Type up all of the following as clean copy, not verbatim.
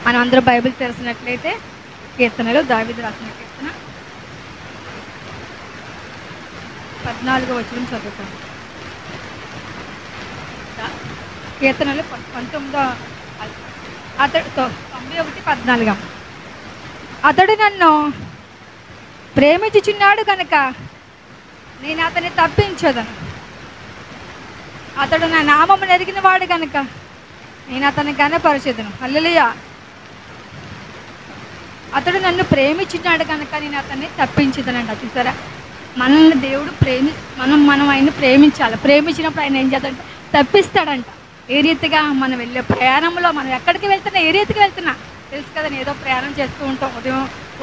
మనం అందరూ బైబిల్ తెలిసినట్లయితే కీర్తనలు దావీదు రాసిన కీర్తన 14వ వచనం చదువుతాం. కీర్తనలు 19 అతడు 91:14. అతడు నన్ను ప్రేమించుచున్నాడు కనుక నేను అతన్ని తప్పించదను. అతడు నా నామము ఎరిగిన వాడు కనుక నేను అతన్ని ఘనపరచెదను. హల్లెలూయా. అతడు నన్ను ప్రేమించున్నాడు కనుక నేను అతన్ని తప్పించదనంట. చూసారా, మనల్ని దేవుడు మనం ఆయన్ని ప్రేమించాలి. ప్రేమించినప్పుడు ఆయన ఏం చేద్దంటే తప్పిస్తాడంట. ఏ రీతిగా మనం వెళ్ళే ప్రయాణంలో మనం ఎక్కడికి వెళ్తున్నా, ఏ రీతికి వెళ్తున్నా తెలుసు కదా. ఏదో ప్రయాణం చేస్తూ ఉంటాం.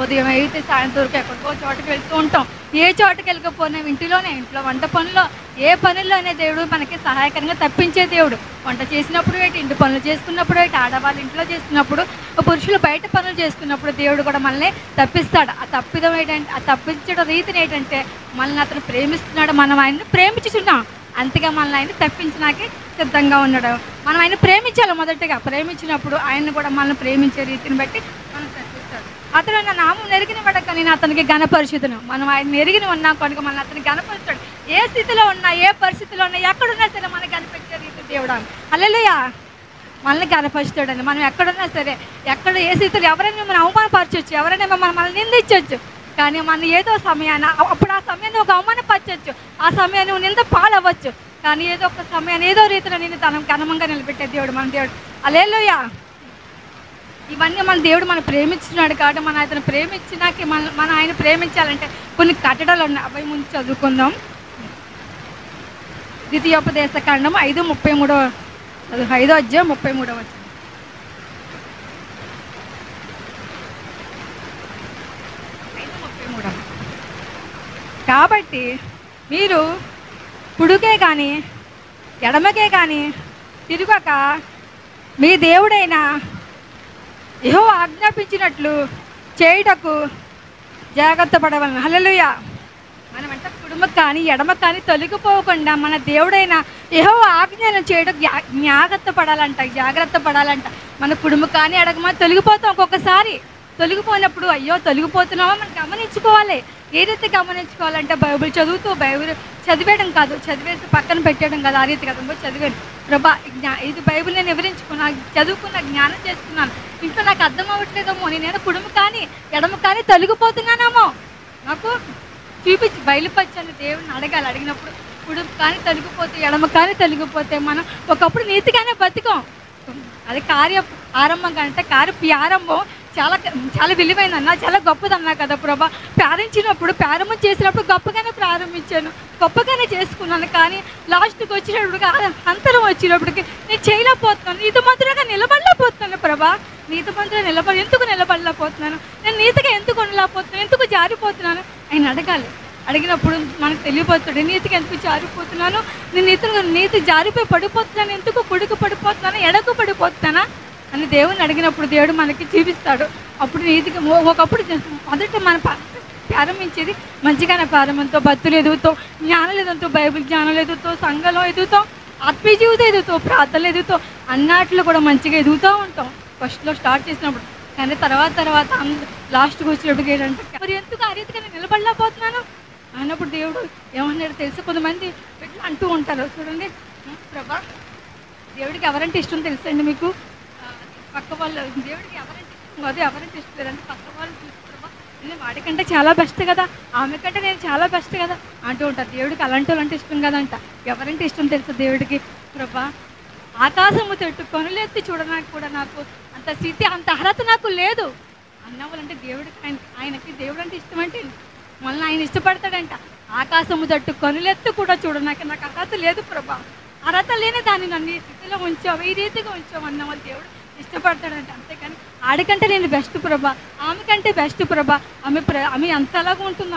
ఉదయం అయితే సాయంత్రం వరకు ఎక్కడికో చోటుకి వెళ్తూ ఉంటాం. ఏ చోటుకి వెళ్ళకపోయినా ఇంట్లో వంట పనుల్లో, ఏ పనుల్లోనే దేవుడు మనకి సహాయకరంగా తప్పించే దేవుడు. వంట చేసినప్పుడు ఏంటి, ఇంటి పనులు చేసుకున్నప్పుడు ఏంటి, ఆడవాళ్ళు ఇంట్లో చేస్తున్నప్పుడు, పురుషులు బయట పనులు చేసుకున్నప్పుడు దేవుడు కూడా మనల్ని తప్పిస్తాడు. ఆ తప్పిదం ఏంటంటే, ఆ తప్పించడం రీతిని ఏంటంటే మనల్ని అతను ప్రేమిస్తున్నాడు, మనం ఆయన్ని ప్రేమించుచున్నాం. అంతగా మనల్ని ఆయన తప్పించడానికి సిద్ధంగా ఉన్నాడు. మనం ఆయన ప్రేమించాలి. మొదటిగా ప్రేమించినప్పుడు ఆయన్ని కూడా మనల్ని ప్రేమించే రీతిని బట్టి మనం తప్పిస్తాడు. అతను నా నామం ఎరిగిన వాడక నేను అతనికి ఘనపరిచుదును. మనం ఆయన ఎరిగిన ఉన్నాం కనుక మనల్ని అతనికి ఘనపరుస్తాడు. ఏ స్థితిలో ఉన్నా, ఏ పరిస్థితిలో ఉన్నా, ఎక్కడున్నా సరే మనకి కనిపించే రీతి దేవుడు. హల్లెలూయా. మనల్ని కనపరుస్తాడని. మనం ఎక్కడున్నా సరే, ఎక్కడ ఏ స్థితిలో ఎవరైనా మనం అవమానపరచవచ్చు, ఎవరైనా మనల్ని నిందించవచ్చు. కానీ మన ఏదో సమయాన్ని అప్పుడు ఆ సమయాన్ని ఒక అవమానపరచవచ్చు, ఆ సమయాన్ని నువ్వు నింద పాలవ్వచ్చు. కానీ ఏదో ఒక సమయాన్ని ఏదో రీతిలో నేను ఘనంగా నిలబెట్టే దేవుడు మన దేవుడు. హల్లెలూయా. ఇవన్నీ మన దేవుడు మనం ప్రేమించున్నాడు కాబట్టి మనం అతను ప్రేమించినాక మనం ఆయన ప్రేమించాలంటే కొన్ని కట్టడాలు ఉన్నాయి. అవి ముందు చదువుకుందాం. ద్వితీయోపదేశకాండం 5:33, 5వ అధ్యాయం 33వ వచనం. కాబట్టి మీరు కుడికే కానీ ఎడమకే కానీ తిరుగక మీ దేవుడైన యెహోవా ఆజ్ఞాపించినట్లు చేయుటకు జాగ్రత్త పడవలను. హల్లెలూయా. మనమంటే కుడిమకు కానీ ఎడమకు కానీ తొలగిపోకుండా మన దేవుడైన యెహోవా ఆజ్ఞను చేయడం జాగ్రత్త పడాలంట. మన కుడిమకు కానీ ఎడమ తొలగిపోతాం. ఒక్కొక్కసారి తొలగిపోయినప్పుడు అయ్యో తొలగిపోతున్నామో మనం గమనించుకోవాలి. ఏ రీతి గమనించుకోవాలంటే బైబిల్ చదువుతూ, బైబిల్ చదివేయడం కాదు, చదివేసి పక్కన పెట్టేయడం కాదు. ఆ రీతి కదా చదివాను ప్రభా, ఇది బైబిల్ నేను వివరించుకున్నా, చదువుకున్న, జ్ఞానం చేసుకున్నాను, ఇంట్లో నాకు అర్థం అవ్వట్లేదేమో, నేను కుడుము కానీ ఎడమ కానీ తొలగిపోతున్నానేమో, నాకు చూపించి బయలుపరచని దేవుడిని అడగాలి. అడిగినప్పుడు కుడుము కానీ తొలగిపోతే, ఎడమ కానీ తొలగిపోతే మనం ఒకప్పుడు నీతిగానే బతికాం. అది కార్య ఆరంభం కంటే ప్రారంభం చాలా చాలా విలువైందన్నా, చాలా గొప్పదన్నా కదా ప్రభా. ప్రారంభం చేసినప్పుడు గొప్పగానే ప్రారంభించాను, గొప్పగానే చేసుకున్నాను. కానీ లాస్ట్కి వచ్చినప్పటికి అంతరం వచ్చినప్పటికి నేను చేయలేకపోతున్నాను, నీతిమంతులుగా నిలబడలేకపోతున్నాను ప్రభా. నీతిమంతులుగా ఎందుకు నిలబడలేకపోతున్నాను, నేను నీతిగా ఎందుకు ఉండలేకపోతున్నాను, ఎందుకు జారిపోతున్నాను ఆయన అడగాలి. అడిగినప్పుడు మనకు తెలియపోతాడు, నీతికి ఎందుకు జారిపోతున్నాను, నేను నీతి జారిపోయి పడిపోతున్నాను, ఎందుకు కుడికి పడిపోతున్నాను, ఎడకు పడిపోతున్నానా అని దేవుని అడిగినప్పుడు దేవుడు మనకి చూపిస్తాడు. అప్పుడు నీతిగా ఒకప్పుడు మొదట మన ప్రారంభించేది మంచిగానే ప్రారంభంతో, భక్తులు ఎదుగుతాం, జ్ఞానం ఎదుగుతాం, బైబిల్ జ్ఞానం ఎదుగుతాం, సంఘంలో ఎదుగుతాం, ఆత్మీయ జీవితం ఎదుగుతాం, ప్రార్థనలు ఎదుగుతాం, అన్నట్లు కూడా మంచిగా ఎదుగుతూ ఉంటాం ఫస్ట్లో స్టార్ట్ చేసినప్పుడు. కానీ తర్వాత లాస్ట్కి వచ్చినప్పుడు ఏంటంటే మరి ఎందుకు ఆ రీతిగా నేను నిలబడలేకపోతున్నాను అన్నప్పుడు దేవుడు ఏమన్నాడు తెలుసు. కొంతమంది ఇట్లా అంటూ ఉంటారు, చూడండి ప్రభా దేవుడికి ఎవరంటే ఇష్టం తెలుసండి మీకు, పక్క వాళ్ళు దేవుడికి ఎవరంటే ఇష్టం కాదు, ఎవరంటే ఇష్టం లేదంటే పక్క వాళ్ళు చూసుకున్నా నేను వాడికంటే చాలా బెస్ట్ కదా, ఆమె కంటే నేను చాలా బెస్ట్ కదా అంటూ ఉంటారు. దేవుడికి అలాంటి వాళ్ళంటే ఇష్టం కదంట. ఎవరంటే ఇష్టం తెలుసు దేవుడికి, ప్రభా ఆకాశము తట్టు కొనులెత్తి చూడడానికి కూడా నాకు అంత స్థితి, అంత అర్హత నాకు లేదు అన్నవాళ్ళంటే దేవుడికి ఆయనకి దేవుడు అంటే ఇష్టం అంటే మళ్ళీ ఆయన ఇష్టపడతాడంట. ఆకాశము తట్టు కొనులెత్తి కూడా చూడడానికి నాకు అర్హత లేదు ప్రభా, అర్హత లేని దాన్ని నన్ను ఈ స్థితిలో ఉంచావు, ఈ రీతిగా ఉంచావు అన్న వాళ్ళు దేవుడు ఇష్టపడతాడంట. అంతేకాని ఆడికంటే నేను బెస్ట్ ప్రభా, ఆమె కంటే బెస్ట్ ప్రభా, ఆమె అంతలాగా ఉంటుందో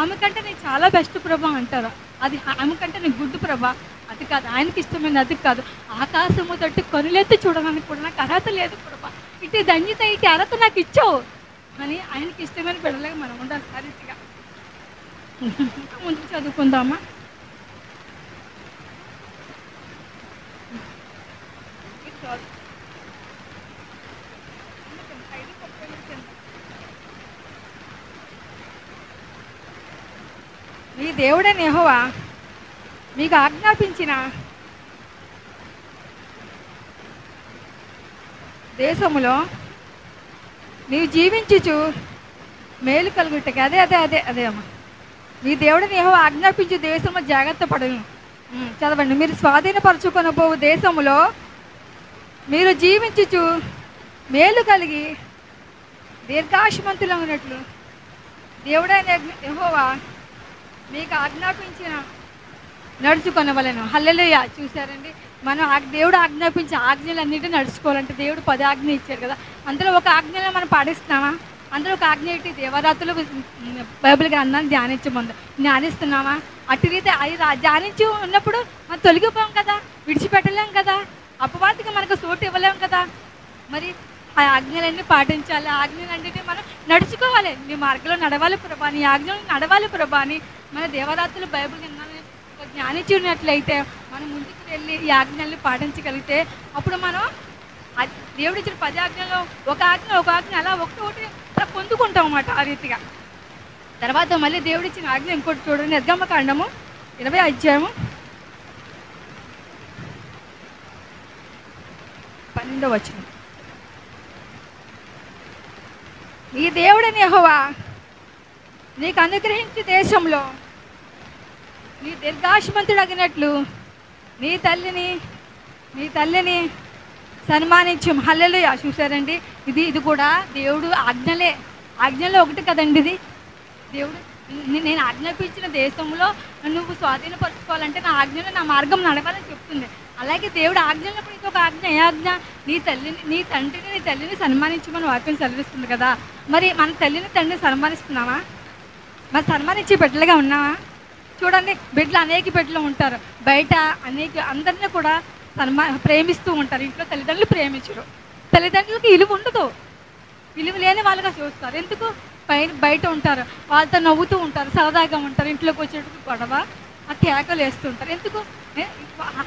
ఆమె కంటే నేను చాలా బెస్ట్ ప్రభా అంటారు. అది ఆమె కంటే నేను గుడ్ ప్రభా, అది కాదు ఆయనకి ఇష్టమైనది, అది కాదు. ఆకాశము తట్టు కొనులెత్తి చూడడానికి కూడా నాకు అర్హత లేదు ప్రభా, ఇటు ధన్యత, ఇటు అర్హత నాకు ఇచ్చావు అని ఆయనకి ఇష్టమైన బిడ్డలాగా మనం ఉండాలి. ఆ రీతిగా ముందుకు చదువుకుందామా. మీ దేవుడైన యెహోవా మీకు ఆజ్ఞాపించిన దేశములో నీవు జీవించుచు మేలు కలుగుటకి అదే అదే అదే అదే అమ్మ. మీ దేవుడిని యెహోవా ఆజ్ఞాపించు దేశంలో జాగ్రత్త పడను. చదవండి. మీరు స్వాధీనపరచుకొనబోవు దేశములో మీరు జీవించుచు మేలు కలిగి దీర్ఘాయుష్మంతులు ఉన్నట్లు దేవుడైన యెహోవా మీకు ఆజ్ఞాపించిన నడుచుకొనవలెను. హల్లెలూయా. చూసారండి, మనం దేవుడు ఆజ్ఞాపించిన ఆజ్ఞలన్నిటిని నడుచుకోవాలంటే దేవుడు 10 ఆజ్ఞ ఇచ్చారు కదా. అందులో ఒక ఆజ్ఞలో మనం పాటిస్తున్నామా? అందులో ఒక ఆజ్ఞ ఏంటి? దేవరాత్రులు బైబిల్ గ్రంథాన్ని ధ్యానిస్తున్నామా? అటు రీతి అది ధ్యానించి ఉన్నప్పుడు మనం తొలగిపోం కదా, విడిచిపెట్టలేం కదా, అపవాదికి మనకు చోటు ఇవ్వలేం కదా. మరి ఆ ఆజ్ఞలన్నీ పాటించాలి, ఆజ్ఞలన్నింటినీ మనం నడుచుకోవాలి. నీ మార్గంలో నడవాలి ప్రభా, నీ ఆజ్ఞలు నడవాలి ప్రభా అని మన దేవరాత్రులు బైబిల్ గ్రంథాన్ని ధ్యానించినట్లయితే మనం ముందుకు వెళ్ళి ఈ ఆజ్ఞల్ని పాటించగలిగితే అప్పుడు మనం దేవుడు ఇచ్చిన 10 ఆజ్ఞలో ఒక ఆజ్ఞ అలా ఒకటి అలా పొందుకుంటాం అన్నమాట. ఆ రీతిగా తర్వాత మళ్ళీ దేవుడు ఇచ్చిన ఆజ్ఞ ఇంకోటి చూడండి. నిర్గమకాండము 20వ అధ్యాయము 12వ వచనం. నీ దేవుడైన యెహోవా నీకు అనుగ్రహించే దేశంలో నీ దీర్ఘాయుష్మంతుడగినట్లు నీ తల్లిని సన్మానించు. హల్లెలూయా. చూసారండి, ఇది కూడా దేవుడు ఆజ్ఞలో ఒకటి కదండి. ఇది దేవుడు నేను ఆజ్ఞాపించిన దేశంలో నువ్వు స్వాధీనపరచుకోవాలంటే నా ఆజ్ఞలో నా మార్గం నడవాలని చెప్తుంది. అలాగే దేవుడు ఆజ్ఞలప్పుడు ఇంకొక ఆజ్ఞ. ఏ ఆజ్ఞ? నీ తండ్రిని నీ తల్లిని సన్మానించమని వాక్యం సెలవిస్తుంది కదా. మరి మన తల్లిని తండ్రిని సన్మానిస్తున్నావా? మరి సన్మానించే బిడ్డలుగా ఉన్నావా? చూడండి, బిడ్డలు అనేక బిడ్డలు ఉంటారు బయట, అందరినీ కూడా ప్రేమిస్తూ ఉంటారు. ఇంట్లో తల్లిదండ్రులు ప్రేమించరు, తల్లిదండ్రులకి విలువ ఉండదు, విలువ లేని వాళ్ళగా చూస్తారు. ఎందుకు? బయట ఉంటారు, వాళ్ళతో నవ్వుతూ ఉంటారు, సరదాగా ఉంటారు, ఇంట్లోకి వచ్చేటప్పుడు గొడవ ఆ కేకలు వేస్తుంటారు. ఎందుకు?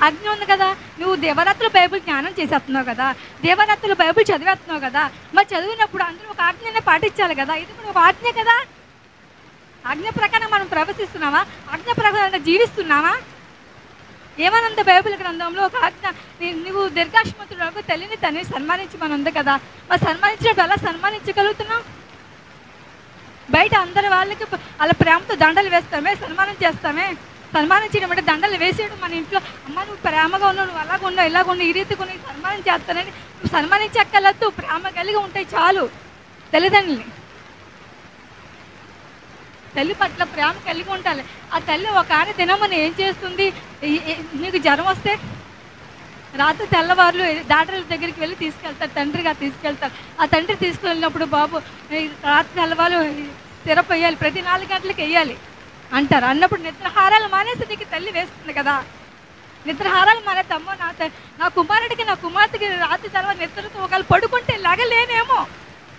ఆజ్ఞ ఉంది కదా. నువ్వు దేవరాత్రులు బైబిల్ జ్ఞానం చేసేస్తున్నావు కదా, దేవరాత్రులు బైబిల్ చదివేస్తున్నావు కదా, మరి చదివినప్పుడు అందరూ ఒక ఆజ్ఞనే పాటించాలి కదా. ఇది కూడా ఒక ఆజ్ఞ కదా. ఆజ్ఞ ప్రకారం మనం ప్రవర్తిస్తున్నావా? ఆజ్ఞ ప్రకారంగా జీవిస్తున్నావా? ఏమనంత బైబిల్ గ్రంథంలో ఒక ఆజ్ఞ, నువ్వు దీర్ఘాయుష్మంతులకు తల్లిని తండ్రిని సన్మానించమని ఉంది కదా. మరి సన్మానించినప్పుడు ఎలా సన్మానించగలుగుతున్నావు? బయట అందరి వాళ్ళకి అలా ప్రేమతో దండలు వేస్తామే, సన్మానం చేస్తామే. సన్మానించడం అంటే దండలు వేసేయడం. మన ఇంట్లో అమ్మ నువ్వు ప్రేమగా ఉన్నావు, నువ్వు అలాగ ఉన్నావు, ఇలాగ ఉన్నావు, ఈ రీతిగా ఉన్నావు, సన్మానం చేస్తానని నువ్వు సన్మానించక్కర్లేదు. ప్రేమ కలిగి ఉంటాయి చాలు. తల్లిదండ్రులని తల్లి పట్ల ప్రేమ కలిగి ఉండాలి. ఆ తల్లి ఒక దినమని ఏం చేస్తుంది? నీకు జ్వరం వస్తే రాత్రి తెల్లవారులు డాక్టర్ల దగ్గరికి వెళ్ళి తీసుకెళ్తారు, తండ్రిగా తీసుకెళ్తారు. ఆ తండ్రి తీసుకెళ్ళినప్పుడు బాబు రాత్రి తెల్లవారు సిరప్ వేయాలి, ప్రతి 4 గంటలకు వేయాలి అంటారు. అన్నప్పుడు నిద్రహారాలు మానేసి నీకు తల్లి వేస్తుంది కదా. నిద్రహారాలు మానేద్దామో నా కుమారుడికి నా కుమార్తెకి రాత్రి తెల్లవారు నిద్రతో ఒకవేళ పడుకుంటే లగలేనేమో,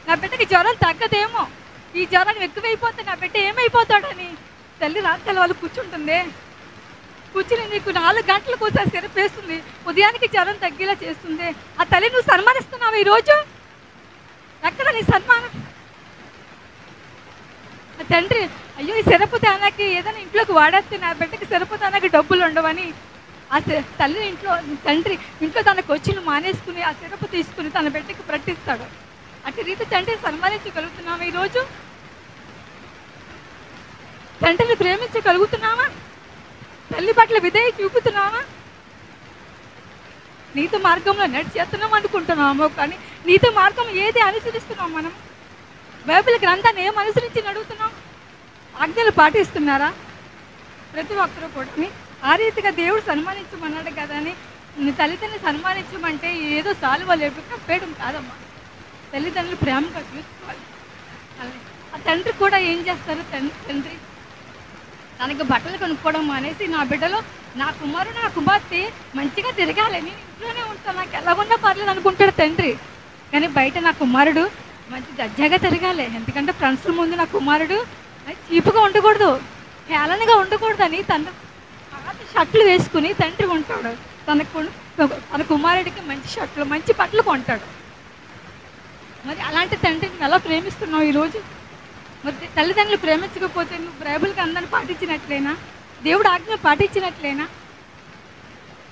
నా బిడ్డకి జ్వరం తగ్గదేమో, ఈ జ్వరం ఎక్కువైపోతే నా బిడ్డ ఏమైపోతాడని తల్లి రాత్రి తెల్లవారు కూర్చుంటుంది. కూర్చుని నీకు 4 గంటలకు ఒకసారి సిరప్ వేస్తుంది, ఉదయానికి జ్వరం తగ్గేలా చేస్తుంది. ఆ తల్లి నువ్వు సన్మానిస్తున్నావు ఈరోజు? ఎక్కడ నీ సన్మానం? ఆ తండ్రి అయ్యో ఈ సిరపు తానాకి ఏదైనా ఇంట్లోకి వాడేస్తే నా బిడ్డకి సిరపు తానాకి డబ్బులు ఉండవని ఆ తండ్రి తండ్రి ఇంట్లో తనకు వచ్చి మానేసుకుని ఆ సిరపు తీసుకుని తన బిడ్డకి ప్రకటిస్తాడు. అటు రీతి తండ్రి సన్మానించగలుగుతున్నావా ఈరోజు? తండ్రిని ప్రేమించగలుగుతున్నావా? తల్లి పట్ల విధేయ చూపుతున్నావా? నీతి మార్గంలో నడిచేస్తున్నాం అనుకుంటున్నామో, కానీ నీతి మార్గం ఏది అనుసరిస్తున్నాం? మనం బైబిల్ గ్రంథాన్ని ఏం అనుసరించి నడుగుతున్నాం? ఆజ్ఞలు పాటిస్తున్నారా? ప్రతి ఒక్కరూ కూడా ఆ రీతిగా దేవుడు సన్మానించమన్నాడు కదా అని తల్లిదండ్రులు సన్మానించమంటే ఏదో సాల్వ లేపు కప్పేయడం కాదమ్మా. తల్లిదండ్రులు ప్రేమగా చూసుకోవాలి. ఆ తండ్రి కూడా ఏం చేస్తారు? తండ్రి తనకి బట్టలు కొనుక్కోవడం మానేసి నా బిడ్డలో నా కుమారుడు నా కుమార్తె మంచిగా తిరగాలి, నేను ఇంట్లోనే ఉంటాను, నాకు ఎలా ఉన్నా పర్లేదు అనుకుంటాడు తండ్రి. కానీ బయట నా కుమారుడు మంచి దర్జాగా తిరగాలి, ఎందుకంటే ఫ్రెండ్స్ ముందు నా కుమారుడు చీపుగా ఉండకూడదు, హేళనగా ఉండకూడదని తన పాత షర్ట్లు వేసుకుని తండ్రి ఉంటాడు. తన కుమారుడికి మంచి షర్ట్లు మంచి బట్టలు కొంటాడు. మరి అలాంటి తండ్రిని ఎలా ప్రేమిస్తున్నావు ఈరోజు? మరి తల్లిదండ్రులు ప్రేమించకపోతే నువ్వు బైబిల్కి అందరిని పాటించినట్లేనా? దేవుడు ఆజ్ఞ పాటించినట్లేనా?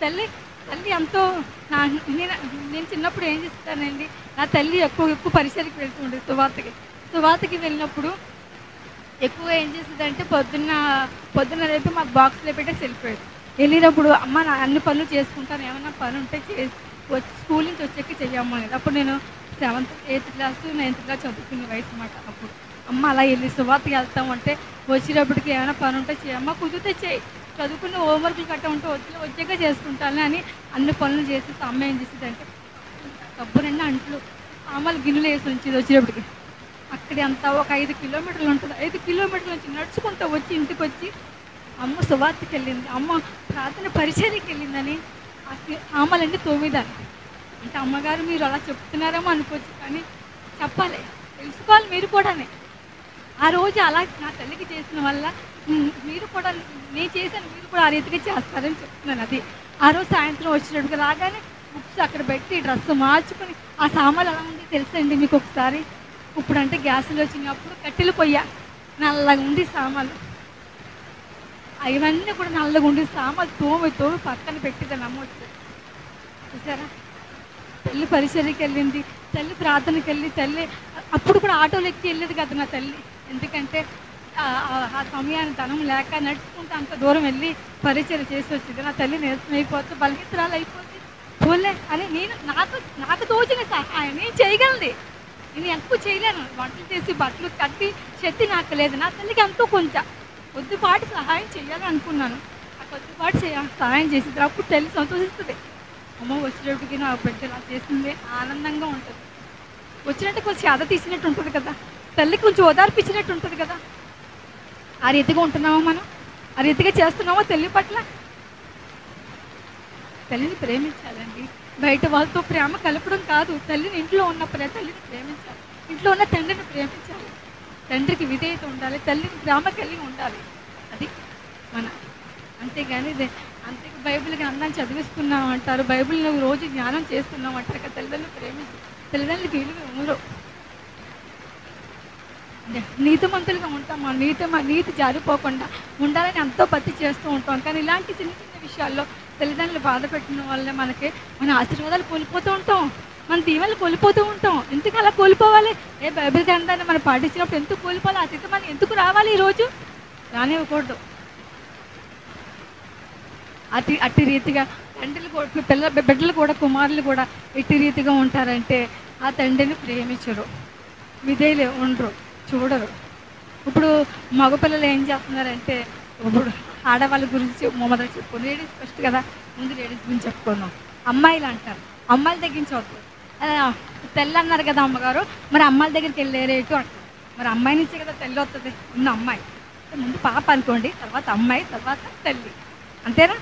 తల్లి తల్లి ఎంతో నా నేను నేను చిన్నప్పుడు ఏం చేస్తానండి, నా తల్లి ఎక్కువ పరిసరికి వెళ్తుండే సువార్తకి వెళ్ళినప్పుడు ఎక్కువగా ఏం చేసేదంటే పొద్దున్న రేపు మాకు బాక్స్లో పెట్టేసి వెళ్ళిపోయేది. వెళ్ళినప్పుడు అమ్మ నా అన్ని పనులు చేసుకుంటాను, ఏమన్నా పని ఉంటే వచ్చి స్కూల్ నుంచి వచ్చాక చెయ్యమ్మనేది. అప్పుడు నేను 7th 8th class 9th class చదువుకునే వయసు అన్నమాట. అప్పుడు అమ్మ అలా వెళ్ళి సువార్తకి వెళ్తామంటే వచ్చేటప్పటికి ఏమైనా పని ఉంటే చేయమ్మ, కుదిరితే చేయి, చదువుకుని హోంవర్క్లు గట్ట ఉంటే వచ్చాక చేసుకుంటాను అని అన్ని పనులు చేసేసి అమ్మ ఏం చేసేదంటే కబ్బురండి అంట్లు సామాన్లు గిన్నెలు వేసి ఉంచేది. వచ్చేటప్పటికి అక్కడి అంతా ఒక 5 కిలోమీటర్లు ఉంటుంది. 5 కిలోమీటర్ల నుంచి నడుచుకుంటూ వచ్చి ఇంటికి వచ్చి అమ్మ సువార్తకి వెళ్ళింది, అమ్మ ప్రార్థన పరిచర్యకి వెళ్ళిందని ఆ సామాన్లన్నీ తోమిదాన్ని. అంటే అమ్మగారు మీరు అలా చెప్తున్నారేమో అనుకోవచ్చు, కానీ చెప్పాలి, తెలుసుకోవాలి మీరు కూడానే. ఆ రోజు అలా నా తల్లికి చేసిన వల్ల మీరు కూడా నేను చేశాను, మీరు కూడా ఆ రీతిగా చేస్తారని చెప్తున్నాను. అది ఆ రోజు సాయంత్రం వచ్చినట్టుగా రాగానే బుక్స్ అక్కడ పెట్టి డ్రెస్ మార్చుకొని ఆ సామాన్లు ఎలా ఉంది తెలుసండి మీకు ఒకసారి? ఇప్పుడు అంటే గ్యాసులు వచ్చినప్పుడు కట్టెలు పొయ్య నల్లగా ఉండి సామాన్లు, అవన్నీ కూడా నల్లగా ఉండి సామాన్లు తోమి పక్కన పెట్టిద్దని అమ్మ వచ్చి చూసారా. తల్లి పరిచర్యకి వెళ్ళింది, తల్లి ప్రార్థనకి వెళ్ళి తల్లి అప్పుడు కూడా ఆటోలు ఎక్కి వెళ్ళేది కదా నా తల్లి. ఎందుకంటే ఆ సమయాన్ని ధనం లేక నడుచుకుంటూ అంత దూరం వెళ్ళి పరిచర్య చేసి వచ్చింది. నా తల్లి నీరసం అయిపోతే బలహీనతరాలు అయిపోతే పోలే అని నాకు తోచిన సహాయం నేను చేయగలది. నేను ఎక్కువ చేయలేను, వంటలు చేసి బట్టలు కట్టి శక్తి నాకు లేదు. నా తల్లికి ఎంతో కొంచెం కొద్దిపాటి సహాయం చేయాలని అనుకున్నాను. ఆ కొద్దిపాటి సహాయం చేసింది. అప్పుడు తల్లి సంతోషిస్తుంది. అమ్మ వచ్చేటప్పటికి నా బిడ్డ ఇలా చేసింది ఆనందంగా ఉంటుంది. వచ్చినట్టు కొంచెం అద తీసినట్టు ఉంటుంది కదా, తల్లికి కొంచెం ఓదార్పిచ్చినట్టు ఉంటుంది కదా. ఆ రీతిగా ఉంటున్నామా మనం? ఆ రీతిగా చేస్తున్నామా తల్లి పట్ల? తల్లిని ప్రేమించాలండి. బయట వాళ్ళతో ప్రేమ కలపడం కాదు, తల్లిని ఇంట్లో ఉన్న తల్లిని ప్రేమించాలి, ఇంట్లో ఉన్న తండ్రిని ప్రేమించాలి, తండ్రికి విధేయత ఉండాలి, తల్లిని ప్రేమ కలిగి ఉండాలి. అది మన అంతేగాని అంతే బైబిల్కి అందాన్ని చదివిస్తున్నాం అంటారు, బైబిల్ నువ్వు రోజు జ్ఞానం చేస్తున్నాం అంటారు కదా. తల్లిదండ్రులు ప్రేమించి తల్లిదండ్రులకి విలువ ఇవ్వరు. నీతిమంతులుగా ఉంటాం, మా నీతి జారిపోకుండా ఉండాలని ఎంతో పత్తి చేస్తూ ఉంటాం. కానీ ఇలాంటి చిన్న చిన్న విషయాల్లో తల్లిదండ్రులు బాధ పెట్టిన వల్ల మన ఆశీర్వాదాలు కోల్పోతూ ఉంటాం, మన దీవెనలు కోల్పోతూ ఉంటాం. ఎందుకు అలా కోల్పోవాలి? బైబిల్ గ్రంథాన్ని మనం పాటించినప్పుడు ఎందుకు కోల్పోవాలి? ఆ స్థితి మనం ఎందుకు రావాలి? ఈరోజు రానివ్వకూడదు. అట్టి రీతిగా తండ్రులు బిడ్డలు కూడా కుమారులు కూడా ఎట్టి రీతిగా ఉంటారంటే ఆ తండ్రిని ప్రేమించరు, విధేయులు ఉండరు, చూడరు. ఇప్పుడు మగపిల్లలు ఏం చేస్తున్నారంటే, ఇప్పుడు ఆడవాళ్ళ గురించి మొదలు చెప్పుకోండి, లేడీస్ ఫస్ట్ కదా, ముందు లేడీస్ గురించి చెప్పుకున్నాం. అమ్మాయిలు అంటారు, అమ్మాయిల తగ్గించవద్దు. తెల్ల అన్నారు కదా అమ్మగారు, మరి అమ్మాయిల దగ్గరికి వెళ్ళేరేటు అంటారు. మరి అమ్మాయి నుంచే కదా తల్లి వస్తుంది. ముందు అమ్మాయి, ముందు పాప అనుకోండి, తర్వాత అమ్మాయి, తర్వాత తల్లి, అంతేనా?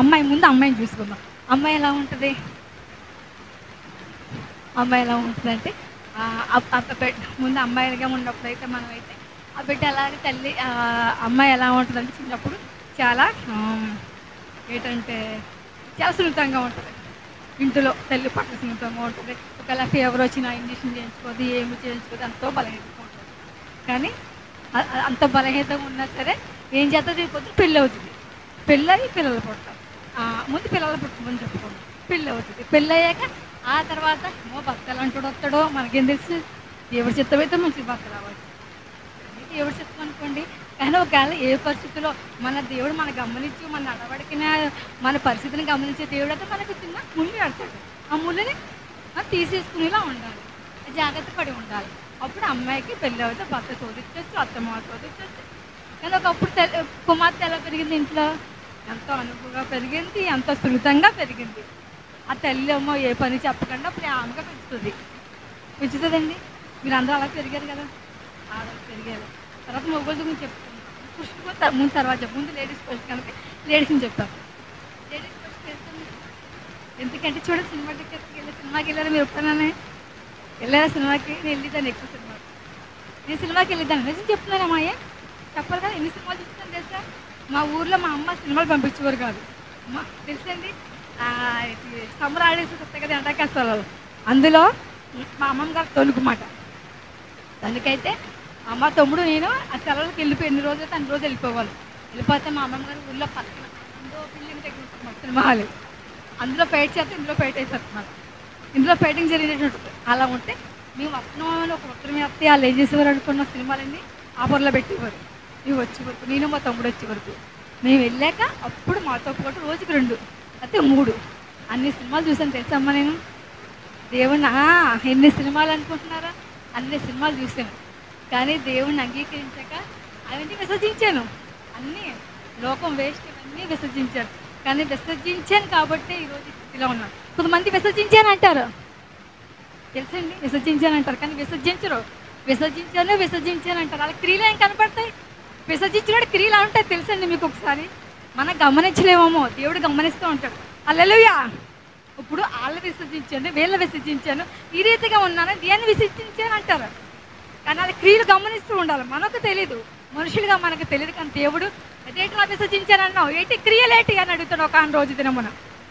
అమ్మాయి ముందు అమ్మాయిని చూసుకుందాం. అమ్మాయి ఎలా ఉంటుంది? అమ్మాయి ఎలా ఉంటుందంటే ముందు అమ్మాయిలుగా ఉన్నప్పుడైతే మనమైతే ఆ బిడ్డ అలాగే తల్లి అమ్మాయి ఎలా ఉంటుందంటే చిన్నప్పుడు చాలా ఏంటంటే చాలా సున్నితంగా ఉంటుంది. ఇంటిలో తల్లి పట్ల సున్నితంగా ఉంటుంది. ఒకవేళ ఫీవర్ వచ్చినా ఇంజక్షన్ చేయించుకోదు, ఏమి చేయించుకోదు, ఎంతో బలహీనంగా ఉంటుంది. కానీ అంత బలహీనంగా ఉన్నా సరే ఏం చేస్తుంది? పొద్దున పెళ్ళి అవుతుంది, పెళ్ళయి పిల్లలు పుడతారు. ముందు పిల్లలు పుట్టుకోమని చెప్పుకోండి, పెళ్ళి అవుతుంది. పెళ్ళి అయ్యాక ఆ తర్వాత భర్త ఎలాంటి వస్తాడో మనకేం తెలుసు? దేవుడి చిత్తం అయితే మంచి భర్త రావాలి, దేవుడి చిత్తం అనుకోండి. కానీ ఒకవేళ ఏ పరిస్థితిలో మన దేవుడు మన గమనించి మన నడవడికిన మన పరిస్థితిని గమనించే దేవుడు అయితే మనకు చిన్న ముళ్ళు పెడతాడు. ఆ ముళ్ళని తీసేసుకునేలా ఉండాలి, జాగ్రత్త పడి ఉండాలి. అప్పుడు అమ్మాయికి పెళ్ళి అవుతే భర్త శోధించవచ్చు, అత్తమ్మ శోధించవచ్చు. కానీ ఒకప్పుడు కుమార్తె ఎలా పెరిగింది? ఇంట్లో ఎంతో అనుభవంగా పెరిగింది, ఎంతో సున్నితంగా పెరిగింది. ఆ తల్లి అమ్మ ఏ పని చెప్పకుండా ప్రేమగా పెంచుతుందండి. మీరు అందరూ అలా పెరిగారు కదా, ఆడవాళ్ళు పెరిగారు. తర్వాత మొగ్గుల గురించి చెప్తున్నాను, పుష్టి ముందు తర్వాత ముందు లేడీస్ ఫస్ట్ కనుక లేడీస్ని చెప్తాను. లేడీస్ ఫస్ట్ వెళ్తుంది ఎందుకంటే చూడండి, సినిమాకి వెళ్ళారా మీరు? ఎప్పుడైనా వెళ్ళారా సినిమాకి? నేను వెళ్ళిద్దాను ఎక్కువ సినిమాకి. నేను సినిమాకి వెళ్ళిద్దాను, నిజం చెప్తున్నాను అమ్మాయి, చెప్పాలి కదా. ఎన్ని సినిమాలు చూస్తాను తెలుసా? మా ఊర్లో మా అమ్మ సినిమాలు పంపించేవారు కాదు. తెలుసండి, సమ్మర్ ఆడేసి వస్తాయి కదా ఎండాకాలం, అందులో మా అమ్మమ్మ గారు తొలుగు మాట అందుకైతే మా తమ్ముడు నేను ఆ సెలవులకు వెళ్ళిపోయి ఎన్ని రోజులు అయితే అన్ని రోజులు వెళ్ళిపోవాలి. వెళ్ళిపోతే మా అమ్మమ్మ గారు ఊళ్ళో పక్కన అందులో బిల్డింగ్ దగ్గర ఉంటుంది మాకు సినిమా హాల్. అందులో ఫైట్ చేస్తే ఇందులో ఫైట్ అయిపోతున్నారు. ఇందులో ఫైటింగ్ జరిగినట్టు అలా ఉంటే మేము వస్తున్నామని ఒక ఉత్తరం వేస్తే వాళ్ళు ఏం చేసేవారు అనుకున్న సినిమాలన్నీ ఆఫర్లో పెట్టేవారు. మేము వచ్చే వరకు, నేను మా తమ్ముడు వచ్చే వరకు మేము వెళ్ళాక అప్పుడు మాతో పాటు రోజుకి 2 అయితే 3 అన్ని సినిమాలు చూసాను తెలుసమ్మా నేను. దేవుణ్ణి ఎన్ని సినిమాలు అనుకుంటున్నారా, అన్ని సినిమాలు చూశాను. కానీ దేవుణ్ణి అంగీకరించాక అవన్నీ విసర్జించాను. అన్నీ లోకం వేస్ట్ ఇవన్నీ విసర్జించాను. కానీ విసర్జించాను కాబట్టి ఈరోజు స్థితిలో ఉన్నాను. కొంతమంది విసర్జించాను అంటారు తెలుసండి, విసర్జించాను అంటారు కానీ విసర్జించరు. విసర్జించాను అంటారు. వాళ్ళ క్రియలు ఏం కనపడతాయి? విసర్జించినప్పుడు క్రియలు ఉంటాయి తెలుసండి మీకు. ఒకసారి మనం గమనించలేమో, దేవుడు గమనిస్తూ ఉంటాడు. హల్లెలూయా. ఇప్పుడు వాళ్ళ విసర్జించాను, వీళ్ళ విసర్జించాను, ఈ రీతిగా ఉన్నాను, దేన్ని విసర్జించాను అంటారు. కానీ వాళ్ళ క్రియలు గమనిస్తూ ఉండాలి. మనకు తెలీదు, మనుషులుగా మనకు తెలియదు. కానీ దేవుడు అదేంటి విసర్జించాను అన్నావు, ఏంటి క్రియలేటి అని అడుగుతాడు ఒక రోజు దినమున.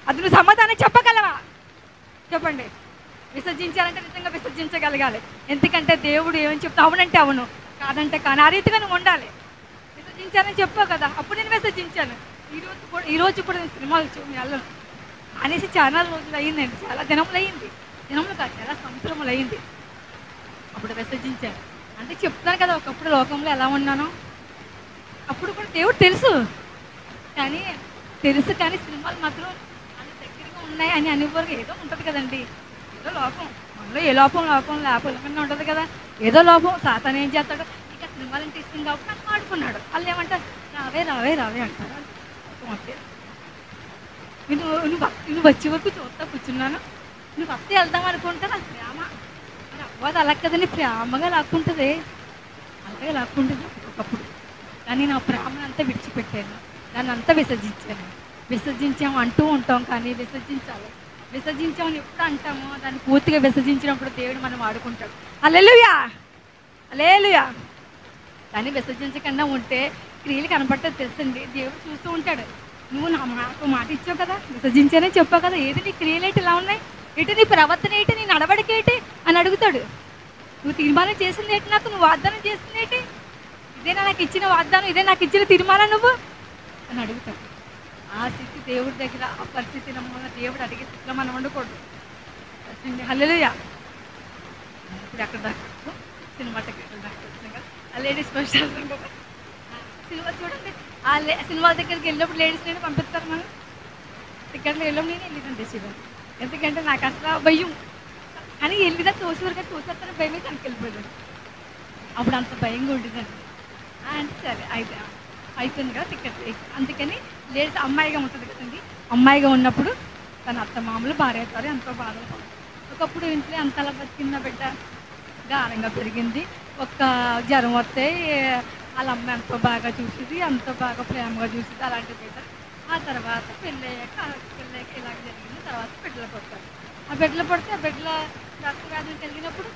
అది నువ్వు సమాధానం చెప్పగలవా? చెప్పండి. విసర్జించాలంటే నిజంగా విసర్జించగలగాలి. ఎందుకంటే దేవుడు ఏమని చెప్తా, అవునంటే అవును, కాదంటే కానీ, ఆ రీతిగా నువ్వు ఉండాలి. విసర్జించానని చెప్పావు కదా, అప్పుడు నేను విసర్జించాను. ఈరోజు కూడా నేను సినిమాలు వెళ్ళను అనేసి చాలా రోజులు అయ్యిందండి, చాలా దినములు అయ్యింది. దినములు కాదు, చాలా సంవత్సరములు అయ్యింది. అప్పుడు విసర్జించాను. అంటే చెప్తాను కదా ఒకప్పుడు లోకంలో ఎలా ఉన్నానో. అప్పుడు కూడా దేవుడు తెలుసు, కానీ సినిమాలు మాత్రం అన్ని దగ్గరగా ఉన్నాయి అని అనేవారు. ఏదో ఉంటుంది కదండి, ఏదో లోపం మనలో, ఏ లోపం లేకుండా ఉంటుంది కదా. ఏదో లోపం. సాతాను ఏం చేస్తాడు, ఇక సినిమాలంటే ఇష్టం కాబట్టి నాకు ఆడుకున్నాడు. వాళ్ళు ఏమంటారు, రావే అంటారు. నువ్వు వచ్చే వరకు చూస్తా కూర్చున్నాను, నువ్వు వస్తే వెళ్దాం అనుకుంటా. నాకు ప్రేమ మరి అవ్వదు అలా కదని, ప్రేమగా లాక్కుంటుంది, అలాగే లాక్కుంటుంది ఒకప్పుడు. కానీ నా ప్రేమను అంతా విడిచిపెట్టాను, దాన్ని అంతా విసర్జించాము అంటూ ఉంటాం. కానీ విసర్జించామని ఎప్పుడు అంటామో దాన్ని పూర్తిగా విసర్జించినప్పుడు దేవుడు మనం ఆడుకుంటాడు. హల్లెలూయా. కానీ విసర్జించకుండా ఉంటే క్రియలు కనపడతాది తెలుసండి. దేవుడు చూస్తూ ఉంటాడు. నువ్వు నాకు మాట ఇచ్చావు కదా, విసర్జించానే చెప్పావు కదా, ఏది నీ క్రియలేటి ఇలా ఉన్నాయి, ఏంటి నీ ప్రవర్తన ఏంటి, నీ నడవడిక ఏంటి అని అడుగుతాడు. నువ్వు తీర్మానం చేసింది ఏంటి, నాకు నువ్వు వాగ్దానం చేసింది ఏంటి, ఇదేనా నాకు ఇచ్చిన వాగ్దానం, ఇదే నాకు ఇచ్చిన తీర్మానం నువ్వు అని అడుగుతాడు. ఆ స్థితి దేవుడి దగ్గర, ఆ పరిస్థితి దేవుడు అడిగే స్థితిలో మనం ఉండకూడదు. హల్లెలూయా. ఇప్పుడు అక్కడ దాకా సినిమా టికెట్లు దాకా వచ్చినాం కదా, ఆ లేడీస్ ఫస్ట్ సినిమా చూడండి. ఆ సినిమాల దగ్గరికి వెళ్ళినప్పుడు లేడీస్ నేను పంపిస్తారు. మనం టికెట్లు వెళ్ళినప్పుడు నేను వెళ్ళిదాన్ని తెచ్చేదాన్ని. ఎందుకంటే నాకు అసలు భయం, కానీ వెళ్ళిదా చూసేస్తాను భయం అయితే తనకి వెళ్ళిపోయాను. అప్పుడు అంత భయంగా ఉండేదండి. అంటే సరే అయితే అయిపోయింది కదా టికెట్. అందుకని లేడీస్ అమ్మాయిగా ఉంటుంది కదండి, అమ్మాయిగా ఉన్నప్పుడు తన అత్త మామూలు భార్య అవుతారు, ఎంతో బాధలు. ఒకప్పుడు ఇంట్లో అంతలా బతికిన బిడ్డ గారంగా పెరిగింది. ఒక్క జ్వరం వస్తే వాళ్ళ అమ్మ ఎంతో బాగా చూసేది, ఎంతో బాగా ప్రేమగా చూసేది, అలాంటి బిడ్డ. ఆ తర్వాత పెళ్ళయ్యాక ఇలాగ జరిగింది. తర్వాత బిడ్డలు పుడతారు. ఆ బిడ్డలు పుడితే ఆ బిడ్డల రక్తవ్యాధులు కలిగినప్పుడు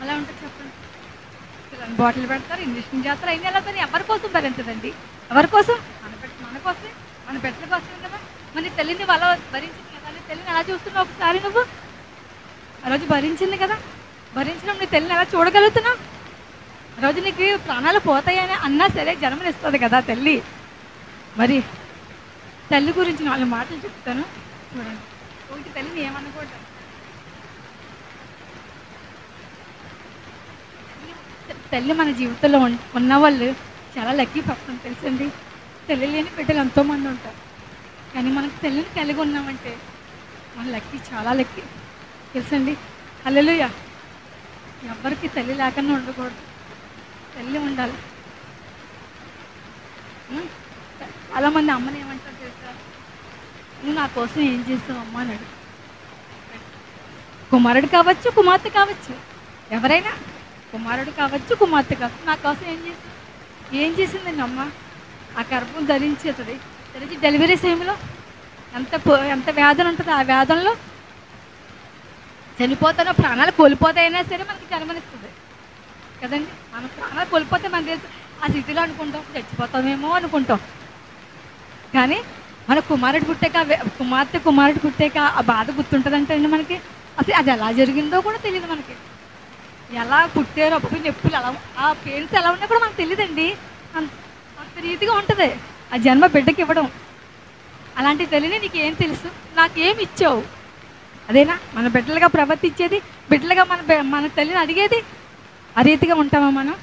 అలా ఉంటుంది చెప్పండి. పిల్లలు బాటిల్ పెడతారు, ఇంజక్షన్ చేస్తారు, అయినా ఎలా పని ఎవరి కోసం భరించదండి, ఎవరి కోసం? మన కోసమే, మన బిడ్డల కోసమే కదా. మరి తల్లిని అలా భరించింది కదా, తల్లిని ఎలా చూస్తున్నావు ఒకసారి నువ్వు? ఆ రోజు భరించింది కదా, భరించడం నీ తల్లిని ఎలా చూడగలుగుతున్నావు? ఆ రోజు నీకు ప్రాణాలు పోతాయని అన్నా సరే జన్మనిస్తుంది కదా తల్లి. మరి తల్లి గురించి 4 మాటలు చెప్తాను చూడండి. ఒకటి, తల్లిని ఏమనుకోవటం, తల్లి మన జీవితంలో ఉన్నవాళ్ళు చాలా లక్కీ పర్సన్ తెలుసండి. తల్లి లేని బిడ్డలు ఎంతోమంది ఉంటారు. కానీ మనకు తల్లిని కలిగి ఉన్నామంటే మన లక్కీ, చాలా లక్కీ తెలుసండి. హల్లెలూయా. ఎవరికి తల్లి లేకుండా ఉండకూడదు, తల్లి ఉండాలి. చాలామంది అమ్మని ఏమంటారు తెలుసా, నువ్వు నా కోసం ఏం చేస్తావు అమ్మ అని అడుగు. కుమారుడు కావచ్చు, కుమార్తె కావచ్చు, ఎవరైనా, కుమారుడు కావచ్చు, కుమార్తె కావచ్చు, నా కోసం ఏం చేసిందండి అమ్మ? ఆ గర్భం ధరించేది, తెలిసి డెలివరీ సమయంలో ఎంత వేదన ఉంటుంది. ఆ వేదనలో చనిపోతానో ప్రాణాలు కోల్పోతాయినా సరే మనకి జన్మనిస్తుంది కదండి. మన ప్రాణాలు కోల్పోతే మన తెలుసు ఆ స్థితిలో అనుకుంటాం చచ్చిపోతామేమో అనుకుంటాం. కానీ మన కుమారుడు కుమార్తె పుట్టాక ఆ బాధ గుర్తుంటుందంటే అండి మనకి. అసలు అది ఎలా జరిగిందో కూడా తెలియదు మనకి. ఎలా పుట్టారో అప్పుడు నొప్పులు ఎలా ఆ పెయిన్స్ ఎలా ఉన్నా కూడా మనకు తెలియదండి. అంత అంత రీతిగా ఉంటుంది ఆ జన్మ బిడ్డకి ఇవ్వడం. అలాంటి తల్లిని నీకేం తెలుసు, నాకేం ఇచ్చావు, అదేనా మన బిడ్డలుగా ప్రవర్తించేది, బిడ్డలుగా మన తల్లిని అడిగేది. ఆ రీతిగా ఉంటామా మనం?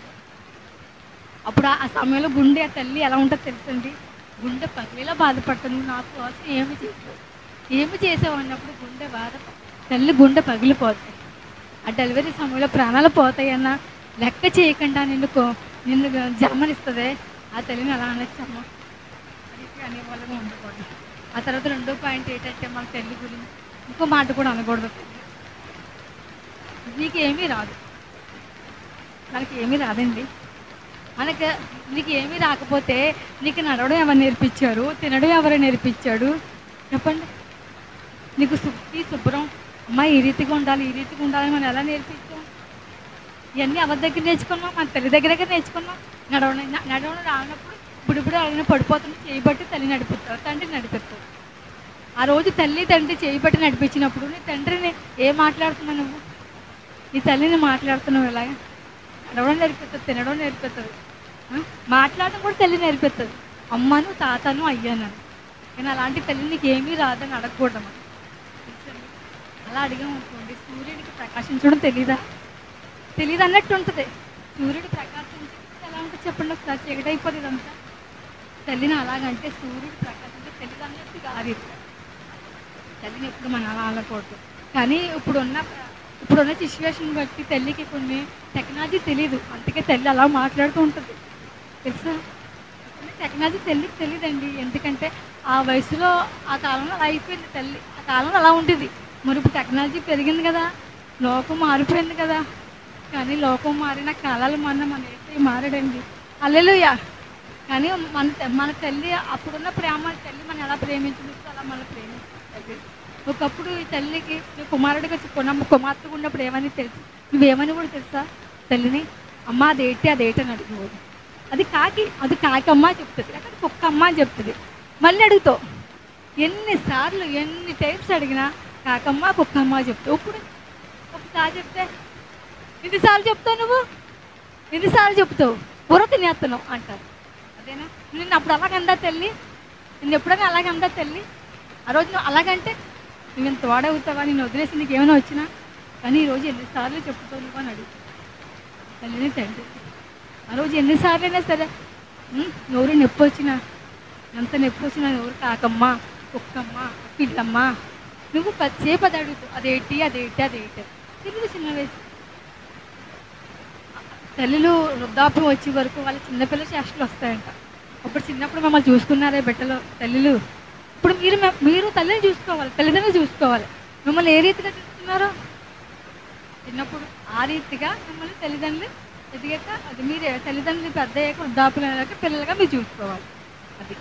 అప్పుడు ఆ సమయంలో గుండె ఆ తల్లి ఎలా ఉంటుందో తెలుసండి. గుండె పగిలేలా బాధపడతాను, నువ్వు నా కోసం ఏమి చేసావు, ఏమి చేసావు అన్నప్పుడు గుండె బాధ, తల్లి గుండె పగిలిపోతాయి. ఆ డెలివరీ సమయంలో ప్రాణాలు పోతాయన్న లెక్క చేయకుండా నిన్ను జన్మనిస్తుంది. ఆ తల్లిని అలా అనొచ్చమ్మ, అది అనేవాళ్ళగా ఉండకూడదు. ఆ తర్వాత రెండో పాయింట్ ఏంటంటే మన తల్లి గురించి ఇంకో మాట కూడా అనకూడదు. నీకేమీ రాదు, మనకి ఏమీ రాదండి. నీకు ఏమీ రాకపోతే నీకు నడవడం ఎవరు నేర్పించారు, తినడం ఎవరు నేర్పించాడు చెప్పండి? నీకు శుభ్రం, అమ్మ ఈ రీతిగా ఉండాలి, ఈ రీతిగా ఉండాలని మనం ఎలా నేర్పించాం? ఇవన్నీ ఎవరి దగ్గర నేర్చుకున్నాం? మన తల్లి దగ్గర నేర్చుకున్నాం. నడవడం రానప్పుడు ఇప్పుడు అలానే పడిపోతుంది, చేయబట్టి తల్లి నడిపిస్తారు, తండ్రి నడిపిస్తారు. ఆ రోజు తల్లి తండ్రి చేయబట్టి నడిపించినప్పుడు నీ తండ్రిని ఏం మాట్లాడుతున్నావు నువ్వు? నీ తల్లిని మాట్లాడుతున్నావు ఇలాగా? నడవడం నేర్పిస్తుంది, తినడం నేర్పిస్తుంది, మాట్లాడడం కూడా తల్లి నేర్పిస్తుంది. అమ్మను, తాతను, అయ్యాను. కానీ అలాంటి తల్లి నీకు ఏమీ రాదని అడగకూడదు. అలా అడిగామనుకోండి, సూర్యుడికి ప్రకాశించడం తెలీదా? తెలియదు అన్నట్టు ఉంటుంది. సూర్యుడు ప్రకాశించి ఎలా ఉంటుంది చెప్పండి ఒకసారి? చీకటి అయిపోతుంది అంతా. తల్లిని అలాగంటే సూర్యుడు ప్రకాశించి తెలియదు అన్నట్టు కాదు. తల్లిని ఎప్పుడు మనం అలా అనకూడదు. కానీ ఇప్పుడున్న సిచ్యువేషన్ బట్టి తల్లికి కొన్ని టెక్నాలజీ తెలియదు, అందుకే తల్లి అలా మాట్లాడుతూ ఉంటుంది తెలుసా? టెక్నాలజీ తల్లికి తెలియదండి. ఎందుకంటే ఆ వయసులో ఆ కాలంలో అలా అయిపోయింది తల్లి, ఆ కాలంలో అలా ఉండేది. మరి ఇప్పుడు టెక్నాలజీ పెరిగింది కదా, లోకం మారిపోయింది కదా. కానీ లోకం మారిన కాలాలు మన ఏంటి మారాడండి. హల్లెలూయా. కానీ మన తల్లి అప్పుడున్న ప్రేమ, తల్లి మనం ఎలా ప్రేమించింది అలా మన ప్రేమించింది. ఒకప్పుడు ఈ తల్లికి కుమారుడిగా కుమార్తెగా ఉన్నప్పుడు ఏమని తెలుసు, నువ్వేమని కూడా తెలుసా తల్లిని? అమ్మ అదేంటి అని అడిగేవాడు. అది కాకమ్మ చెప్తుంది, అక్కడ కుక్క అమ్మ అని చెప్తుంది. మళ్ళీ అడుగుతావు, ఎన్నిసార్లు ఎన్ని టైప్స్ అడిగినా కాకమ్మ కుక్కమ్మ చెప్తావు. ఇప్పుడు ఒకసారి చెప్తే ఎన్నిసార్లు చెప్తావు నువ్వు? ఎన్నిసార్లు చెప్తావు? బుర్ర తినేస్తున్నావు అంటారు. అదేనా? నిన్ను అప్పుడు అలాగందా తల్లి? నిన్ను ఎప్పుడైనా అలాగందా తల్లి? ఆ రోజు నువ్వు అలాగంటే నువ్వు ఇంత వాడవుతావా, నేను వదిలేసి నీకు ఏమైనా వచ్చినా? కానీ ఈరోజు ఎన్నిసార్లు చెప్తావు నువ్వు అని అడుగు తల్లిని తండ్రి. ఆ రోజు ఎన్నిసార్లు అయినా సరే నోరు నొప్పి వచ్చినా, ఎంత నొప్పి వచ్చినా నోరు కాకమ్మ కుక్కమ్మ పిల్లమ్మ నువ్వు సేపు అది అడుగుతావు. అదేంటి తెలుగు చిన్న వయసు. తల్లులు వృద్ధాప్యం వచ్చే వరకు వాళ్ళ చిన్నపిల్ల చేష్టలు వస్తాయంట. అప్పుడు చిన్నప్పుడు మమ్మల్ని చూసుకున్నారే బిడ్డలు తల్లులు. ఇప్పుడు మీరు తల్లిని చూసుకోవాలి, తల్లిదండ్రులు చూసుకోవాలి. మిమ్మల్ని ఏ రీతిగా చూస్తున్నారో చిన్నప్పుడు ఆ రీతిగా మిమ్మల్ని తల్లిదండ్రులు ఎదిగాక అది మీరే తల్లిదండ్రులు పెద్ద అయ్యాక వృద్ధాప్యం అయ్యాక పిల్లలుగా మీరు చూసుకోవాలి. అది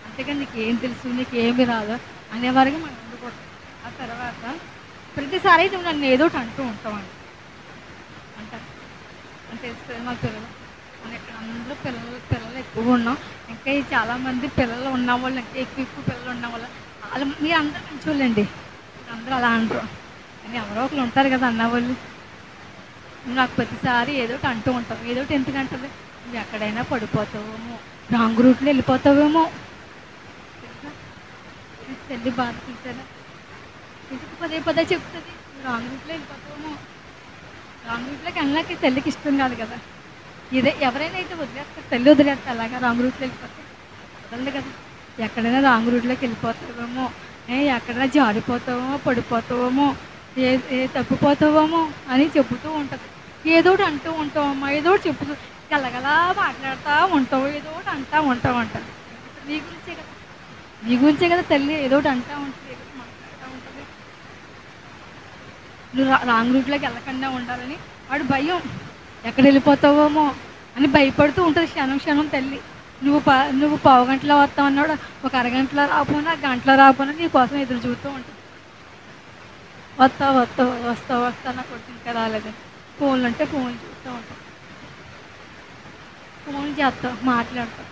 అంతేగాని నీకు ఏం తెలుసు, నీకు ఏమి రాదు అనేవారుగా మనం ఉండకూడదు. ఆ తర్వాత ప్రతిసారి నువ్వు నన్ను ఏదో ఒకటి అంటూ ఉంటావు అంటారు. తెలుస్తుంది మా పిల్లలు, మన ఇక్కడ అందరూ పిల్లలు ఎక్కువగా ఉన్నాం. ఇంకా చాలామంది పిల్లలు ఉన్నవాళ్ళు, ఇంకా ఎక్కువ పిల్లలు ఉన్నవాళ్ళు వాళ్ళు మీరు అందరూ మంచివాళ్ళండి, అందరూ అలా అంటారు. కానీ ఎవరో ఒకరు ఉంటారు కదా అన్నవాళ్ళు. నాకు ప్రతిసారి ఏదో ఒకటి అంటూ ఉంటాం. ఏదో ఒకటి ఎందుకంటుంది, నువ్వు ఎక్కడైనా పడిపోతావేమో, రాంగ్ రూట్లో వెళ్ళిపోతావేమో తెలుసా? తల్లి బాధ చూసారా? ఎందుకు పదే చెప్తుంది, నువ్వు రాంగ్ రూట్లో వెళ్ళిపోతావేమో. రాంగ్ రూట్లోకి వెళ్ళడానికి తల్లికి ఇష్టం కాదు కదా. ఎవరైనా అయితే వదిలేస్తారు, తల్లి వదిలేస్తారు. అలాగా రాంగ్ రూట్లో వెళ్ళిపోతే వదలదు కదా. ఎక్కడైనా రాంగ్ రూట్లోకి వెళ్ళిపోతావేమో, ఎక్కడైనా జారిపోతావేమో, పడిపోతావేమో, తప్పిపోతావేమో అని చెబుతూ ఉంటుంది. ఏదో ఒకటి అంటూ ఉంటావమ్మా, ఏదో ఒకటి చెప్పుతూ గలగలా మాట్లాడుతూ ఉంటావు, ఏదో ఒకటి అంటూ ఉంటావు. నీ గురించే కదా తల్లి ఏదో ఒకటి అంటూ ఉంటుంది, ఏదో ఒకటి మాట్లాడుతూ ఉంటుంది. నువ్వు రాంగ్ రూట్లోకి వెళ్ళకుండా ఉండాలని వాడు భయం, ఎక్కడ వెళ్ళిపోతావేమో అని భయపడుతూ ఉంటుంది క్షణం తల్లి. నువ్వు పావు గంటలో వస్తావు అన్నాడు, ఒక అరగంటలో రాకపోయినా గంటలో రాకపోయినా నీ కోసం ఎదురు చూస్తూ ఉంటుంది. వస్తావు నా కొడుకు ఇంకా రాలేదని ఫోన్లు అంటే ఫోన్లు చూస్తూ ఉంటాం, ఫోన్ చేస్తావు, మాట్లాడతావు,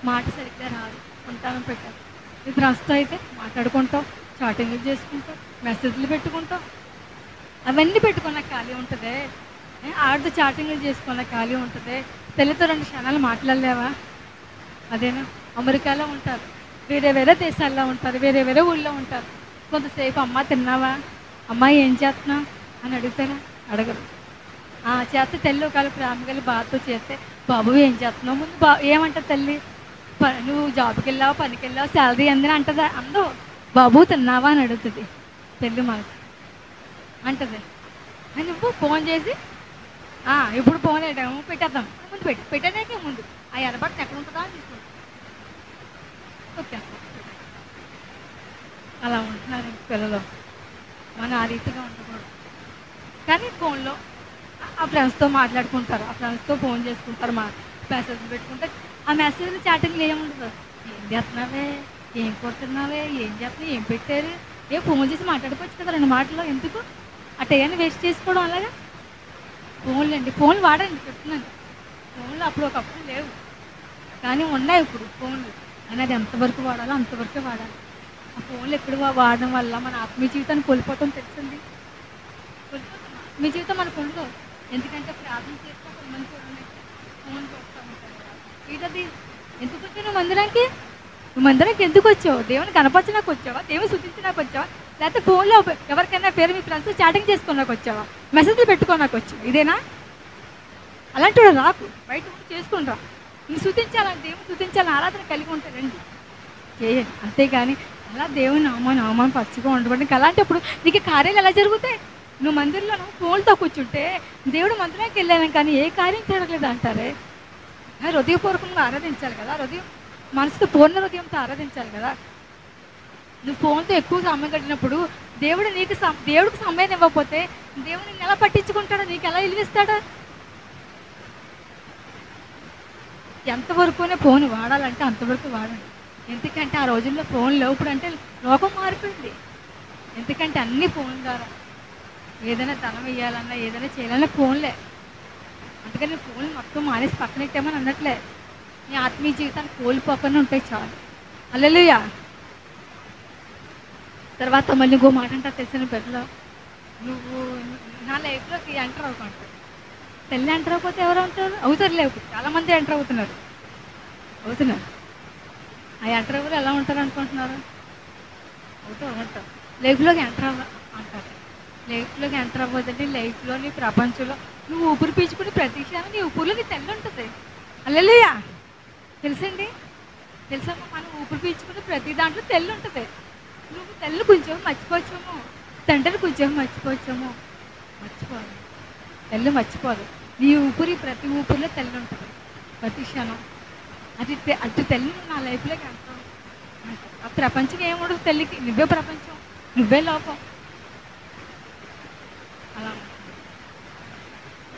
మాట సరిగ్గా రాదు, ఉంటాను పెట్టాను. ఇది ప్రస్తుతం అయితే మాట్లాడుకుంటావు, చాటింగ్లు చేసుకుంటావు, మెసేజ్లు పెట్టుకుంటావు, అవన్నీ పెట్టుకున్నాక ఖాళీ ఉంటుంది. ఆడితో చాటింగ్లు చేసుకున్న ఖాళీ ఉంటుంది. తల్లితో 2 క్షణాలు మాట్లాడలేవా? అదేనా? అమెరికాలో ఉంటారు, వేరే వేరే దేశాల్లో ఉంటారు, వేరే వేరే ఊళ్ళో ఉంటారు. కొంతసేపు అమ్మ తిన్నావా, అమ్మ ఏం చేస్తున్నావు అని అడుగుతారా? అడగరు. చేస్తే తల్లి ఒకవేళ ప్రేమగలి బాధతో చేస్తే, బాబు ఏం చేస్తున్నావు, ముందు ఏమంటుంది తల్లి? నువ్వు జాబ్కి వెళ్ళావు, పనికి వెళ్ళావు, శాలరీ అందని అంటదా? అందో. బాబు తిన్నావా అని అడుగుతుంది తల్లి మనసు. అంటది. నువ్వు ఫోన్ చేసి ఇప్పుడు ఫోన్ వేయడం పెట్టేద్దాం, ముందు పెట్టేదాకే ముందు ఆ ఎర్రబట్టను ఎక్కడ ఉంటుందా అని తీసుకుంటాం. ఓకే, అలా ఉంటున్నారు పిల్లలు. మనం ఆ రీతిగా ఉండకూడదు. కానీ ఫోన్లో ఆ ఫ్రెండ్స్తో మాట్లాడుకుంటారు, ఆ ఫ్రెండ్స్తో ఫోన్ చేసుకుంటారు, మెసేజ్లు పెట్టుకుంటే ఆ మెసేజ్లు చాటింగ్లు ఏముండదు. ఏం చేస్తున్నావే, ఏం కొడుతున్నావే, ఏం చేస్తున్నావు, ఏం పెట్టారు, ఫోన్ చేసి మాట్లాడుకోవచ్చు కదా 2 మాటల్లో. ఎందుకు అటేమైనా వేస్ట్ చేసుకోవడం అలాగా? ఫోన్లు అండి, ఫోన్లు వాడండి చెప్తున్నాను. ఫోన్లు ఒకప్పుడు లేవు, కానీ ఉన్నాయి ఇప్పుడు ఫోన్లు. కానీ అది ఎంతవరకు వాడాలో అంతవరకే వాడాలి. ఆ ఫోన్లు ఎప్పుడు వాడడం వల్ల మన ఆత్మీయ జీవితాన్ని కోల్పోవటం తెలిసింది. మీ జీవితం మనకు ఉండదు. ఎందుకంటే ప్రార్థన చేస్తే కొంతమంది చూడండి ఫోన్ చూస్తూ ఉంటారు. ఏంటది? ఎందుకు వచ్చావు నువ్వు మందిరానికి? నువ్వు మందిరానికి ఎందుకు వచ్చావు? దేవుని కనపరచడానికి వచ్చావా, దేవుని శుద్ధించడానికి వచ్చావా, లేకపోతే ఫోన్లో ఎవరికైనా పేరు మీ ఫ్రెండ్స్ చాటింగ్ చేసుకోడానికి వచ్చావా, మెసేజ్లు పెట్టుకోడానికి వచ్చావా? ఇదేనా? అలాంటి వాడు రాకు, బయట చేసుకుని రా. నువ్వు శుద్ధించాలని, దేవుని శుద్ధించాలని ఆరాధన కలిగి ఉంటారండి, చేయండి. అంతేగాని అలా దేవుని అవమానం పచ్చిగా ఉండబడి అలాంటప్పుడు నీకు కార్యాలు ఎలా జరుగుతాయి? నువ్వు మందిరంలో ఫోన్తో కూర్చుంటే దేవుడు మందిరానికి వెళ్ళాను కానీ ఏ కార్యం జరగలేదు అంటారే. హృదయపూర్వకంగా ఆరాధించాలి కదా, మనసుతో పూర్ణ హృదయంతో ఆరాధించాలి కదా. నువ్వు ఫోన్తో ఎక్కువ సమయం గడిపినప్పుడు దేవుడికి సమయం ఇవ్వకపోతే దేవుడు నిన్ను ఎలా పట్టించుకుంటాడో, నీకు ఎలా ఇలువిస్తాడో? ఎంతవరకునే ఫోన్ వాడాలంటే అంతవరకు వాడండి. ఎందుకంటే ఆ రోజుల్లో ఫోన్లో ఇప్పుడు అంటే లోకం మారిపోయింది. ఎందుకంటే అన్ని ఫోన్ ద్వారా ఏదైనా ధనం వేయాలన్నా, ఏదైనా చేయాలన్నా ఫోన్లే. అందుకని ఫోన్ మొత్తం మానేసి పక్కనెట్టామని అన్నట్లే. నీ ఆత్మీయ జీవితాన్ని కోల్పోకుండా ఉంటాయి చాలు. హల్లెలూయా. తర్వాత మళ్ళీ ఇంకో మాట అంటా తెలిసిన బిడ్డలో, నువ్వు నా లైఫ్లోకి ఎంటర్ అవ్వకుంటావు. తల్లి ఎంటర్ అవ్వకపోతే ఎవరు అవుతారు? లేవు, చాలామంది ఎంటర్ అవుతున్నారు. ఆ ఎంటర్ అవ్వరు ఎలా ఉంటారు అనుకుంటున్నారు? ఉంటారు. లైఫ్లోకి ఎంటర్ అంటారు. లైఫ్లోకి ఎంటర్ అవ్వదండి. లైఫ్లో నీ ప్రపంచంలో నువ్వు ఊపిరి పీల్చుకుని ప్రతి క్షణం నీ ఊపిరిలో నీ తల్లి ఉంటుంది. హల్లెలూయా. తెలుసండి? తెలుసమ్మా, మనం ఊపిరి పీల్చుకుని ప్రతి దాంట్లో తెల్లి ఉంటుంది. నువ్వు తల్లి కొంచెం మర్చిపోవచ్చేమో, తండ్రిని కొంచెం మర్చిపోవచ్చేమో, మర్చిపోదు. తల్లి మర్చిపోదు. నీ ప్రతి ఊపిరిలో తల్లి ఉంటుంది ప్రతి క్షణం. అటు తల్లి నా లైఫ్లోకి ఎంటర్ ఆ ప్రపంచం ఏముండదు తల్లికి. నువ్వే ప్రపంచం, నువ్వే లోకం. అలా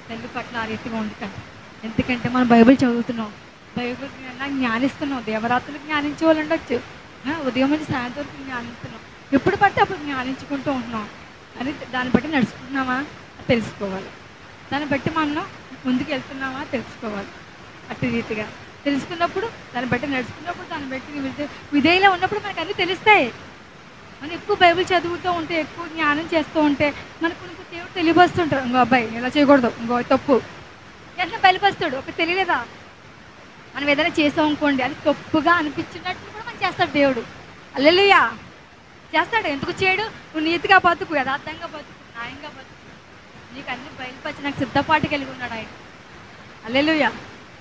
తల్లి పట్ల ఆ రీతిగా ఉండకండి. ఎందుకంటే మనం బైబిల్ చదువుతున్నాం, బైబిల్ జ్ఞానిస్తున్నాం. దేవరాత్రులు జ్ఞానించే వాళ్ళు ఉండొచ్చు, ఉదయం నుంచి సాయంత్రం జ్ఞానిస్తున్నాం. ఎప్పుడు పడితే అప్పుడు జ్ఞానించుకుంటూ ఉంటున్నాం. అని దాన్ని బట్టి నడుచుకుంటున్నామా తెలుసుకోవాలి. దాన్ని బట్టి మనం ముందుకు వెళ్తున్నామా తెలుసుకోవాలి. అట్టి రీతిగా తెలుసుకున్నప్పుడు, దాన్ని బట్టి నడుచుకున్నప్పుడు, దాన్ని బట్టి విధేయలో ఉన్నప్పుడు మనకు అన్నీ తెలుస్తాయి. మనం ఎక్కువ బైబిల్ చదువుతూ ఉంటే, ఎక్కువ జ్ఞానం చేస్తూ ఉంటే మనకు కొంచెం దేవుడు తెలియపరుస్తుంటాడు. ఇంకో అబ్బాయి ఇలా చేయకూడదు, ఇంకో తప్పు ఎట్లా బయలుపరుస్తాడు. ఒక తెలియలేదా? మనం ఏదైనా చేసాం అనుకోండి, అది తప్పుగా అనిపించినట్టు కూడా మనం చేస్తాడు దేవుడు. హల్లెలూయా. చేస్తాడు. ఎందుకు చేయడు? నువ్వు నీతిగా బతుకు, యథార్థంగా బతుకు, న్యాయంగా బతుకు, నీకు అన్ని బయలుపరిచి నాకు సిద్ధపాటు కలిగి ఉన్నాడు ఆయన. హల్లెలూయా.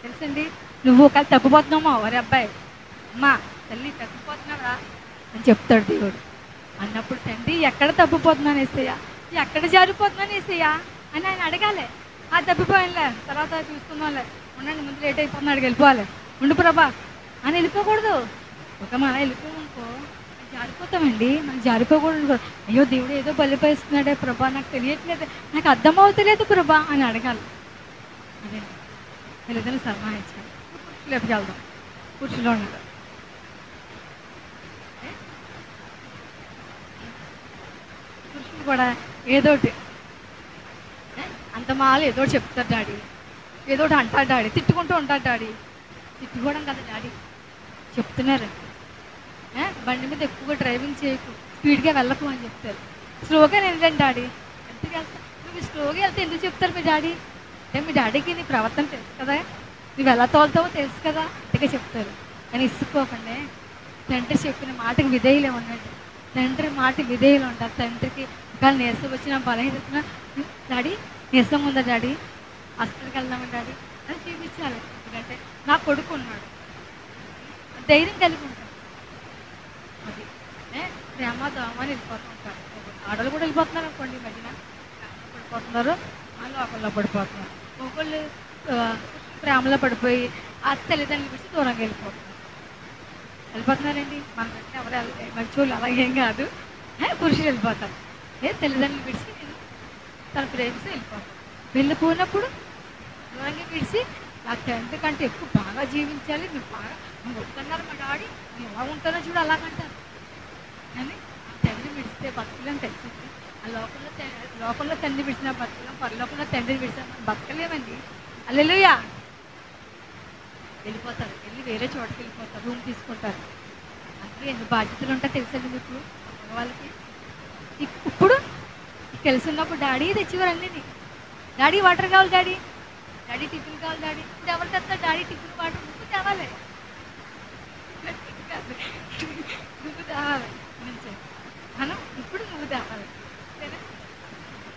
తెలుసండి? నువ్వు ఒకవేళ తప్పిపోతున్నామో, వరే అబ్బాయి, అమ్మా తల్లి తప్పిపోతున్నావా అని చెప్తాడు దేవుడు. అన్నప్పుడు తండ్రి ఎక్కడ తప్పిపోతున్నాను ఏసయ్య, ఎక్కడ జారిపోతున్నాను ఏసయ్య అని ఆయన అడగాలి. తప్పిపోయానులే, తర్వాత చూసుకుందాంలే, ఉండండి, ముందు లేట్ అయిపోతున్నాడు, వెళ్ళిపోవాలి, ఉండు ప్రభా అని వెళ్ళిపోకూడదు. ఒక మన వెళ్ళిపోవనుకో జారిపోతామండి. మనం జారిపోకూడదు. అయ్యో దేవుడు ఏదో బలిపరుస్తున్నాడే ప్రభా, నాకు తెలియట్లేదు, నాకు అర్థం అవుతలేదు ప్రభా అని అడగాలి. అదే తల్లిదండ్రులు సమాయించాలి. పురుషులకు వెళ్దాం. పురుషులో ఉన్నారు పురుషులు కూడా ఏదోటి అంత మాలు ఏదోటి చెప్తారు డాడీ, ఏదోటి అంటారు డాడీ, తిట్టుకుంటూ ఉంటారు డాడీ. తిట్టుకోవడం కదా డాడీ చెప్తున్నారు. బండి మీద ఎక్కువగా డ్రైవింగ్ చేయకు, స్పీడ్గా వెళ్ళకు అని చెప్తారు. స్లోగా వెళ్ళండి డాడీ. ఎందుకు వెళ్తా? నువ్వు స్లోగా వెళ్తే ఎందుకు చెప్తారు మీ డాడీ? అంటే మీ డాడీకి నీ ప్రవర్తన తెలుసు కదా, నువ్వు ఎలా తోలుతావో తెలుసు కదా అంతగా చెప్తారు. కానీ ఇసుక్కోకండి. తండ్రి చెప్పిన మాటకి విధేయులే ఉండండి. తండ్రి మాట విధేయులు ఉంటారు. తండ్రికి ఒకవేళ నీరసం వచ్చిన బలహీన డాడీ నీరసంగా ఉందా డాడీ, హాస్పిటల్కి వెళ్దామా డాడీ అని చూపించాలి. ఎందుకంటే నా కొడుకు ఉన్నాడు, ధైర్యం కలిగి ఉంటాడు. అది ప్రేమ దోమ అని వెళ్ళిపోతూ ఉంటారు. ఆడలు కూడా వెళ్ళిపోతున్నారు అనుకోండి, ఈ మధ్యన ప్రేమలో పడిపోతున్నారు, లోపల్లో పడిపోతున్నారు. ఒకళ్ళు ప్రేమలో పడిపోయి ఆ తల్లిదండ్రులు విడిచి దూరంగా వెళ్ళిపోతున్నారండి. మన వెంటనే ఎవరు మంచోళ్ళు అలాగేం కాదు, పురుషులు వెళ్ళిపోతారు. తల్లిదండ్రులు విడిచి నేను తను ప్రేమిస్తే వెళ్ళిపోతాను. వెళ్ళిపోయినప్పుడు దూరంగా విడిచి ఆ తండ్రి కంటే ఎక్కువ బాగా జీవించాలి, మీరు బాగా నువ్వు వస్తున్నారు మా డాడీ, నేను ఎలా ఉంటానో చూడు అలాగంటారు. కానీ ఆ తండ్రి విడిస్తే బతకలేని తెలిసింది. ఆ లోకంలో తండ్రి విడిచిన బతకలేం, పరలోకంలో తండ్రిని విడిచిన బతకలేమండి. హల్లెలూయా. వెళ్ళిపోతారు, వెళ్ళి వేరే చోటకి వెళ్ళిపోతారు, రూమ్ తీసుకుంటారు. అందులో ఎన్ని బాధ్యతలు ఉంటాయో తెలుసండి మీకు వాళ్ళకి. ఇప్పుడు తెలిసి ఉన్నప్పుడు డాడీ తెచ్చివారు అన్నీ. డాడీ వాటర్ కావాలి డాడీ, డాడీ టిఫిన్ కావాలి డాడీ. ఇప్పుడు ఎవరు తెస్తారు డాడీ టిఫిన్ వాటర్? నువ్వు తేవాలి, నువ్వు తేవాలి మనం. ఇప్పుడు నువ్వు తేవాలి.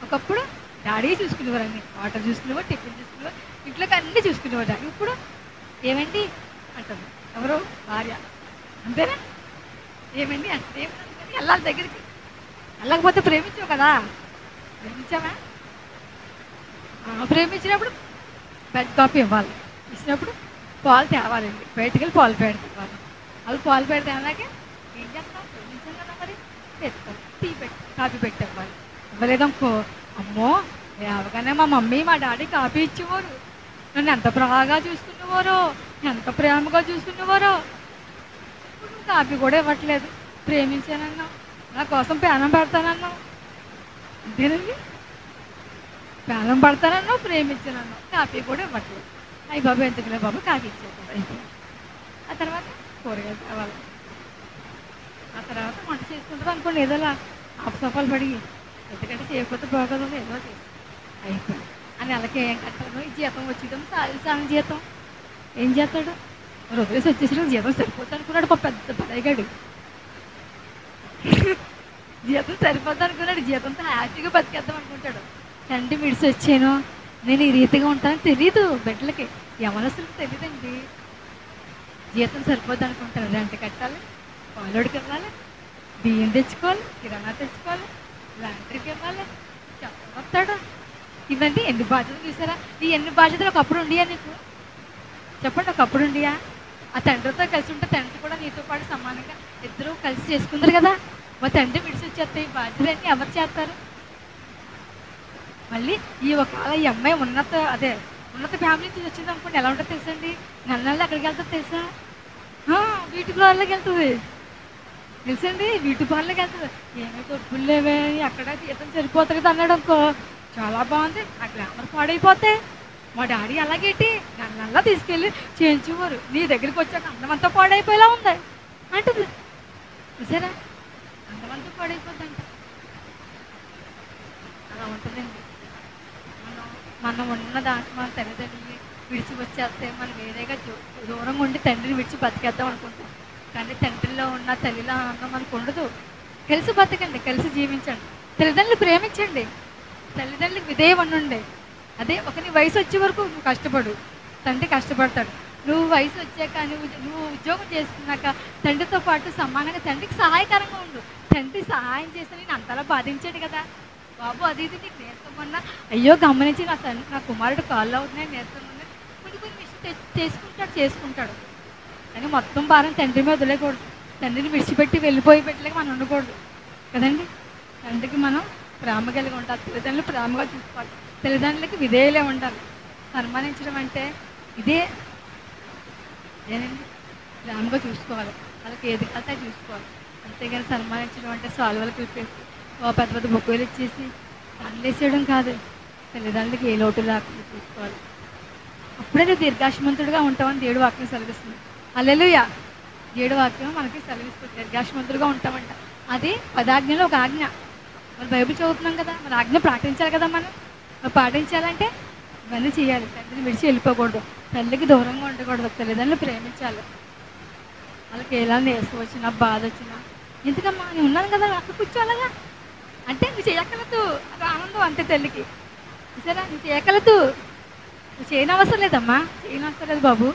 ఒకప్పుడు డాడీ చూసుకునేవారు అన్ని, వాటర్ చూసుకునేవారు, టిఫిన్ చూసుకునేవారు, ఇంట్లోకి అన్నీ చూసుకునేవారు డాడీ. ఇప్పుడు ఏమండి అంటారు ఎవరు? భార్య. అంతేనా? ఏమండి అంటే ఏమని వెళ్ళాలి దగ్గరికి. వెళ్ళకపోతే ప్రేమించావు కదా, ప్రేమించావా? ప్రేమించినప్పుడు బెడ్ కాఫీ ఇవ్వాలి, ఇచ్చినప్పుడు పాలు తేవాలండి, బయటికి వెళ్ళి పాలు పెడతారు. వాళ్ళు పాలు పెడితే అలాగే ఏం చేస్తాం, ప్రేమించాం కదా మరి, తెచ్చుకోవాలి. టీ పెట్టి కాఫీ పెట్టి ఇవ్వాలి. ఇవ్వలేదనుకో, అమ్మో లేవగానే మా మమ్మీ మా డాడీ కాఫీ ఇచ్చేవారు, నన్ను ఎంత బాగా చూసుకునేవారో, ఎంత ప్రేమగా చూసుకునేవారో. ఇప్పుడు నువ్వు కాఫీ కూడా ఇవ్వట్లేదు. ప్రేమించానన్నావు, నా కోసం ప్రాణం పెడతానన్నావు, అంతేనండి. ప్రాణం పడతానన్నావు, ప్రేమించానన్నావు, కాఫీ కూడా ఇవ్వట్లేదు. అయ్యి బాబు ఎందుకులే బాబు కాఫీ ఇచ్చేది అయిపోయింది. ఆ తర్వాత కూరగాయలు తేవాలి, ఆ తర్వాత వంట చేసుకుంటారు అనుకోండి, ఏదోలా అపసపాలు పడి, ఎందుకంటే చేయకపోతే బాగోదు ఏదో చేసి అయిపోయింది. అని నెలకి ఏం కట్టాను, ఈ జీతం వచ్చేదాం సాయం జీతం ఏం చేస్తాడు, వదిలేసి వచ్చేసిన జీతం సరిపోతుంది అనుకున్నాడు. ఒక పెద్ద పడేగాడు, జీతం సరిపోద్ది అనుకున్నాడు, జీతంతో హ్యాపీగా బతికేద్దాం అనుకుంటాడు. తండ్రి విడిచి వచ్చాను, నేను ఈ రీతిగా ఉంటానని తెలీదు బిడ్డలకి, యవనస్తులకు తెలియదండి. జీతం సరిపోద్ది అనుకుంటారు, రెంట్ కట్టాలి, పాలోడికి ఇవ్వాలి, బియ్యం తెచ్చుకోవాలి, కిరాణా తెచ్చుకోవాలి, లాండ్రీకి ఇవ్వాలి, చెప్పగలుగుతాడు. ఇవన్నీ ఎన్ని బాధ్యతలు చూసారా? ఈ ఎన్ని బాధ్యతలు ఒకప్పుడు ఉండియా నీకు చెప్పండి? ఒకప్పుడు ఉండియా? ఆ తండ్రితో కలిసి ఉంటే తండ్రి కూడా నీతో పాటు సమానంగా ఇద్దరు కలిసి చేసుకుంటారు కదా. మా తండ్రి విడిచి వచ్చేస్తే ఈ బాధ్యతలన్నీ ఎవరు చేస్తారు? మళ్ళీ ఈ ఒకవేళ ఈ అమ్మాయి ఉన్నత ఫ్యామిలీ నుంచి వచ్చింది అనుకోండి, ఎలా ఉంటుందో తెలుసండి? నెల ఎక్కడికి వెళ్తుందో తెలుసా? బ్యూటీ పార్లర్కి వెళ్తుంది తెలుసండి, బ్యూటీ పార్లర్కి వెళ్తుంది. ఏమీ డబ్బులు లేవే, అక్కడ జీతం సరిపోతుంది కదా అన్నాడు అనుకో, చాలా బాగుంది, ఆ గ్లామర్ పాడైపోతే మా డాడీ అలాగేటి నల్లా తీసుకెళ్ళి చేయించేవారు, నీ దగ్గరికి వచ్చాక అందమంతా పాడైపోయేలా ఉంది అంటుంది. చూసారా, అందమంతా పాడైపోద్దంట. అలా ఉంటుందండి. మనం ఉన్న దాంట్లో మన తల్లిదండ్రులని విడిచి వచ్చేస్తే మనం వేరేగా దూరంగా ఉండి తండ్రిని విడిచి బతికేద్దాం అనుకుంటాం. కానీ తండ్రిలో ఉన్న తల్లిలో ఆనందం మనకు ఉండదు. కలిసి బతకండి, కలిసి జీవించండి, తల్లిదండ్రులు ప్రేమించండి, తల్లిదండ్రులకు విధేయం ఉండండి. అదే ఒక నీ వయసు వచ్చే వరకు నువ్వు కష్టపడు, తండ్రి కష్టపడతాడు. నువ్వు వయసు వచ్చాక నువ్వు ఉద్యోగం చేసుకున్నాక తండ్రితో పాటు సమానంగా తండ్రికి సహాయకరంగా ఉండు. తండ్రి సహాయం చేస్తే నేను అంతలా బాధించాడు కదా బాబు, అది ఇది నీకు నేర్చుకోమన్నా, అయ్యో గమనించి నా కుమారుడు కాళ్ళు అవుతున్నాయి నేర్చుకున్నా, కొన్ని విషయం చేసుకుంటాడు. కానీ మొత్తం భారం తండ్రి మీద వదిలేకూడదు. తండ్రిని విడిచిపెట్టి వెళ్ళిపోయి పెట్టలేక మనం ఉండకూడదు కదండి. తండ్రికి మనం ప్రేమ కలిగి ఉండాలి, తల్లిదండ్రులు ప్రేమగా చూసుకోవాలి, తల్లిదండ్రులకి విధేయులే ఉండాలి. సన్మానించడం అంటే ఇదేనండి, ప్రేమగా చూసుకోవాలి, వాళ్ళకి ఏది కలితే చూసుకోవాలి. అంతేగాని సన్మానించడం అంటే సాల్వలు పిలిపేసి పెద్ద పెద్ద బొక్కులు ఇచ్చేసి దండేసేయడం కాదు. తల్లిదండ్రులకి ఏ లోటు లేకుండా చూసుకోవాలి. అప్పుడే నువ్వు దీర్ఘాయుష్మంతుడిగా ఉంటామని దేవుడు వాక్యం సెలవిస్తుంది. హల్లెలూయా. దేవుడు వాక్యం మనకి సెలవిస్తుంది, దీర్ఘాయుష్మంతుడిగా ఉంటామంట. అది 10 ఆజ్ఞలో ఒక ఆజ్ఞ. మరి బైబిల్ చదువుతున్నాం కదా, మన ఆజ్ఞ పాటించాలి కదా. మనం పాటించాలంటే ఇవన్నీ చేయాలి. తండ్రిని విడిచి వెళ్ళిపోకూడదు, తల్లికి దూరంగా ఉండకూడదు, తల్లిదండ్రులు ప్రేమించాలి. వాళ్ళకి ఎలా నీరసం వచ్చినా బాధ వచ్చినా, ఎందుకమ్మా నేను ఉన్నాను కదా అక్కడ కూర్చోవాలగా అంటే నువ్వు చేయగలదు, అది ఆనందం అంతే తల్లికి. సరే నువ్వు చేయగలదు, నువ్వు చేయని అవసరం లేదమ్మా, చేయని అవసరం లేదు బాబు,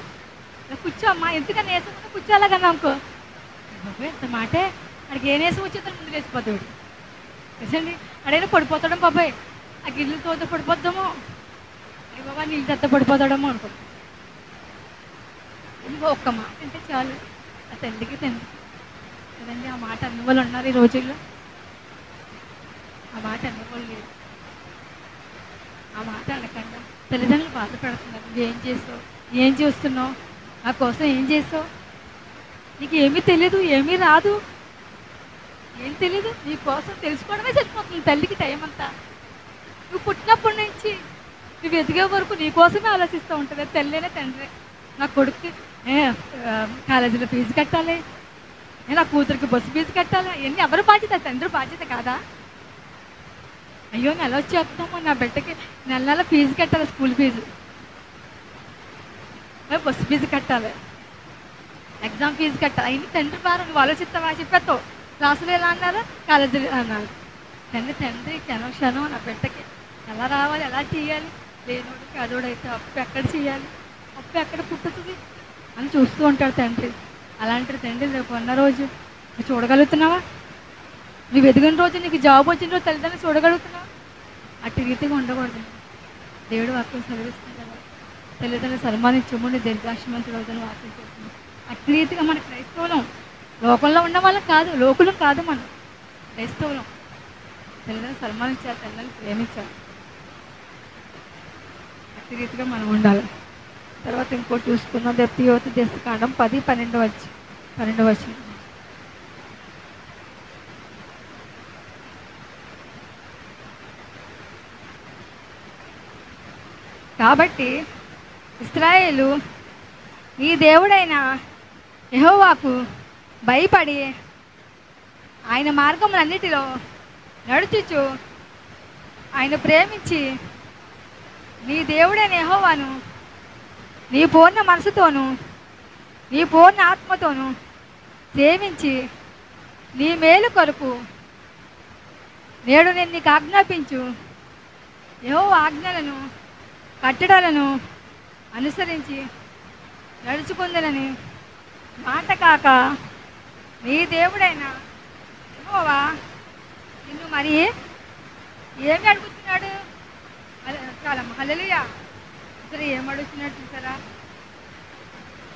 ఇలా కూర్చో అమ్మా, ఎందుకని నీరసం కూర్చోవాలగా అనుకో బాబు ఎంత మాటే. అడిగి ఏ నీరసం వచ్చేదో ముందు లేచిపోతాడు నిజండి. అడైనా పడిపోతాడు బాబాయ్, ఆ గిన్నెలు తోత పడిపోద్దామో, అయ్యి బాబా నీళ్ళు తెత్త పడిపోతాడేమో అనుకో. ఇంకో ఒక్క మాట అంటే చాలు ఆ తండ్రికి తండ్రి కదండి. ఆ మాట అన్ని వాళ్ళు ఉన్నారు ఈ రోజుల్లో, ఆ మాట అన్ని వాళ్ళు లేదు. ఆ మాట అనకుండా తల్లిదండ్రులు బాధపడుతున్నారు. నువ్వేం చేస్తావు, ఏం చేస్తున్నావు, నా కోసం ఏం చేస్తావు, నీకు ఏమీ తెలీదు, ఏమీ రాదు, ఏం తెలీదు, నీ కోసం తెలుసుకోవడమే సరిపోతుంది తల్లికి టైం అంతా. నువ్వు పుట్టినప్పటి నుంచి నువ్వు ఎదిగే వరకు నీ కోసమే ఆలోచిస్తూ ఉంటుంది తల్లినే తండ్రి. నా కొడుక్కి కాలేజీలో ఫీజు కట్టాలి, నా కూతురికి బస్సు ఫీజు కట్టాలి, ఇవన్నీ ఎవరి బాధ్యత, తండ్రి బాధ్యత కాదా? అయ్యో నెల వచ్చేస్తాము నా బిడ్డకి నెల నెల ఫీజు కట్టాలి, స్కూల్ ఫీజు, బస్సు ఫీజు కట్టాలి, ఎగ్జామ్ ఫీజు కట్టాలి, అవన్నీ తండ్రి భారం. నువ్వు ఆలోచిస్తావా? చెప్పేస్తావు క్లాసులు ఎలా అన్నారు, కాలేజీలు అన్నారు. తండ్రి క్షణం క్షణం నా బిడ్డకి ఎలా రావాలి, ఎలా చేయాలి, లేనోడు పేదోడైతే అప్పు ఎక్కడ చేయాలి, అప్పు ఎక్కడ పుట్టుతుంది అని చూస్తూ ఉంటాడు తండ్రి. అలాంటి తండ్రి రేపు ఉన్న రోజు నువ్వు చూడగలుగుతున్నావా? నువ్వు ఎదిగిన రోజు, నీకు జాబ్ వచ్చిన రోజు తల్లిదండ్రులు చూడగలుగుతున్నావా? అట్టి రీతిగా ఉండకూడదు. దేవుడు వాక్యం చదివిస్తుంది కదా, తల్లిదండ్రులు సన్మానించము నీ దీర్ఘాయుష్మంతుడు అవుతాను వాక్యం చేస్తుంది. అట్టి రీతిగా మన క్రైస్తవులం, లోకంలో ఉన్న వాళ్ళం కాదు, లోకులం కాదు, మనం క్రైస్తవులం. తల్లిదండ్రులు సన్మానించాలి, తల్లిదండ్రులు ప్రేమించాలి, అట్టి రీతిగా మనం ఉండాలి. తర్వాత ఇంకోటి చూసుకున్నాం, ద్వితీయోపదేశకాండం 10:12 వచనం. కాబట్టి ఇశ్రాయేలు నీ దేవుడైన యెహోవాకు భయపడి ఆయన మార్గములన్నిటిలో నడుచుచు ఆయన ప్రేమించి నీ దేవుడైన యెహోవాను నీ పూర్ణ మనసుతోనూ నీ పూర్ణ ఆత్మతోనూ సేవించి నీ మేలు కొరకు నేడు నేను నీకు ఆజ్ఞాపించు యెహోవా ఆజ్ఞలను కట్టడలను అనుసరించి నడుచుకుందనని మాట కాక నీ దేవుడైన యెహోవా నిన్ను మరి ఏమి అడుగుతున్నాడు? చాలా హల్లెలూయా. అసలు ఏం అడుగుతున్నాడు చూసారా?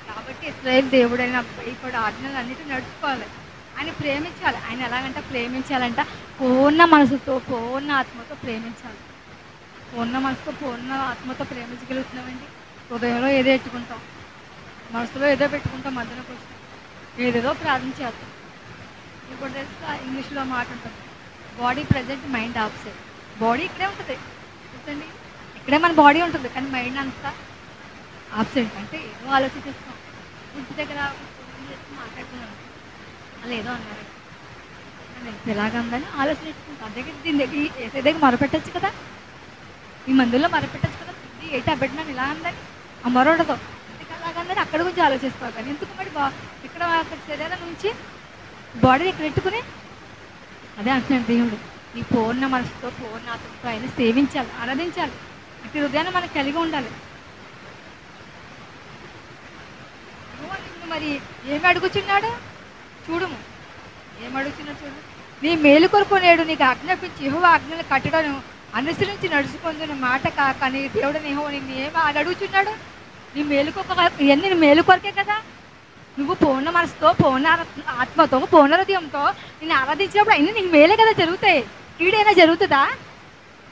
కాబట్టి ఇశ్రాయేలు దేవుడైన భయపడు ఆజ్ఞలు అన్నిటిని నడుచుకోవాలి, ఆయన ప్రేమించాలి. ఆయన ఎలాగంటే ప్రేమించాలంట పూర్ణ మనసుతో పూర్ణ ఆత్మతో ప్రేమించాలి. పూర్ణ మనసుతో పూర్ణ ఆత్మతో ప్రేమించగలుగుతున్నామండి. హృదయంలో ఏదో పెట్టుకుంటాం, మనసులో ఏదో పెట్టుకుంటాం, మధ్యలోకి వచ్చి ఏదేదో ప్రార్థన చేస్తాం. ఇప్పుడు తెలుసా ఇంగ్లీష్లో మాట ఉంటుంది, body present mind absent. Body ఇక్కడే ఉంటుంది చూడండి, ఇక్కడే మన బాడీ ఉంటుంది, కానీ మైండ్ అంతా ఆబ్సెంట్. అంటే ఏదో ఆలోచిస్తాం, ఇంటి దగ్గర మాట్లాడుతున్నాను అలా ఏదో అన్నారు, ఎలాగందని ఆలోచించుకుంటాం. అదే దీని దగ్గర ఏసే దగ్గర మొరపెట్టచ్చు కదా, ఈ మందుల్లో మొరపెట్టచ్చు కదా, ఏంటి ఆ బిడ్డ నన్ను ఇలా అందని ఆ మొరడదు, ఎందుకు అలాగందని అక్కడ గురించి ఆలోచిస్తావు. కానీ ఎందుకు మరి ఇక్కడ అక్కడ శరీరం నుంచి బాడీ ఇక్కడ పెట్టుకుని అదే అంటున్నాడు దేవుడు, ఈ పూర్ణ మనసుతో పూర్ణ ఆత్మతో ఆయన సేవించాలి, ఆరాధించాలి. అట్టి హృదయాన్ని మనకు కలిగి ఉండాలి. మరి ఏమి అడుగుచున్నాడు చూడుము, ఏమి అడుగుతున్నాడు చూడు. నీ మేలు కొరకు నేడు నీకు ఆజ్ఞాపించి యెహోవా ఆజ్ఞలు కట్టడం అనుసరించి నడుచుకుంటున్న మాట కాక నీ దేవుడు యెహోవా నిన్ను ఏమి అడుగుచున్నాడు? నీ మేలుకొక ఇవన్నీ నీ మేలు కొరకే కదా. నువ్వు పూర్ణ మనసుతో పూర్ణ ఆత్మతో పూర్ణ హృదయంతో నేను ఆరాధించినప్పుడు అయినా నీకు మేలే కదా జరుగుతాయి, కీడైనా జరుగుతుందా?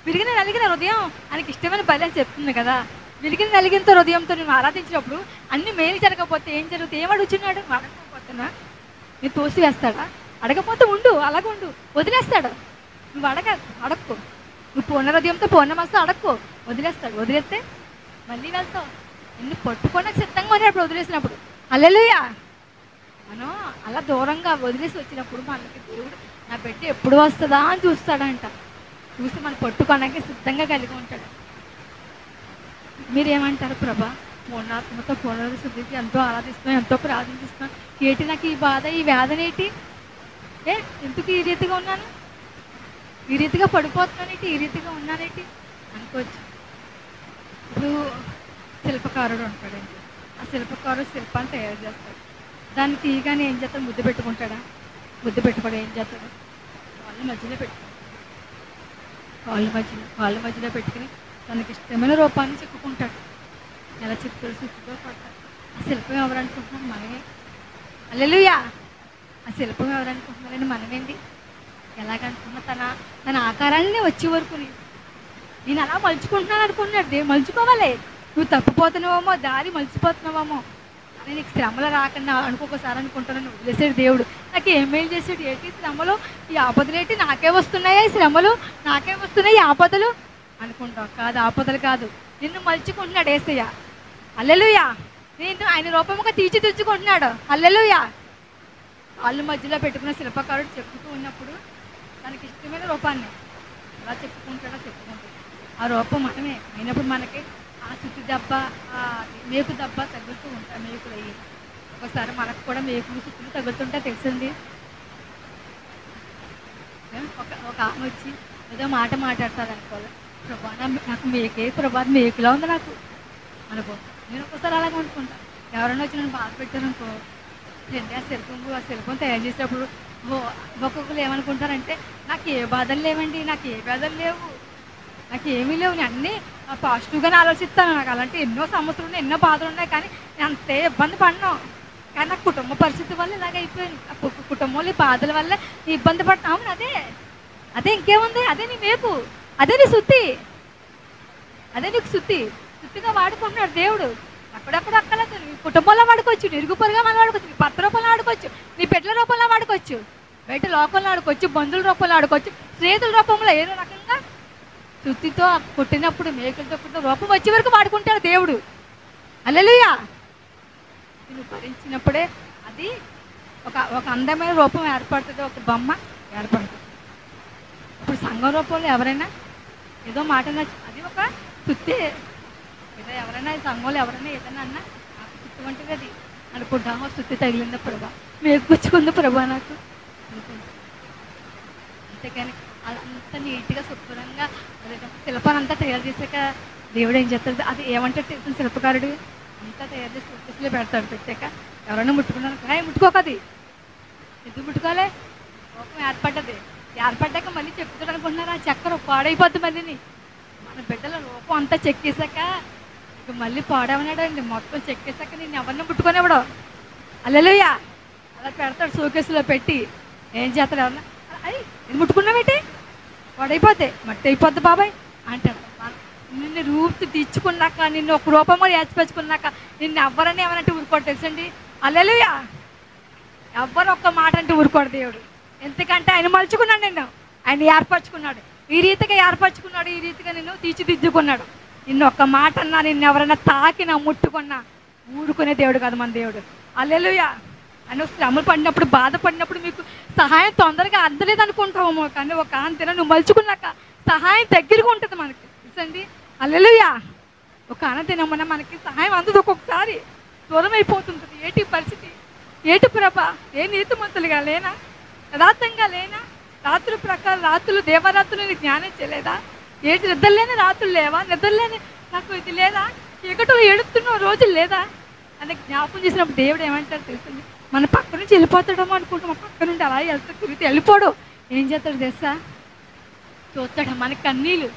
విరిగిన నలిగిన హృదయం ఆయనకి ఇష్టమైన బలి అని చెప్తుంది కదా. విరిగిన నలిగిన హృదయంతో నువ్వు ఆరాధించినప్పుడు అన్ని మేలు జరగకపోతే ఏం జరుగుతుంది? ఏం అడుగుతున్నాడు? అడగకపోతున్నా నేను తోసి వేస్తాడా? అడగకపోతే ఉండు, అలాగే ఉండు, వదిలేస్తాడు. నువ్వు అడక్కు, నువ్వు పూర్ణ హృదయంతో పూర్ణ మనసుతో అడక్కు, వదిలేస్తాడు. వదిలేస్తే మళ్ళీ వెళ్తావు. నిన్ను పట్టుకోవడానికి సిద్ధంగా ఉన్నప్పుడు వదిలేసినప్పుడు హల్లెలూయా. మనం అలా దూరంగా వదిలేసి వచ్చినప్పుడు మనకి దేవుడు నా బిడ్డ ఎప్పుడు వస్తుందా అని చూస్తాడంట. చూసి మనం పట్టుకోవడానికి సిద్ధంగా కలిగి ఉంటాడు. మీరేమంటారు ప్రభా? పూర్ణాత్మతో పూర్ణ శుద్ధికి ఎంతో ఆరాధిస్తున్నాం, ఎంతో ప్రార్థిస్తున్నాం, ఏంటి నాకు ఈ బాధ, ఈ వేదన ఏంటి? ఎందుకు ఈ రీతిగా ఉన్నాను, ఈ రీతిగా పడిపోతున్నానేంటి, ఈ రీతిగా ఉన్నానేంటి అనుకోవచ్చు. ఇప్పుడు శిల్పకారుడు ఉంటాడండి. ఆ శిల్పకారుడు శిల్పాన్ని తయారు చేస్తాడు. దాన్ని తీయగానే ఏం చేస్తాడు? ముద్దు పెట్టుకుంటాడా? ముద్దు పెట్టుకోవడం ఏం చేస్తాడు? కాళ్ళ మధ్యలో పెట్టుకుంటాడు. కాళ్ళ మధ్యలో పెట్టుకుని తనకి ఇష్టమైన రూపాన్ని చెప్పుకుంటాడు. ఎలా చెప్తాడు? చుట్టుతో పడతాడు. ఆ శిల్పం ఎవరు అనుకుంటున్నాడు? మనమే. హల్లెలూయా! ఆ శిల్పం ఎవరు అనుకుంటున్నారండి? మనమేంటి. ఎలాగనుకున్నా తన ఆకారాన్ని వచ్చే వరకు నేను అలా మలుచుకుంటున్నాను అనుకున్నాడు. దేవుడు మలుచుకోవాలి. నువ్వు తప్పిపోతున్నావేమో, దారి మలిచిపోతున్నావేమో అని నీకు శ్రమలు రాకుండా అనుకోకసారి అనుకుంటానని వదిలేసాడు దేవుడు. నాకు ఏం మేలు చేసాడు? ఏంటి శ్రమలు, ఈ ఆపదలు ఏంటి, నాకే వస్తున్నాయా ఈ శ్రమలు, నాకే వస్తున్నాయి ఆపదలు అనుకుంటావు. కాదు, ఆపదలు కాదు, నిన్ను మలుచుకుంటున్నాడు యేసయ్య. హల్లెలూయా! నేను ఆయన రూపముగా తీర్చిదిద్దుకుంటున్నాడు. హల్లెలూయా! కాళ్ళు మధ్యలో పెట్టుకున్న శిల్పకారుడు చెప్పుతూ ఉన్నప్పుడు తనకి ఇష్టమైన రూపాన్ని ఎలా చెప్పుకుంటాడో చెప్పుకుంటాడు. ఆ రూపం మనమే అయినప్పుడు మనకి ఆ చుట్టు దెబ్బ, ఆ మేకు దెబ్బ తగులుతూ ఉంటాయి. మేకులు అయ్యి ఒకసారి మనకు కూడా మేకులు చుట్టూ తగులుతుంటే తెలిసింది. ఒక ఆమె వచ్చి ఏదో మాట మాట్లాడతారు అనుకోవాలి. ప్రభా నాకు ప్రభా మేకులా ఉంది నాకు అనుకో. నేను ఒకసారి అలాగే అనుకుంటాను. ఎవరైనా వచ్చి నన్ను బాధ పెట్టారనుకో, ఆ శిల్పం తయారు చేసేటప్పుడు ఒక్కొక్కరు ఏమనుకుంటారంటే నాకు ఏ బాధలు లేవండి, నాకు ఏ బాధలు లేవు, నాకు ఏమీ లేవు, నేను అన్నీ పాజిటివ్గానే ఆలోచిస్తాను. నాకు అలాంటి ఎన్నో సమస్యలు ఉన్నాయి, ఎన్నో బాధలు ఉన్నాయి, కానీ నేను అంతే ఇబ్బంది పడినా. కానీ నాకు కుటుంబ పరిస్థితి వల్ల ఇలాగ అయిపోయాను. కుటుంబంలో ఈ బాధల వల్ల ఇబ్బంది పడ్డా. అవును, అదే ఇంకేముంది, అదే నీ మేపు, అదే నీ శుద్ధి, అదే నీకు శుద్ధిగా వాడుకుంటున్నాడు దేవుడు. అక్కడక్కడ నీ కుటుంబంలో వాడుకోవచ్చు, నీ ఇరుగు పొరుగా మనం వాడుకోవచ్చు, నీ భర్త రూపంలో వాడుకోవచ్చు, నీ బిడ్డల రూపంలో వాడుకోవచ్చు, బయట లోకంలో ఆడుకోవచ్చు, బంధువుల రూపంలో ఆడుకోవచ్చు, స్నేహితుల రూపంలో ఏదో రకంగా శుద్ధితో కొట్టినప్పుడు, మేకులతో కొట్టిన రూపం వచ్చే వరకు వాడుకుంటాడు దేవుడు. హల్లెలూయా! నువ్వు భరించినప్పుడే అది ఒక అందమైన రూపం ఏర్పడుతుంది, ఒక బొమ్మ ఏర్పడుతుంది. ఇప్పుడు సంఘం రూపంలో ఎవరైనా ఏదో మాట అది ఒక శుద్ధి. ఏదో ఎవరైనా సంఘంలో ఎవరైనా ఏదైనా అన్నా నాకు శుద్ధి వంటిది అది అనుకుంటామో, శుద్ధి తగిలిందా ప్రభా, మేకుచ్చుకుంది ప్రభా నాకు అనుకుంటా. అంతేకాని అంత నీట్గా శుభ్రంగా శిల్పాన్ని అంతా తయారు చేశాక దేవుడు ఏం చేస్తాడు? అది ఏమంటాడు తెలిసిన శిల్పకారుడు అంతా తయారు చేసి ప్రొసెస్లో పెడతాడు. పెట్టాక ఎవరైనా ముట్టుకున్నాను, ముట్టుకోకది, ఎందుకు ముట్టుకోలే? కోపం ఏర్పడ్డాక మళ్ళీ చెప్తాడు అనుకుంటున్నారు. ఆ చక్కెర పాడైపోద్ది. మళ్ళీ మన బిడ్డల రూపం అంతా చెక్కేశాక ఇక మళ్ళీ పాడవనాడండి. మొత్తం చెక్కేశాక నేను ఎవరిని ముట్టుకునేవాడు. హల్లెలూయా! అలా పెడతాడు షోకేసులో పెట్టి. ఏం చేస్తాడు? ఎవరన్నా అది ఇది ముట్టుకున్నావేంటి, పాడైపోతే మట్టి అయిపోద్ది బాబాయ్ అంటాడు. నిన్ను రూపు తీర్చుకున్నాక, నిన్ను ఒక రూపంలో ఏర్పరచుకున్నాక నిన్ను ఎవరని ఏమనంటే ఊరుకోడు తెలుసండి. హల్లెలూయా! ఎవ్వరు ఒక్క మాట అంటే ఊరుకోడు దేవుడు. ఎందుకంటే ఆయన మలుచుకున్నాడు, నిన్ను ఆయన ఏర్పరచుకున్నాడు, ఈ రీతిగా ఏర్పరచుకున్నాడు, ఈ రీతిగా నిన్ను తీర్చిదిద్దుకున్నాడు. నిన్ను ఒక్క మాట అన్నా, నిన్ను ఎవరైనా తాకినా ముట్టుకున్నా ఊరుకునే దేవుడు కాదు మన దేవుడు. హల్లెలూయా! అని శ్రమలు పడినప్పుడు, బాధపడినప్పుడు మీకు సహాయం తొందరగా అందలేదు అనుకుంటామో, కానీ ఒక అంతేనా నువ్వు మలుచుకున్నాక సహాయం దగ్గరగా ఉంటుంది మనకి తెలుసండి. హల్లెలూయా! ఒక అనంతేనమ్మన్నా మనకి సహాయం అందదు, ఒక్కొక్కసారి దూరం అయిపోతుంటుంది. ఏటి పరిస్థితి, ఏటి ప్రభ, ఏ నీతిమంతులుగా లేనా, యథార్థంగా లేనా, రాత్రుల ప్రకారం రాత్రులు దేవరాత్రులు జ్ఞానం చేయలేదా, ఏటి నిద్రలేని రాత్రులు లేవా, నిద్రలేని నాకు ఇది లేదా, చీకటిలో ఏడుతున్న రోజులు లేదా అని జ్ఞాపకం చేసినప్పుడు దేవుడు ఏమంటారు తెలుస్తుంది? మన పక్క నుంచి వెళ్ళిపోతాడేమో అనుకుంటాం. మన పక్క నుండి అలా తిరిగితే వెళ్ళిపోడు. ఏం చేస్తాడు తెలుసా? చూస్తాడు మన కన్నీళ్ళు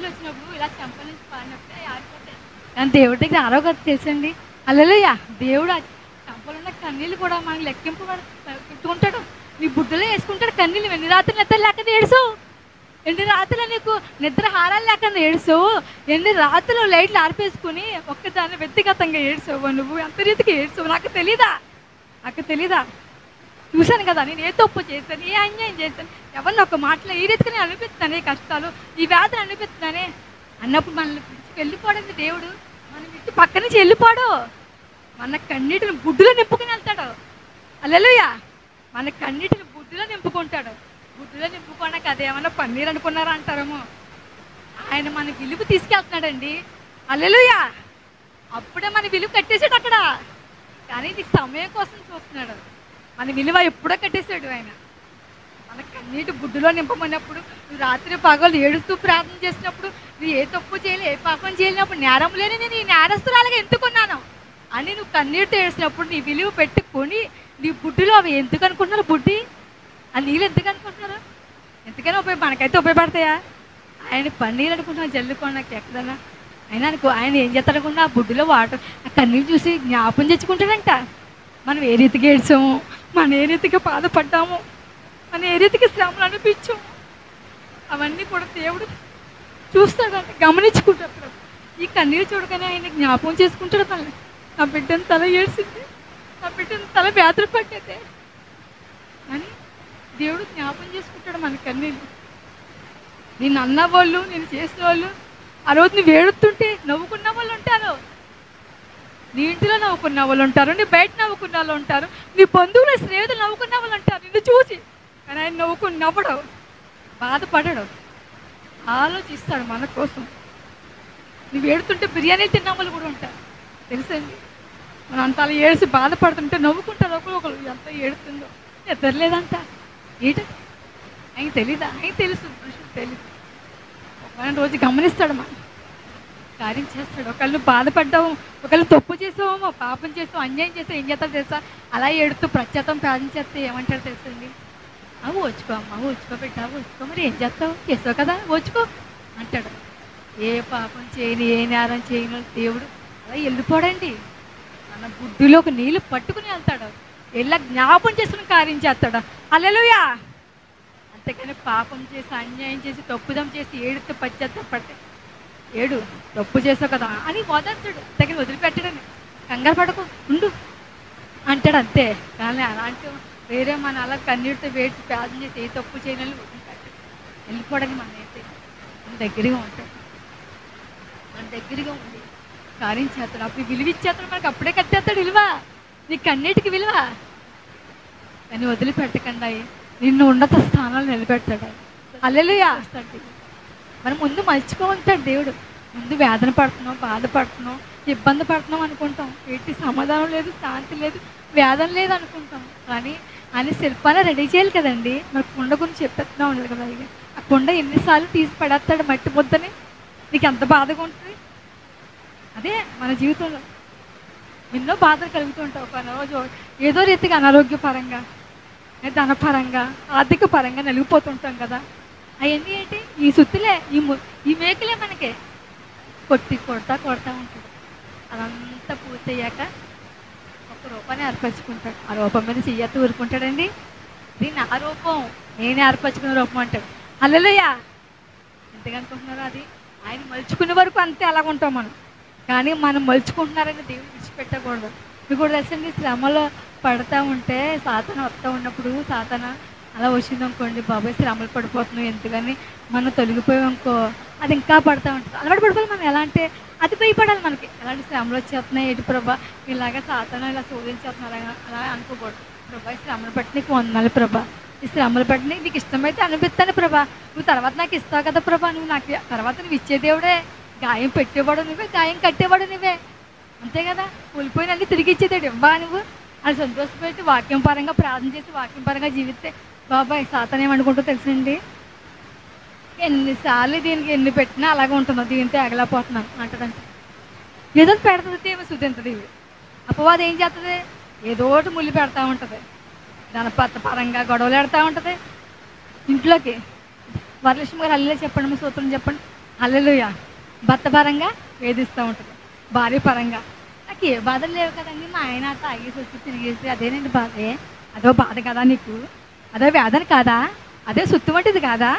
వచ్చినప్పుడు ఇలా చెంప నుంచి పాడినప్పుడే ఆడిపోతాయి. కానీ దేవుడి దగ్గర ఆరోగ్యం తెలుసండి. హల్లెలూయా! దేవుడు చెంపలున్న కన్నీళ్ళు కూడా మనకి లెక్కింపు పెట్టుకుంటాడు. నీ బుడ్డలో వేసుకుంటాడు కన్నీళ్ళు. ఎన్ని రాత్రులు నిద్ర లేకుండా ఏడుసు, ఎన్ని రాత్రులు నీకు నిద్ర హారాలు లేకుండా ఏడుసు, ఎన్ని రాత్రులు లైట్లు ఆర్పేసుకుని ఒక్కదాన్ని వ్యక్తిగతంగా ఏడుసావు నువ్వు, ఎంత రీతికి ఏడుసావు నాకు తెలీదా? చూశాను కదా, నేను ఏ తప్పు చేశాను, ఏ అన్యాయం చేశాను, ఎవరిని ఒక మాటలో ఈ రీతిగా నేను అనిపిస్తున్నాను, ఈ కష్టాలు ఈ వ్యాధులు అనిపిస్తున్నానే అన్నప్పుడు మనల్ని వెళ్ళిపోవడానికి దేవుడు మన ఇంటి పక్క నుంచి వెళ్ళిపోడు. మన కన్నీటిని బుడ్డులో నింపుకుని వెళ్తాడు. హల్లెలూయా! మన కన్నీటిని బుడ్డులో నింపుకుంటాడు. బుడ్డులో నింపుకోడానికి అదేమన్నా పన్నీరు అనుకున్నారా అంటారేమో. ఆయన మన విలువ తీసుకెళ్తున్నాడండి. హల్లెలూయా. అప్పుడే మన విలువ కట్టేశాడు అక్కడ. కానీ ఇది సమయం కోసం చూస్తున్నాడు. మన విలువ ఎప్పుడో కట్టేశాడు ఆయన. మన కన్నీటి బుడ్డులో నింపమన్నప్పుడు, నువ్వు రాత్రి పగలు ఏడుస్తూ ప్రార్థన చేసినప్పుడు, నువ్వు ఏ తప్పు చేయలే, ఏ పాపం చేయలేనప్పుడు, నేరం లేని నేను ఈ నేరస్తురాలుగా ఎందుకున్నాను అని నువ్వు కన్నీటితో ఏడ్చినప్పుడు, నీ విలువ పెట్టుకొని నీ బుడ్డులో అవి ఎందుకు అనుకుంటున్నారు? బుడ్డి ఆ నీళ్ళు ఎందుకు అనుకుంటున్నారు? ఎందుకైనా మనకైతే ఉపయోగపడతాయా? ఆయన పన్నీళ్ళు అనుకుంటున్నా జల్లుకోండి నాకు ఎక్కడన్నా. ఆయన ఏం చేస్తారనుకున్నా, ఆ బుడ్డులో వాటర్ ఆ కన్నీళ్ళు చూసి జ్ఞాపం తెచ్చుకుంటాడంట. మనం ఏ రీతికి ఏడ్చాము, మనం ఏ రీతికి బాధపడ్డాము, మనం ఏ రీతికి శ్రమలు అనిపించాము, అవన్నీ కూడా దేవుడు చూస్తాడంట, గమనించుకుంటాడు. ఈ కన్నీళ్ళు చూడగానే ఆయన జ్ఞాపకం చేసుకుంటాడు. తల్లి నా బిడ్డను తల ఏడ్చింది, నా బిడ్డను తల వ్యాధులు పట్టేదే అని దేవుడు జ్ఞాపకం చేసుకుంటాడు మన కన్నీళ్ళు. నేను అన్న వాళ్ళు, నేను చేసిన వాళ్ళు, ఆ రోజు నువ్వు ఏడుతుంటే నవ్వుకున్న వాళ్ళు ఉంటారు, నీ ఇంటిలో నవ్వుకున్న వాళ్ళు ఉంటారు, నీ బయట నవ్వుకున్న వాళ్ళు ఉంటారు, నీ బంధువులు స్నేహితులు నవ్వుకున్న వాళ్ళు ఉంటారు నిన్ను చూసి. కానీ ఆయన నవ్వడు, బాధపడడు, ఆలోచిస్తాడు మన కోసం. నువ్వు ఏడుతుంటే బిర్యానీ తిన్న వాళ్ళు కూడా ఉంటారు తెలుసండి. మనం అంత అలా ఏడిసి బాధపడుతుంటే నవ్వుకుంటారు ఒకరు, ఎంత ఏడుతుందో, నిద్రలేదంట. ఏంట ఆయన తెలీదా? ఆయన తెలుసు, మనుషులు తెలీదు. ఒక రోజు గమనిస్తాడు, మన కార్యం చేస్తాడు. ఒకళ్ళు బాధపడ్డాము, ఒకళ్ళు తప్పు చేసామో, పాపం చేసాం, అన్యాయం చేస్తాం, ఏం చేస్తారో తెలుసా? అలా ఏడుతూ ప్రత్యేతం ప్రార్థన చేస్తే ఏమంటారు తెలుసండి? అవి వచ్చుకో అమ్మ, వచ్చుకో పెట్టావు, వచ్చుకో, మరి ఏం చేస్తావు, చేసావు కదా వచ్చుకో అంటాడు. ఏ పాపం చేయని, ఏ నేరం చేయని దేవుడు అలా వెళ్ళిపోడండి. మన బుడ్డిలోకి నీళ్ళు పట్టుకుని వెళ్తాడు, వెళ్ళా జ్ఞాపం చేసుకుని కార్యం చేస్తాడు. హల్లెలూయా. అంతేకాని పాపం చేసి, అన్యాయం చేసి, తప్పుదం చేసి ఏడుతో పశ్చాత్తాపడితే, ఏడు తప్పు చేసావు కదా అని వదలతాడు, అంతేకాని వదిలిపెట్టడని. కంగారు పడకు, ఉండు అంటాడు అంతే. కానీ అలాంటి వేరే మన అలా కన్నీటితో వేడి ప్రార్థన చేసి ఏ తప్పు చేయని వదిలిపెట్టాడు, వెళ్ళిపోవడానికి మన అయితే మన దగ్గరగా ఉంటాడు, మన దగ్గరగా ఉండి కార్యం చేస్తాడు. అప్పుడు విలువ ఇచ్చేస్తాడు మనకి, అప్పుడే కట్టేస్తాడు విలువ, నీ కన్నీటికి విలువ. కానీ వదిలిపెట్టకుండా నిన్ను ఉన్నత స్థానాలు నిలబెడతాడు. హల్లెలూయా. మనం ముందు మర్చిపోతాడు దేవుడు. ముందు వేదన పడుతున్నాం, బాధపడుతున్నాం, ఇబ్బంది పడుతున్నాం అనుకుంటాం, ఎట్టి సమాధానం లేదు, శాంతి లేదు, వేదన లేదు అనుకుంటాం. కానీ ఆయన శిల్పాన్ని రెడీ చేయాలి కదండి. మరి కుండ గురించి చెప్పేస్తున్నా ఉండదు కదా, ఇక ఆ కుండ ఎన్నిసార్లు తీసి పడేస్తాడు మట్టి ముద్దని, నీకు ఎంత బాధగా ఉంటుంది. అదే మన జీవితంలో ఎన్నో బాధలు కలుగుతూ ఉంటావు. ఒక రోజు ఏదో రీతిగా అనారోగ్యపరంగా, ధనపరంగా, ఆర్థిక పరంగా నలిగిపోతుంటాం కదా. అవన్నీ ఏంటి? ఈ సుత్తులే, ఈ మేకలే మనకి కొడతా ఉంటాడు. అదంతా పూర్తయ్యాక రూపాన్ని ఏర్పరచుకుంటాడు. ఆ రూపం మీద చెయ్యత్తు ఊరుకుంటాడండి. ఇది నా రూపం, నేనే ఏర్పరచుకున్న రూపం అంటాడు. హల్లెలూయా. ఎంతగా అనుకుంటున్నారో అది ఆయన మలుచుకునే వరకు అంతే అలాగ ఉంటాం మనం. కానీ మనం మలుచుకుంటున్నారని దేవుడు విడిచిపెట్టకూడదు. మీకు కూడా తెలుసండి, శ్రమలో పడతా ఉంటే సాతాను వస్తూ ఉన్నప్పుడు, సాతాను అలా వచ్చిందనుకోండి, బాబాయ్ శ్రమలు పడిపోతున్నాం ఎందుకని మనం తొలగిపోయామనుకో, అది ఇంకా పడతా ఉంటుంది. అలవాటు పడిపోవాలి మనం. ఎలా అంటే అది భయపడాలి మనకి. ఎలాంటి శ్రమలు వచ్చేస్తున్నాయి ఏంటి ప్రభా, ఇలాగ సాతాను ఇలా శోధించేస్తున్నారు అలా అనుకోకూడదు. ప్రభా ఈ శ్రమలు బట్టి నీకు వందనాలు ప్రభా, ఈ శ్రమలు బట్టి నీకు ఇష్టమైతే అనిపిస్తాను ప్రభా, నువ్వు తర్వాత నాకు ఇస్తావు కదా ప్రభా, నువ్వు నాకు తర్వాత నువ్వు ఇచ్చే దేవుడే, గాయం పెట్టేవాడు నువ్వే, గాయం కట్టేవాడు నువ్వే, అంతే కదా. కూలిపోయినన్నీ తిరిగి ఇచ్చేదాడు ఇవ్వా నువ్వు. అది సంతోషపెట్టి వాక్యం పరంగా ప్రార్థన చేసి వాక్యం పరంగా జీవిస్తే బాబాయ్ సాతాను ఏమనుకుంటూ తెలుసండి, ఎన్నిసార్లు దీనికి ఎన్ని పెట్టినా అలాగే ఉంటుందో, దీంతో ఎగలేకపోతున్నాను అంటదంటే ఏదో పెడుతుంది ఏమో సుతింతది. అపవాదం ఏం చేస్తుంది? ఏదో ఒకటి ముళ్ళు పెడతా ఉంటుంది, ధనపత్త పరంగా గొడవలు పెడతా ఉంటుంది ఇంట్లోకి. వరలక్ష్మి గారు హల్లెలూయా చెప్పండి, మీ సూత్రం చెప్పండి. హల్లెలూయా. భర్త పరంగా వేధిస్తూ ఉంటుంది, భార్య పరంగా. నాకు ఏ బాధలు లేవు కదండి, మా ఆయన తాగేసి వచ్చి తిరిగేసి అదేనండి బాధే, అదో బాధ కదా నీకు, అదో వేదన కాదా, అదే సుత్తు వంటిది కాదా.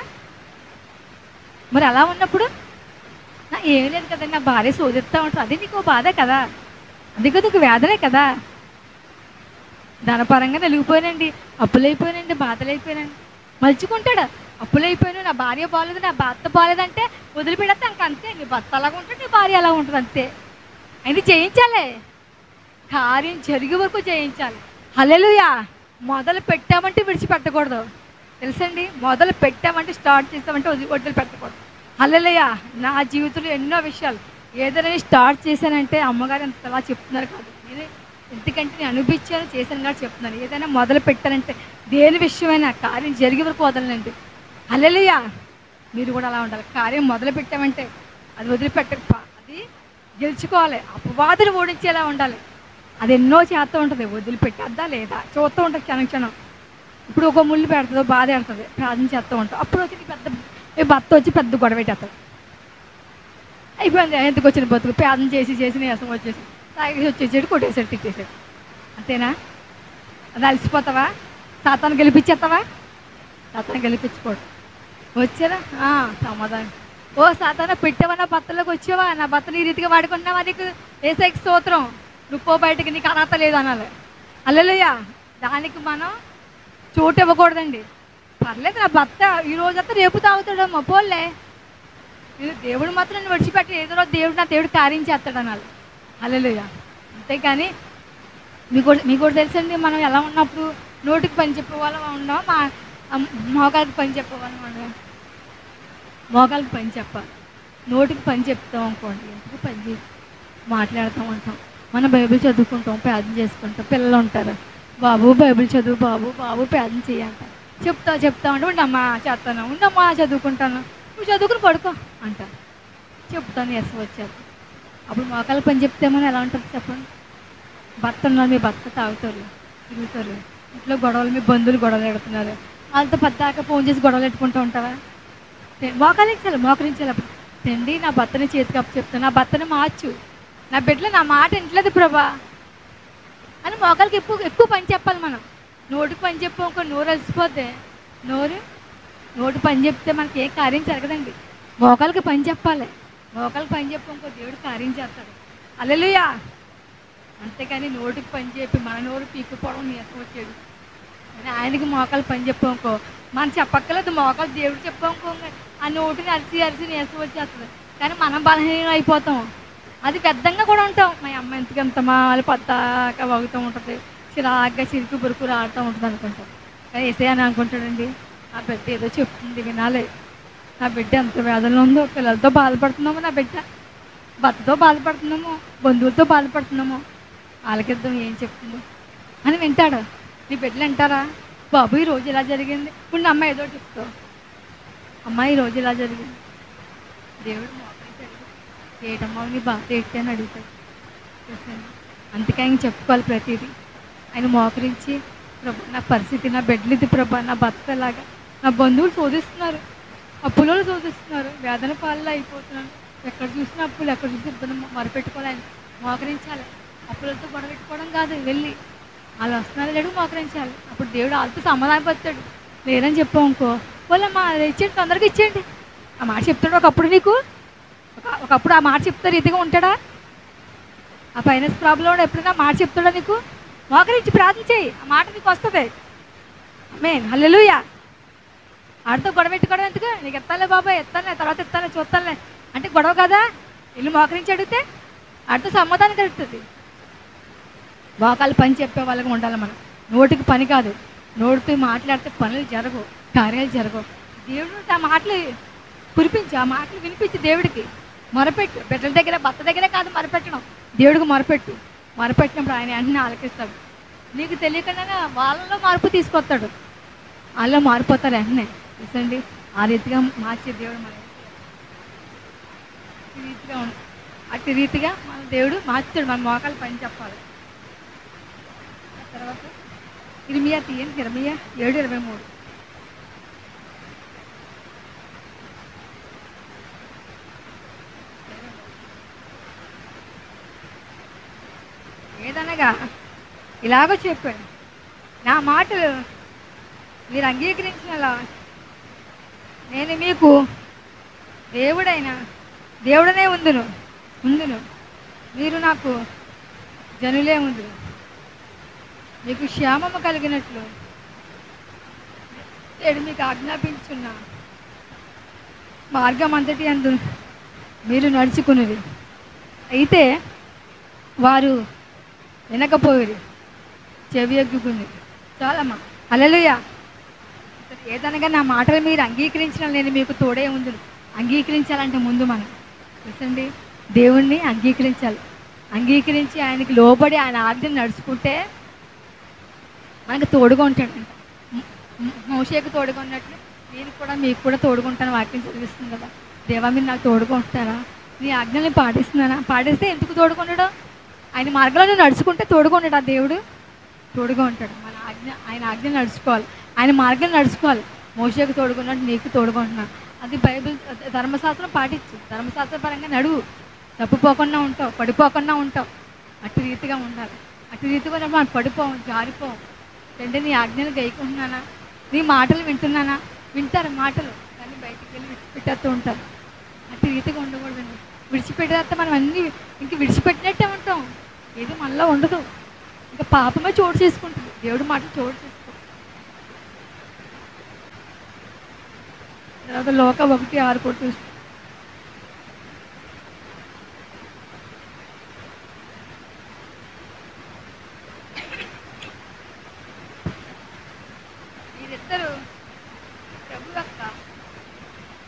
మరి అలా ఉన్నప్పుడు నా ఏం లేదు కదండి, నా భార్య శోధిస్తూ ఉంటుంది, అది నీకు బాధే కదా, అది కదా నీకు వేదనే కదా. ధనపరంగా నలిగిపోయానండి, అప్పులైపోయానండి, బాధలు అయిపోయానండి, మలుచుకుంటాడు. అప్పులైపోయాను, నా భార్య బాగాలేదు, నా భర్త బాగాలేదంటే వదిలిపెడితే అంతే. నీ భర్త అలాగ ఉంటుంది, నీ భార్య అలా ఉంటుంది అంతే. అది చేయించాలి, కార్యం జరిగే వరకు చేయించాలి. హల్లెలూయా. మొదలు పెట్టామంటే విడిచిపెట్టకూడదు తెలుసండి, మొదలు పెట్టామంటే స్టార్ట్ చేస్తామంటే వదిలి పెట్టకూడదు. హల్లెలూయా. నా జీవితంలో ఎన్నో విషయాలు ఏదైనా స్టార్ట్ చేశానంటే అమ్మగారు ఎంతలా చెప్తున్నారు కాదు, నేను ఎందుకంటే నేను అనిపించాను చేశాను కాబట్టి చెప్తున్నాను. ఏదైనా మొదలు పెట్టానంటే దేని విషయమైనా కార్యం జరిగే వరకు వదలనండి. హల్లెలూయా. మీరు కూడా అలా ఉండాలి. కార్యం మొదలు పెట్టామంటే అది వదిలిపెట్టక అది గెలుచుకోవాలి. అపవాదులు ఓడించేలా ఉండాలి. అది ఎన్నో చేస్తూ ఉంటుంది, వదిలిపెట్టద్దా లేదా చూస్తూ ఉంటుంది క్షణం క్షణం. ఇప్పుడు ఒక ముళ్ళు పెడుతుందో బాధ పెడుతుంది, ప్రార్థన చేస్తూ ఉంటాం. అప్పుడు వచ్చి మీ భర్త వచ్చి పెద్ద గొడవ పెట్టేస్తాడు. అయిపోయింది, ఎందుకు వచ్చిన బతుకు ప్రార్థన చేసి చేసి నీరసం వచ్చేసి తాగేసి వచ్చేసాడు, కొట్టేసాడు, తిట్టేసాడు. అంతేనా? అది అలసిపోతావా? సాతాను గెలిపించేస్తావా? సాతాను గెలిపించుకోడు. వచ్చారా సమాధానం. ఓ సాతాను, పెట్టావా నా భర్తలోకి వచ్చావా? నా భర్తను ఈ రీతిగా వాడుకున్నావా? నీకు ఏసైకి స్తోత్రం, నువ్వు పో బయటకి, నీకు అర్హత లేదు అనాలి. హల్లెలూయా. దానికి మనం చోటు ఇవ్వకూడదండి. పర్లేదు నా భర్త ఈ రోజంతా రేపు తాగుతాడమ్మా, పోలే, నేను దేవుడు మాత్రం నన్ను విడిచిపెట్టి ఏదో రోజు నా దేవుడు కార్యం చేస్తాడు అనాలి. హల్లెలూయా. అంతేకాని మీకు కూడా తెలుసండి, మనం ఎలా ఉన్నప్పుడు నోటికి పని చెప్పేవాళ్ళం ఉన్నాం, మోకాలకి పని చెప్పేవాళ్ళం ఉన్నాం. మోకాలకి పని చెప్పాలి, నోటికి పని చెప్తాం అనుకోండి, ఎందుకు పని మాట్లాడుతూ ఉంటాం. మనం బైబిల్ చదువుకుంటాం, ప్రార్థన చేసుకుంటాం. పిల్లలు ఉంటారు, బాబు బైబిల్ చదువు, బాబు బాబు ప్రార్థన చేయంట. చెప్తా అంటే ఉండమ్మా చేస్తాను, ఉండమ్మా చదువుకుంటాను, నువ్వు చదువుకుని పడుకో అంట. చెప్తాను ఎస్ వచ్చారు. అప్పుడు మోకాల పని చెప్తేమో ఎలా ఉంటుంది చెప్పండి? భర్త ఉన్నారు, మీ భర్త తాగుతారు, తిరుగుతారు, ఇంట్లో గొడవలు, మీ బంధువులు గొడవలు పెడుతున్నారు, వాళ్ళతో పద్దాక ఫోన్ చేసి గొడవలు పెట్టుకుంటూ ఉంటావా? మోకరించాలి. అప్పుడు తండ్రి నా భర్తని చేతికి అప్పు చెప్తాను, నా భర్తని మార్చు, నా బిడ్డలు నా మాట వింటలేదు ప్రభా అని మోకాలకి ఎక్కువ పని చెప్పాలి. మనం నోటికి పని చెప్పాం, నోరు అలసిపోతే నోటి పని చెప్తే మనకి ఏ కార్యం జరగదండి. మోకాలకి పని చెప్పాలి. మోకాలకి పని చెప్పాం, దేవుడు కార్యం చేస్తాడు. హల్లెలూయా. అంతేకాని నోటికి పని చెప్పి మన నోరు పీక్కుపోవడం నీసం వచ్చాడు అని ఆయనకి మోకాలు పని చెప్పామనుకో, మనం చెప్పక్కర్లేదు, మోకాలు దేవుడు చెప్పామనుకో, ఆ నోటిని అరిసి నీసం వచ్చేస్తుంది. కానీ మనం బలహీనం అయిపోతాం. అది పెద్దంగా కూడా ఉంటాం. మా అమ్మ ఎంతకంతమా వాళ్ళు పద్దాక వాగుతూ ఉంటుంది, చిరాగ్గా చిరుకు బురుకు ఆడుతూ ఉంటుంది అనుకుంటాం. కానీ ఏసే అని అనుకుంటాడండి, నా బిడ్డ ఏదో చెప్తుంది వినాలి, నా బిడ్డ ఎంత వేదనలో ఉందో, పిల్లలతో బాధపడుతున్నామో, నా బిడ్డ భర్తతో బాధపడుతున్నామో, బంధువులతో బాధపడుతున్నామో, వాళ్ళకిద్దాం ఏం చెప్తుందో అని వింటాడు. నీ బిడ్డలు వింటారా? బాబు ఈ రోజు ఇలా జరిగింది, ఇప్పుడు నా అమ్మాయి ఏదో చెప్తావు, అమ్మాయి ఈ రోజు ఇలా జరిగింది, దేవుడు మోకరించాడు, ఏటమ్మా నీ బాధ ఏంటి అని అడుగుతాడు. అందుకే ఆయన చెప్పుకోవాలి ప్రతిదీ. ఆయన మోకరించి, ప్రభా నా పరిస్థితి, నా బిడ్డలు ఇది ప్రభా, నా భర్త లాగా, నా బంధువులు శోధిస్తున్నారు, అప్పులలో శోధిస్తున్నారు, వేదన పాలలో అయిపోతున్నాను, ఎక్కడ చూసినా అప్పులు, ఎక్కడ చూసి ఇబ్బంది, మొరపెట్టుకోవాలి. ఆయన మోకరించాలి. అప్పులతో గొడవ పెట్టుకోవడం కాదు, వెళ్ళి వాళ్ళు వస్తున్నారు లేడు మోకరించాలి. అప్పుడు దేవుడు వాళ్ళతో సమాధానపడతాడు. లేరని చెప్పామనుకో, వాళ్ళమ్మా అది ఇచ్చేయండి, తొందరగా ఇచ్చేయండి, ఆ మాట చెప్తాడు. ఒకప్పుడు నీకు ఒకప్పుడు ఆ మాట చెప్తారు, రీతిగా ఉంటాడా? ఆ ఫైనాన్స్ ప్రాబ్లం ఎప్పుడైనా మాట చెప్తాడా నీకు? మోకరించి ప్రార్థన చేయి, ఆ మాట నీకు వస్తుంది. ఆమేన్. హల్లెలూయా. ఆడితో గొడవ పెట్టుకోవడం ఎందుకు? నీకు ఎత్తాలే బాబాయ్, ఎత్తాలే, తర్వాత ఎత్తాలే, చూస్తాలే అంటే గొడవ కదా. వెళ్ళి మోకరించి అడిగితే ఆడితో సమాధానం కలుగుతుంది. మోకాలు పని చెప్పే వాళ్ళకి ఉండాలి మనం. నోటికి పని కాదు, నోటితో మాట్లాడితే పనులు జరగవు, కార్యాలు జరగవు. దేవుడు ఆ మాటలు కురిపించి, ఆ మాటలు వినిపించి దేవుడికి మొరపెట్టు. బిడ్డల దగ్గర, భర్త దగ్గరే కాదు మొరపెట్టడం, దేవుడికి మొరపెట్టు. మొరపెట్టినప్పుడు ఆయన వెంటనే ఆలకిస్తాడు. నీకు తెలియకుండానే వాళ్ళలో మార్పు తీసుకొస్తాడు, వాళ్ళలో మారిపోతారు వెంటనే. చూసండి, ఆ రీతిగా మార్చే దేవుడు మన రీతిగా అటు రీతిగా మన దేవుడు మార్చాడు. మన మోకాలు పని చెప్పాలి. తర్వాత ఇర్మియా తీయండి, ఇర్మియా 7:23. ఏదనగా ఇలాగో చెప్పాడు, నా మాటలు మీరు అంగీకరించినలా నేను మీకు దేవుడనే ఉందును, మీరు నాకు జనులే ఉందును. మీకు క్షేమము కలిగినట్లు నేను మీకు ఆజ్ఞాపించున్న మార్గం అంతటి అందు మీరు నడుచుకున్నది. అయితే వారు వినకపోయిరి, చెవి ఎగ్గుకుంది. చాలమ్మా. హల్లెలూయా. ఏదనగా నా మాటలు మీరు అంగీకరించిన నేను మీకు తోడే ఉందును. అంగీకరించాలంటే ముందు మనం చూసండి, దేవుణ్ణి అంగీకరించాలి. అంగీకరించి ఆయనకి లోబడి ఆయన ఆజ్ఞను నడుచుకుంటే మనకు తోడుగా ఉంటాడంట. మోషేకు తోడుగా ఉన్నట్లు నేను కూడా మీకు కూడా తోడుగా ఉంటాను వాక్యం చదివిస్తుంది కదా. దేవా మీరు నాకు తోడుగా ఉంటారా, నీ ఆజ్ఞల్ని పాటిస్తున్నానా? పాటిస్తే ఎందుకు తోడుగా ఉండడం? ఆయన మార్గంలో నడుచుకుంటే తోడుగా ఉంటాడు. ఆ దేవుడు తోడుగా ఉంటాడు. ఆయన ఆజ్ఞ నడుచుకోవాలి, ఆయన మార్గం నడుచుకోవాలి. మోషేకు తోడుగా ఉన్నట్టు నీకు తోడుగా ఉంటున్నాను. అది బైబిల్ ధర్మశాస్త్రం పాటించు, ధర్మశాస్త్ర పరంగా నడువు, తప్పుపోకుండా ఉంటావు, పడిపోకుండా ఉంటావు. అటు రీతిగా ఉండాలి. అటు రీతిగా మనం పడిపోం, జారిపోం. అంటే నీ ఆజ్ఞలు గైకుంటున్నానా, నీ మాటలు వింటున్నానా? వింటారు మాటలు, కానీ బయటికి వెళ్ళి విడిచిపెట్టేస్తూ ఉంటారు. అటు రీతిగా ఉండకూడదండి. విడిచిపెట్టేస్తే మనం అన్నీ ఇంక విడిచిపెట్టినట్టే ఉంటాం, ఏది మనలో ఉండదు. ఇంకా పాపమే చోటు చేసుకుంటుంది, దేవుడి మాట చోటు చేసుకుంటుంది. తర్వాత లోక 1:6 కూడా చూసి మీరిద్దరూ ప్రభు యొక్క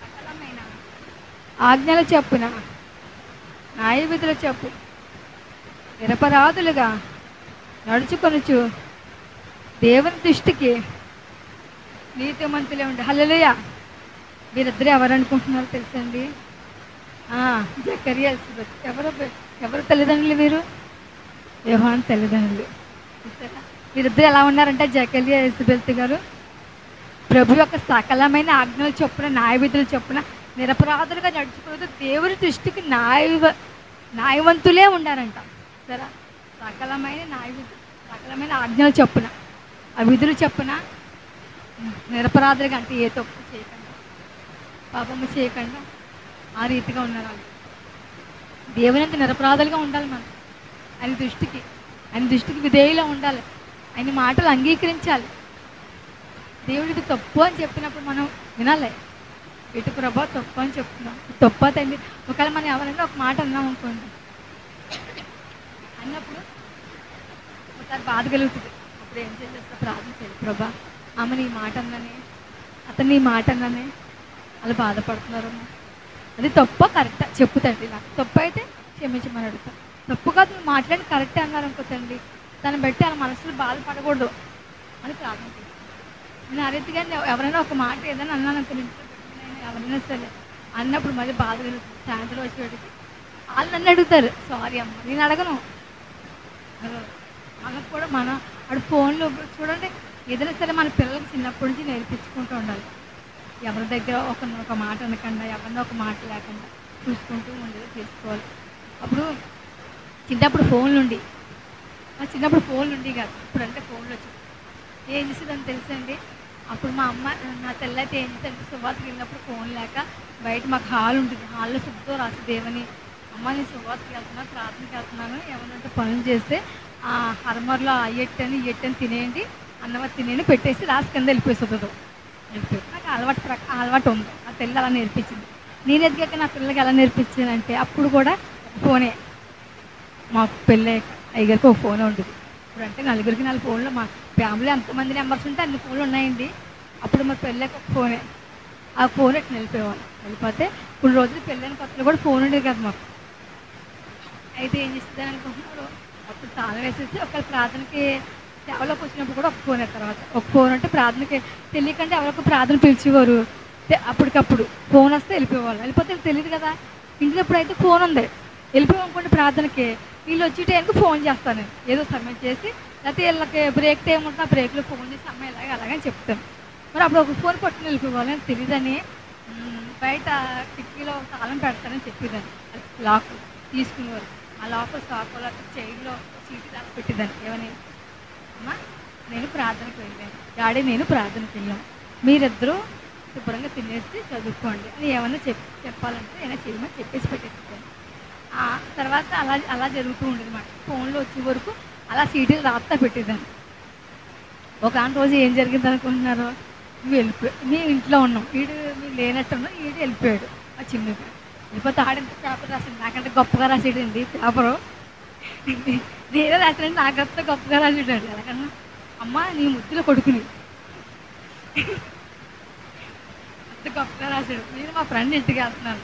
సకలమైన ఆజ్ఞల చెప్పున న్యాయ విధుల చెప్పు నిరపరాధులుగా నడుచుకొనుచు దేవుని దృష్టికి నీతిమంతులే ఉండి. హల్లెలూయా. వీరిద్దరు ఎవరు అనుకుంటున్నారో తెలుసండి? జకరియా, ఎలిజబెత్. ఎవరు తల్లిదండ్రులు వీరు? యోహాను తల్లిదండ్రులు. వీరిద్దరు ఎలా ఉన్నారంటే జకరియా, ఎలిజబెత్ గారు ప్రభు యొక్క సకలమైన ఆజ్ఞలు చొప్పున న్యాయ విధులు చొప్పున నిరపరాధులుగా నడుచుకోవద్దు, దేవుని దృష్టికి న్యాయవంతులే ఉండారంట. సరే, సకలమైన ఆజ్ఞలు చొప్పున, ఆ విధులు చొప్పున నిరపరాధులుగా, అంటే ఏ తప్పు చేయకుండా, పాపము చేయకుండా ఆ రీతిగా ఉన్నారు వాళ్ళు. దేవుని అంత నిరపరాధులుగా ఉండాలి మనం. ఆయన దృష్టికి విధేయులా ఉండాలి. ఆయన మాటలు అంగీకరించాలి. దేవుడికి తప్పు అని చెప్పినప్పుడు మనం వినాలి. ఇటు ప్రభా తప్పు అని చెప్తున్నాం, తప్పు అతండి. ఒకవేళ మనం ఎవరైనా ఒక మాట అన్నాం అనుకోండి, అన్నప్పుడు ఒకసారి బాధ కలుగుతుంది. అప్పుడు ఏం చేసేస్తా, ప్రార్థన చేయాలి. ప్రభా ఆమె నీ మాట అన్నానే, అతను నీ మాట అన్నానే, వాళ్ళు బాధపడుతున్నారు, అది తప్ప కరెక్టా చెప్పుతండి. నాకు తప్పు అయితే క్షమించమని అడుగుతాను. తప్పు కాదు, నువ్వు మాట్లాడి కరెక్టే అన్నారు అనుకోతండి, దాన్ని బట్టి వాళ్ళ మనసులో బాధపడకూడదు అని ప్రార్థన చేస్తాను. నేను ఆ రీతిగా ఎవరైనా ఒక మాట ఏదైనా అన్నాను అనుకుని, ఎవరైనా సరే అన్నప్పుడు మళ్ళీ బాధ కలుగుతుంది. సాయంత్రం వచ్చేవాడికి వాళ్ళు నన్ను అడుగుతారు, సారీ అమ్మ. నేను అడగను. మనకు కూడా అప్పుడు ఫోన్లో చూడండి, ఏదైనా సరే మన పిల్లలకి చిన్నప్పటి నుంచి నేర్పించుకుంటూ ఉండాలి. ఎవరి దగ్గర ఒక మాట అనకుండా, ఎవరినో ఒక మాట లేకుండా చూసుకుంటూ ఉండేది చేసుకోవాలి. అప్పుడు చిన్నప్పుడు ఫోన్లు ఉండి కాదు, ఇప్పుడంటే ఫోన్లు వచ్చి ఏం చేసేదని తెలుసండి. అప్పుడు మా అమ్మ నా తెల్లైతే ఏం చేసేది, సువార్తకి వెళ్ళినప్పుడు ఫోన్ లేక బయట మాకు హాల్ ఉంటుంది, హాల్లో శుభ్రం రాసి దేవని, అమ్మ నేను సువార్తకి వెళ్తున్నాను, ప్రార్థనకి వెళ్తున్నాను, ఏమన్నంటే పనులు చేస్తే ఆ హర్మర్లో అయ్యెట్టని తినేయండి, అన్నవతి తినేయండి పెట్టేసి రాసి కింద వెళ్ళిపోతుంది. నాకు అలవాటు ఉంది. ఆ తెల్ల అలా నేర్పించింది. నేను ఎదిగాక నా పిల్లలకి ఎలా నేర్పించానంటే, అప్పుడు కూడా ఫోనే. మా పెళ్ళి అయ్యగారికి ఒక ఫోన్ ఉంటుంది. ఇప్పుడు అంటే 4 ఫోన్లు, మా ఫ్యామిలీ ఎంతమంది నెంబర్స్ ఉంటే అన్ని ఫోన్లు ఉన్నాయండి. అప్పుడు మా పెళ్ళకి ఒక ఫోనే. ఆ ఫోన్ ఎట్లా వెళ్ళిపోతే ఇప్పుడు రోజులు పెళ్ళైన కొత్తలో కూడా ఫోన్ ఉండేది కదా మాకు. అయితే ఏం చేస్తుందని అనుకుంటున్నారు, అప్పుడు తాళం వేసేసి ఒకవేళ ప్రార్థనకి సేవలోకి వచ్చినప్పుడు కూడా ఒక ఫోన్. తర్వాత ఒక ఫోన్ అంటే ప్రార్థనకి తెలియకంటే ఎవరొక ప్రార్థన పిలిచేవారు. అప్పటికప్పుడు ఫోన్ వస్తే వెళ్ళిపోతే తెలియదు కదా. ఇంటినప్పుడు అయితే ఫోన్ ఉంది, వెళ్ళిపోయామనుకోండి ప్రార్థనకి, వీళ్ళు వచ్చి టైంకి ఫోన్ చేస్తాను, ఏదో సమయం చేసి, లేకపోతే వీళ్ళకి బ్రేక్ టైం ఉంటుంది, ఆ బ్రేక్లో ఫోన్ చేసి అమ్మాయి అలాగని చెప్తాను. మరి అప్పుడు ఒక ఫోన్ పట్టుకుని వెళ్ళిపోవాలి అని తెలియదని బయట కిటికీలో తాళం పెడతానని చెప్పేదాన్ని. లాక్ తీసుకునేవారు. ఆ లాక్ షాపులో చైర్లో చీటి దాకా పెట్టేదాన్ని. ఏమని, అమ్మా నేను ప్రార్థనకి వెళ్ళాను, డాడీ నేను ప్రార్థనకి వెళ్ళాను, మీరిద్దరూ శుభ్రంగా తినేసి చదువుకోండి అని ఏమన్నా చెప్పాలంటే ఏమైనా చేయమని చెప్పేసి పెట్టేస్తాను. ఆ తర్వాత అలా జరుగుతూ ఉండేది మాట. ఫోన్లో వచ్చే వరకు అలా సీటీలు రాస్తా పెట్టేదాన్ని. ఒక రోజు ఏం జరిగింది అనుకుంటున్నారు, మేము ఇంట్లో ఉన్నాం, మీరు లేనట్టున్నాం, వెళ్ళిపోయాడు. ఆ చిన్నగా వెళ్ళిపోతే ఆడింత పేపర్ రాసింది, నాకంటే గొప్పగా రాసేటండి పేపరు. నేనే రాసానండి, నాకంతా గొప్పగా రాసేటాడు. ఎలాగన్నా, అమ్మ నీ ముద్దుల కొడుకుని అంత గొప్పగా రాశాడు. నేను మా ఫ్రెండ్ ఇంటికి వెళ్తున్నాను,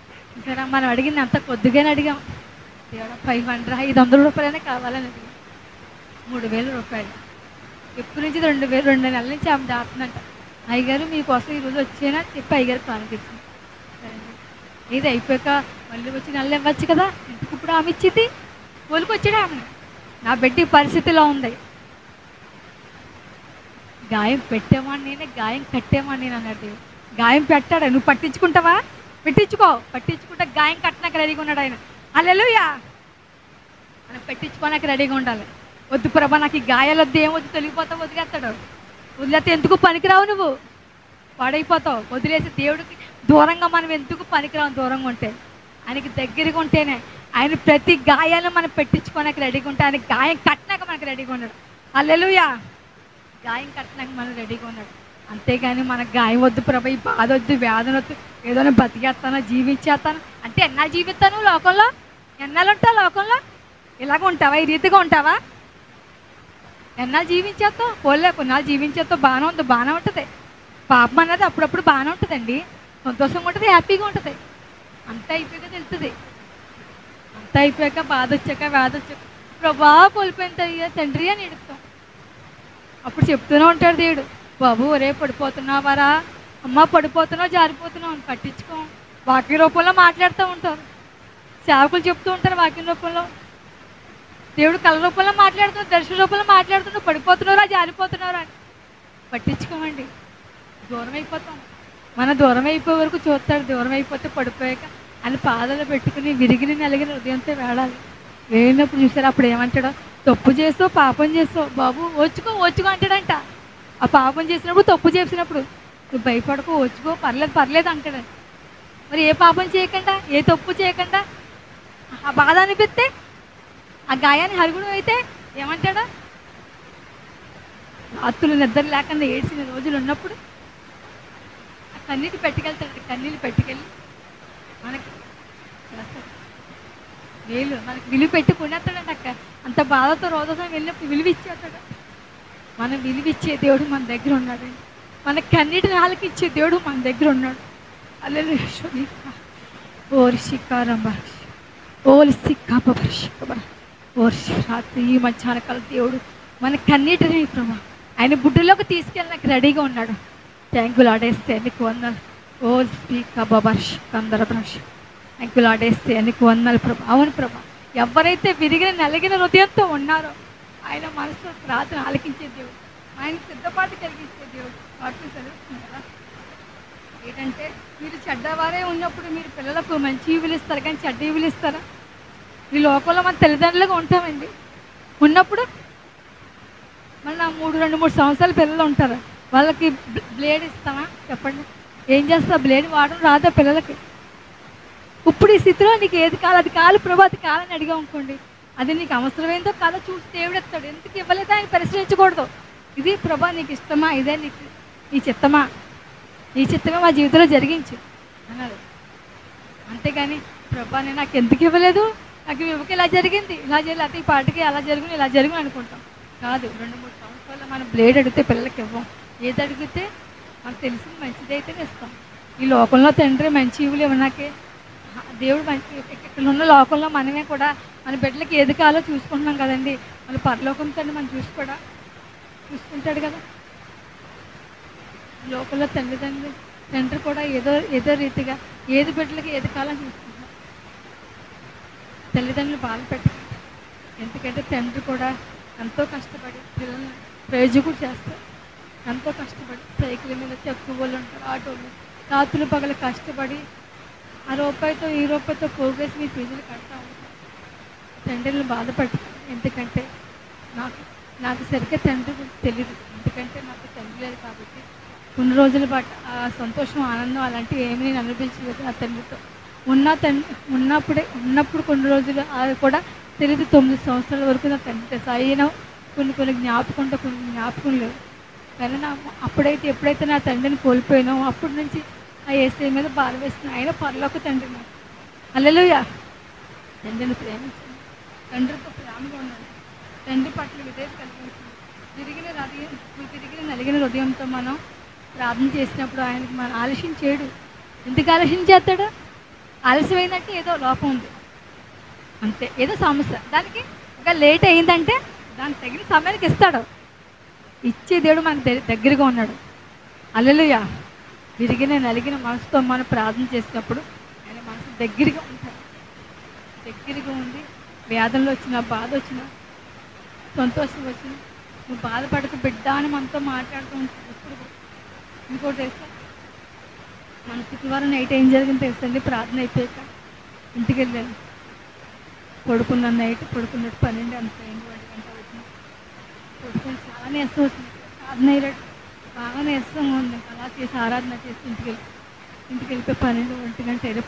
ఇంకా మనం అడిగింది అంత కొద్దిగానే అడిగాం. దేవుడా 500 రూపాయలైనా కావాలని అడిగాం. 3000 రూపాయలు. ఎప్పటి నుంచి 2000, 2 నెలల నుంచి ఆమె దాటుతుందంట. అయ్యగారు మీకోసం ఈరోజు వచ్చేనా అని చెప్పి అయ్యగారు కానుకిచ్చింది. సరే ఇది అయిపోయాక మళ్ళీ వచ్చి నెలలు ఇవ్వచ్చు కదా, ఎందుకు ఇప్పుడు ఆమె ఇచ్చింది? కోలుకొచ్చాడు ఆమె. నా బిడ్డ ఈ పరిస్థితిలో ఉంది. గాయం పెట్టేవాడిని నేనే, గాయం కట్టేవాడిని నేను అన్నాడు దేవుడు. గాయం పెట్టాడు, నువ్వు పట్టించుకుంటావా? పట్టించుకుంటే గాయం కట్టడానికి రెడీగా ఉన్నాడు ఆయన. హల్లెలూయా. మనం పెట్టించుకోడానికి రెడీగా ఉండాలి. వద్దు ప్రభా నాకు ఈ గాయాలు వద్దు, ఏమొద్దు, తొలగిపోతావు, వదిలేస్తాడు. వదిలేస్తే ఎందుకు పనికిరావు, నువ్వు పాడైపోతావు. వదిలేసి దేవుడికి దూరంగా మనం ఎందుకు పనికిరావు? దూరంగా ఉంటే, ఆయనకి దగ్గరగా ఉంటేనే. ఆయన ప్రతి గాయాలను మనం పెట్టించుకోడానికి రెడీగా ఉంటే, ఆయన గాయం కట్టినాక మనకు రెడీగా ఉన్నాడు. హల్లెలూయా. గాయం కట్టినాక మనం రెడీగా ఉన్నాడు. అంతేగాని మనకు గాయం వద్దు ప్రభా, ఈ బాధ వద్దు, వేదన వద్దు, ఏదో బతికేస్తాను, జీవించేస్తాను అంటే ఎన్నాళ్ళు జీవిస్తాను లోకంలో? ఎన్నాళ్ళు ఉంటావు లోకంలో? ఇలాగ ఉంటావా? ఈ రీతిగా ఉంటావా? ఎన్నాళ్ళు జీవించేస్తావు? పోలే కొన్నాళ్ళు జీవించేస్తావు, బాగానే ఉంది, బాగానే ఉంటుంది. పాపం అనేది అప్పుడప్పుడు బాగానే ఉంటుందండి, సంతోషంగా ఉంటుంది, హ్యాపీగా ఉంటుంది. అంతా అయిపోయాక తెలుస్తుంది. అంతా అయిపోయాక బాధ వచ్చాక, వ్యాధి వచ్చాక ప్రభా కోల్పోయిన తండ్రి అని ఎడుస్తాం. అప్పుడు చెప్తూనే ఉంటాడు దేవుడు, బాబు ఒరే పడిపోతున్నావారా, అమ్మ పడిపోతున్నావు, జారిపోతున్నావు అని పట్టించుకో. వాక్య రూపంలో మాట్లాడుతూ ఉంటారు, సేవకులు చెప్తూ ఉంటారు వాక్య రూపంలో. దేవుడు కళ రూపంలో మాట్లాడుతున్నారు, దర్శన రూపంలో మాట్లాడుతున్నారు. పడిపోతున్నారా, జారిపోతున్నారా అని పట్టించుకోమండి. దూరం అయిపోతాం. మన దూరం అయిపోయే వరకు చూస్తాడు. దూరం అయిపోతే పడిపోయాక ఆయన పాదాలు పెట్టుకుని విరిగిన నలిగిన హృదయంతో వేడాలి. వేడినప్పుడు చూసారు, అప్పుడు ఏమంటాడో, తప్పు చేస్తావు, పాపం చేస్తావు, బాబు ఓచుకో అంటాడంట. ఆ పాపం చేసినప్పుడు, తప్పు చేసినప్పుడు నువ్వు భయపడకో, ఓచుకో, పర్లేదు అంటాడు. మరి ఏ పాపం చేయకుండా, ఏ తప్పు చేయకుండా ఆ బాధ అనిపిస్తే, ఆ గాయాన్ని హరుగుడు అయితే ఏమంటాడో, రాత్రులు నిద్ర లేకుండా ఏడ్చిన రోజులు ఉన్నప్పుడు ఆ కన్నీటి పెట్టుకెళ్తాడు. కన్నీళ్ళు పెట్టుకెళ్ళి మనకి వేలు మనకి విలువ పెట్టి కొనేస్తాడండి. అక్క అంత బాధతో రోజుతో వెళ్ళినప్పుడు విలువ ఇచ్చేస్తాడు. మనం విలువిచ్చే దేవుడు మన దగ్గర ఉన్నాడండి. మన కన్నీటి నాలుగు ఇచ్చే దేవుడు మన దగ్గర ఉన్నాడు. హల్లెలూయా. రాత్రి ఈ మధ్యాహ్న కాల దేవుడు మన కన్నీటిని ప్రభా ఆయన బుడ్డలోకి తీసుకెళ్ళడానికి రెడీగా ఉన్నాడు. థ్యాంకులు ఆడేస్తే నీకు వందలు. థ్యాంకులు ఆడేస్తే నీకు వందలు ప్రభా. అవును ప్రభా, ఎవరైతే విరిగిన నలిగిన హృదయంతో ఉన్నారో ఆయన మనసులో ప్రార్థన ఆలకించే దేవుడు, ఆయన సిద్ధపాటు కలిగించే దేవుడు. వాటిని తెలుస్తుంది కదా ఏంటంటే, మీరు చెడ్డవారే ఉన్నప్పుడు మీరు పిల్లలకు మంచి ఈవులు ఇస్తారు కానీ చెడ్డ ఈవులు ఇస్తారా? ఈ లోకంలో మన తల్లిదండ్రులుగా ఉంటామండి. ఉన్నప్పుడు మన 2-3 సంవత్సరాల పిల్లలు ఉంటారు, వాళ్ళకి బ్లేడ్ ఇస్తామా చెప్పండి? ఏం చేస్తా? బ్లేడ్ వాడడం రాదా పిల్లలకి? ఇప్పుడు ఈ స్థితిలో నీకు ఏది కాదు, అది కాలు ప్రభు, అది కాలని అడిగా అనుకోండి, అది నీకు అవసరమైందో కాదో చూసి దేవుడు ఇస్తాడు. ఎందుకు ఇవ్వలేదో ఆయన పరిశీలించకూడదు. ఇది ప్రభా నీకు ఇష్టమా, ఇదే నీకు నీ చిత్తమా, నీ చిత్తమే మా జీవితంలో జరిగించు అన్నాడు. అంతేగాని ప్రభా నేను నాకు ఎందుకు ఇవ్వలేదు, నాకు ఇవ్వక ఇలా జరిగింది, ఇలా చేయాలి, అతి పాటికి అలా జరుగును, ఇలా జరుగును అనుకుంటాం. కాదు, 2-3 సంవత్సరాలు మనం బ్లేడ్ అడిగితే పిల్లలకి ఇవ్వం. ఏది అడిగితే మనకు తెలిసింది మంచిదైతేనే ఇస్తాం. ఈ లోకంలో తండ్రి మంచి ఇవులు ఇవ్వనాకే దేవుడు మంచి. ఇక్కడ ఉన్న లోకంలో మనమే కూడా మన బిడ్డలకి ఏది కాలో చూసుకుంటున్నాం కదండి. మన పరలోకం తండ్రి మనం చూసుకుంటాడు కదా. లోకంలో తండ్రి కూడా ఏదో రీతిగా ఏది బిడ్డలకి ఏది కాలం చూసుకుంటారు. తల్లిదండ్రులు బాధ పెట్టారు. ఎందుకంటే తండ్రి కూడా ఎంతో కష్టపడి పిల్లల్ని ప్రయోజకులు చేస్తారు. ఎంతో కష్టపడి సైకిల్ మీద చెక్కు వాళ్ళు ఉంటారు, ఆటోలు రాత్రులు పగలు కష్టపడి ఆ రూపాయితో ఈ రూపాయితో పోగేసి మీ ఫీజులు కడతా ఉంటారు. తండ్రిని బాధపడతారు. ఎందుకంటే నాకు సరిగ్గా తండ్రి గురించి తెలియదు. ఎందుకంటే నాకు తండ్రి లేదు కాబట్టి కొన్ని రోజుల పాటు ఆ సంతోషం, ఆనందం అలాంటివి ఏమీ నేను అనిపించలేదు నా తండ్రితో. ఉన్నప్పుడు కొన్ని రోజులు అది కూడా తెలియదు. 9 సంవత్సరాల వరకు నా తండ్రి అయినా కొన్ని జ్ఞాపకం లేవు. కానీ ఎప్పుడైతే నా తండ్రిని కోల్పోయినో అప్పటి నుంచి ఆ యేసయ్య మీద బాధ వేస్తున్నా. ఆయన పరలోక తండ్రి నాకు. హల్లెలూయా. తండ్రిని ప్రేమించాను, తండ్రితో ప్రేమగా ఉన్నాను, తండ్రి పట్ల విధేయత కలిగించాను. తిరిగిన నలిగిన హృదయంతో మనం ప్రార్థన చేసినప్పుడు ఆయనకి మనం ఆలస్యం చేయడు. ఎందుకు ఆలస్యం చేస్తాడు? ఆలస్యమైందంటే ఏదో లోపం ఉంది, అంతే, ఏదో సమస్య. దానికి ఒక లేట్ అయిందంటే దానికి తగిన సమయానికి ఇస్తాడు. ఇచ్చే దేవుడు మనకు దగ్గరగా ఉన్నాడు. హల్లెలూయా. విరిగిన నలిగిన మనసుతో మనం ప్రార్థన చేసినప్పుడు ఆయన మనసు దగ్గరగా ఉంటాడు. దగ్గరగా ఉండి వేదనలు వచ్చినా, బాధ వచ్చినా, సంతోషం వచ్చినా, నువ్వు బాధపడక బిడ్డ అని మనతో మాట్లాడుతూ ఉంటాడు ఎప్పుడు కూడా. ఇంకోటి తెలుసా, మన శుక్రవారం నైట్ ఏం జరిగింది తెలుసండి? ప్రార్థన అయిపోయాక ఇంటికి వెళ్ళాను. పడుకున్నాను, నైట్ పడుకున్నట్టు 12 అంత 1 గంట అవుతుంది. పడుకుని చాలా నీరసం వచ్చింది. ప్రార్థన అయ్యాడు, బాగా నీరసంగా ఉంది. అలా చేసి ఆరాధన చేసి ఇంటికి వెళ్ళిపోయి 12, 1 గంట అయితే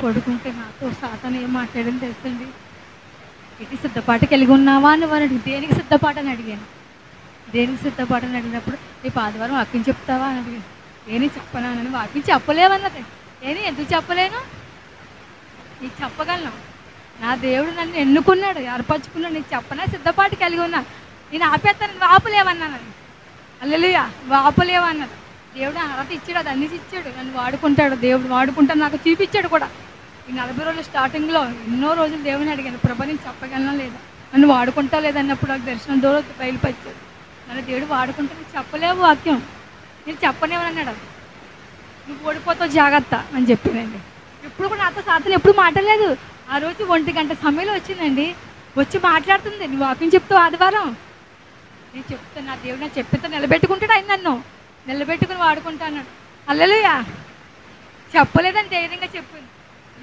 పడుకుంటే నాతో సాతాను ఏం మాట్లాడింది తెలుసండి? ఇటు సిద్ధపాటు కలిగి ఉన్నావా అని వాడు దేనికి సిద్ధపాటు అని అడిగాను. దేనికి సిద్ధపాటు అని అడిగినప్పుడు రేపు ఆదివారం వాక్యం చెప్తావా అని అడిగాను. ఏని చెప్పనా అని. వాక్యం చెప్పలేవన్నది. ఎందుకు చెప్పలేను? నీకు చెప్పగలను. నా దేవుడు నన్ను ఎన్నుకున్నాడు, ఏర్పరచుకున్నాడు. నీకు చెప్పనా? సిద్ధపాటు కలిగి ఉన్నా. నేను ఆపేస్తాను, నువ్వు ఆపలేవన్నాను. హల్లెలూయా. నువ్వు ఆపలేవన్నాడు. దేవుడు అర్హత ఇచ్చాడు, అది అన్ని ఇచ్చాడు. నన్ను వాడుకుంటాడు దేవుడు, వాడుకుంటాడు. నాకు చూపించాడు కూడా. ఈ 40 రోజులు స్టార్టింగ్లో ఎన్నో రోజులు దేవుని అడిగాను, ప్రభా నేను చెప్పగలనా లేదా, నన్ను వాడుకుంటా లేదన్నప్పుడు నాకు దర్శనం దూరం బయలుపరిచాడు. నన్ను దేవుడు వాడుకుంటా, నువ్వు చెప్పలేవు వాక్యం, నేను చెప్పనేమన్నాడు. నువ్వు ఓడిపోతావు జాగ్రత్త అని చెప్పిందండి. ఎప్పుడు కూడా నాతో సాధన ఎప్పుడు మాట్లాడలేదు. ఆ రోజు 1 గంట సమయంలో వచ్చిందండి, వచ్చి మాట్లాడుతుంది. నువ్వు వాక్యం చెప్తావు ఆదివారం, నేను చెప్తాను. నా దేవుడు నాకు చెప్పితే నిలబెట్టుకుంటాడు. ఆయన నన్ను నిలబెట్టుకుని వాడుకుంటా అన్నాడు. హల్లెలూయా. చెప్పలేదని ధైర్యంగా చెప్పింది.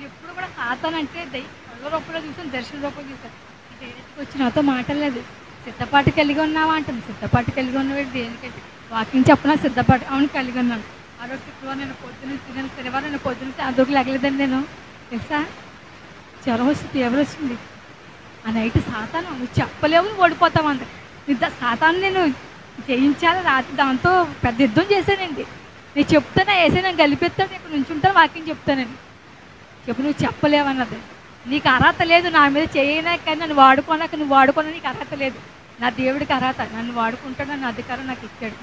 ఎప్పుడు కూడా సాతానంటే కళ్ళ రూపంలో చూసాను, దర్శన రూపంలో చూసాను. డైరెక్ట్గా వచ్చి నాతో మాట్లాడలేదు. సిద్ధపాటు కలిగి ఉన్నావా అంటుంది. సిద్ధపాటు కలిగి ఉన్నవాడు దేనికంటే వాకింగ్ చెప్పనా? సిద్ధపాటు అవును కలిగి ఉన్నాను. ఆ రోజు శుక్రవారం నేను పొద్దున్న శనివారం నేను పొద్దున్న సాయంత్రం లేగలేదండి. నేను తెలుసా, జ్వరం వస్తుంది, ఎవరు వచ్చింది ఆ నైట్. సాతాను నువ్వు చెప్పలేవు, నువ్వు ఓడిపోతావు అంత. సాతాను నేను జయించాలి. రాత్రి దాంతో పెద్ద యుద్ధం చేశానండి. నేను చెప్తాను, వేసే నేను గలిపిస్తాను, ఇక్కడ నుంచి ఉంటాను, వాకింగ్ చెప్తానండి. చెప్పు, నువ్వు చెప్పలేవన్నది. నీకు అర్హత లేదు, నా మీద చేయనా కానీ నన్ను వాడుకోనాక, నువ్వు వాడుకోనా నీకు అర్హత లేదు. నా దేవుడికి అర్హత, నన్ను వాడుకుంటాడు, నన్ను అధికారం నాకు ఇచ్చాడు.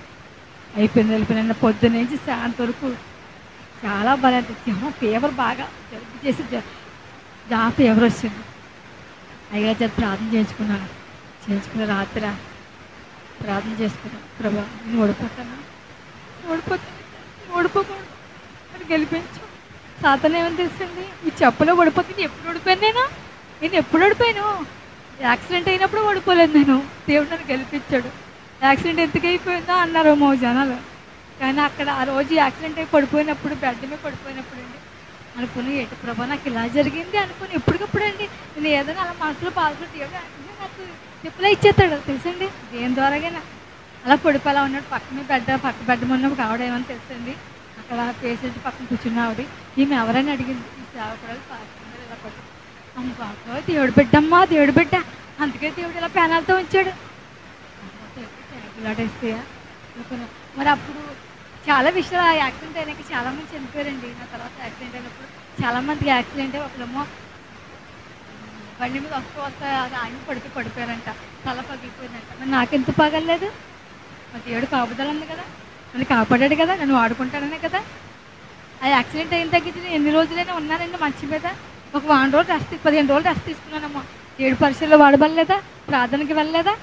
వెళ్ళిపోయిన పొద్దున్న నుంచి సాయంత్రం వరకు చాలా బాగా జ్వరం, ఫీవర్ బాగా జలుబు చేసి ఫీవర్ వచ్చింది. అయ్యా చేత ప్రార్థన చేయించుకున్న రాత్రి ప్రార్థన చేసుకున్నాను. ప్రభా నేను ఓడిపోతాను అని గెలిపించు. సాతాను ఏమని తెలిసింది? ఈ చెప్పలో ఓడిపోతుంది. ఎప్పుడు ఓడిపోయాను నేను ఎప్పుడు ఓడిపోయాను? యాక్సిడెంట్ అయినప్పుడు ఓడిపోలేదు నేను. దేవుడు నన్ను గెలిపించాడు. యాక్సిడెంట్ ఎందుకు అయిపోయిందో అన్నారు మా జనాలు. కానీ అక్కడ ఆ రోజు యాక్సిడెంట్ అయి పడిపోయినప్పుడు, బెడ్ మీద పడిపోయినప్పుడు అండి అనుకుని, ఏంటి ప్రభా నాకు ఇలా జరిగింది అనుకుని. ఎప్పటికప్పుడు అండి నేను ఏదైనా అలా మనసులో బాధపడి దేవుడు నాకు చెప్పులా ఇచ్చేస్తాడు తెలుసండి. దేని ద్వారాగా అలా పడిపోయేలా ఉన్నాడు. పక్క బెడ్ ఉన్నప్పుడు ఆవిడ ఏమని తెలుసండి, అక్కడ పేషెంట్ పక్కన కూర్చున్న ఆవిడ, ఈమె ఎవరైనా అడిగింది, ఈ సేవకురాలు పాత్ర ఇలా పడి, అమ్మ బాబు దేవుడు బిడ్డమ్మా, దేవుడు బిడ్డ, అందుకే దేవుడు ఇలా పేనాలతో ఉంచాడు లాడేస్తాయా అనుకున్నా. మరి అప్పుడు చాలా విషయాలు యాక్సిడెంట్ అయినాక చాలామంది చనిపోయారండి. నా తర్వాత యాక్సిడెంట్ అయినప్పుడు చాలామందికి యాక్సిడెంట్ అయ్యి ఒకళ్ళేమో బండి మీద వస్తే అది ఆయన పడిపోయారంట, తల పగిలిపోయిందంట. మరి నాకెంత పగలలేదు? మా దేవుడు కాపుదల ఉంది కదా, నన్ను కాపాడాడు కదా, నన్ను వాడుకుంటాడనే కదా. ఆ యాక్సిడెంట్ అయిన తగ్గించి నేను ఎన్ని రోజులైనా ఉన్నానండి మంచి మీద. ఒక 1 రోజు రెస్ట్, 15 రోజులు రెస్ట్ తీసుకున్నానమ్మా. 7 పరీక్షల్లో వాడబడలేదా? ప్రార్థనకి వెళ్ళలేదా?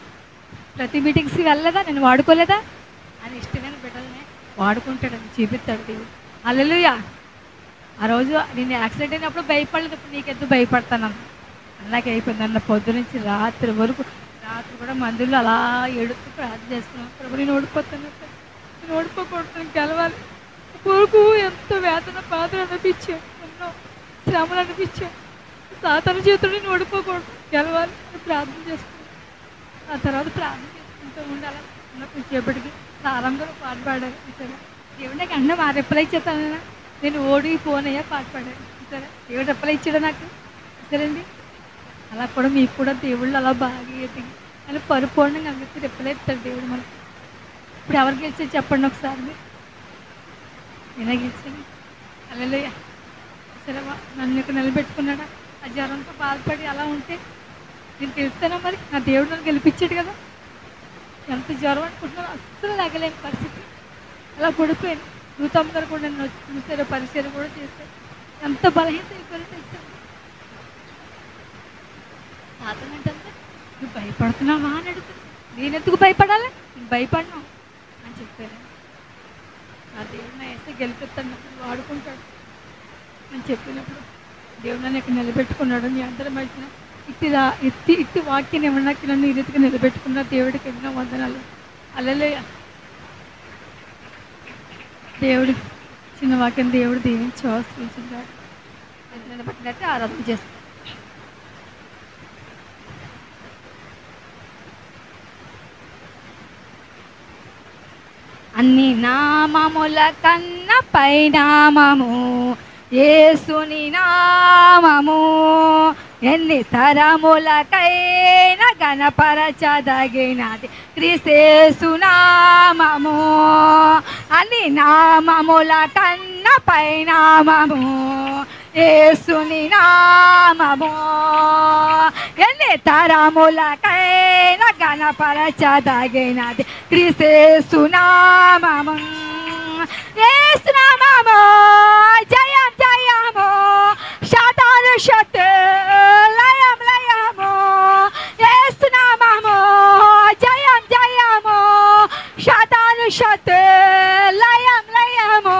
ప్రతి మీటింగ్స్కి వెళ్ళలేదా? నేను వాడుకోలేదా? అని ఇష్టమైన బిడ్డలనే వాడుకుంటాడని చూపిస్తాడు దేవుడు. హల్లెలూయా. ఆ రోజు నేను యాక్సిడెంట్ అయినప్పుడు భయపడలేదు, ఇప్పుడు నీకెందుకు భయపడతాను అలాగే అయిపోయింది. అన్న పొద్దు నుంచి రాత్రి వరకు, రాత్రి కూడా మందులు అలా ఏడుస్తూ ప్రార్థన చేసుకున్నాను. ప్రభు నేను ఓడిపోతాను, నేను ఓడిపోకూడదు, గెలవాలి. కొడుకు ఎంతో వేదన బాధలు అనిపించాను, ఎన్నో శ్రమలు అనిపించాను. సాతాను చేతులు నేను ఓడిపోకూడదు, గెలవాలి అని ప్రార్థన చేసుకున్నాను. ఆ తర్వాత ప్రార్థన చేసుకుంటూ ఉండాలి. కొంచెంసేపటికి సారంగా పాట పాడారు సరే. దేవుడు నాకు అన్న మా రిప్లై ఇచ్చేస్తాను. నేను ఓడిపోనయ్యా పాట పాడాను సరే. దేవుడు రిప్లై ఇచ్చాడు నాకు సరేండి. అలా కూడా మీకు కూడా దేవుళ్ళు అలా బాగా ఎదిగి అని పరిపూర్ణంగా అందరికీ రిప్లై ఇస్తాడు దేవుడు మనకి. ఇప్పుడు ఎవరు గెలిచారు చెప్పండి ఒకసారి? నేనే గెలిచాను. హల్లెలూయా. సరే నన్ను ఇక్కడ నిలబెట్టుకున్నాడా? ఆ జ్వరంతో బాధపడి అలా ఉంటే నేను గెలుస్తానా? మరి నా దేవుడు నన్ను గెలిపించాడు కదా. ఎంత జ్వరం అనుకుంటున్నాను, అస్సలు లేగలేని పరిస్థితి, అలా పడిపోయాను. 109 గారు కూడా నన్ను చూసారు, పరిచయం కూడా చేశారు. ఎంత బలహీనత అయిపోయిందో తెలుసా? సాతాను అంటే నువ్వు భయపడుతున్నావా అని అడుగుతుంది. నేను ఎందుకు భయపడాలి? నేను భయపడను అని చెప్పాను. నా దేవుడు నా వేస్తే గెలిపిస్తాను, వాడుకుంటాడు అని చెప్పినప్పుడు దేవుడు నన్ను ఇక్కడ నిలబెట్టుకున్నాడు. నీ అందరం మధ్యన ఇట్టి వాక్యాన్ని ఏమన్నా నన్ను ఈ రీతిగా నిలబెట్టుకున్న దేవుడికి ఎన్నో వందనాలు. హల్లెలూయా. దేవుడు చిన్న వాక్యం దేవుడు దీవించి ఆశీర్వదించాడు. నిలబెట్టినట్టే ఆరాధన చేస్తాను. అన్ని నామముల కన్న పైనామము యేసుని నామము, ఎన్ని తరములకైనా గణపరచదగినది క్రీస్తు నామము. అన్ని నామముల కన్న పైనామము యేసుని నామము, ఎన్ని తరములకైనా గణపరచదగినది క్రీస్తు నామము. యేసు నామము జయం జయము, సాతాను శక్తి లయం లయము. యేసు నామము జయం జయము, సాతాను శక్తి లయం లయము.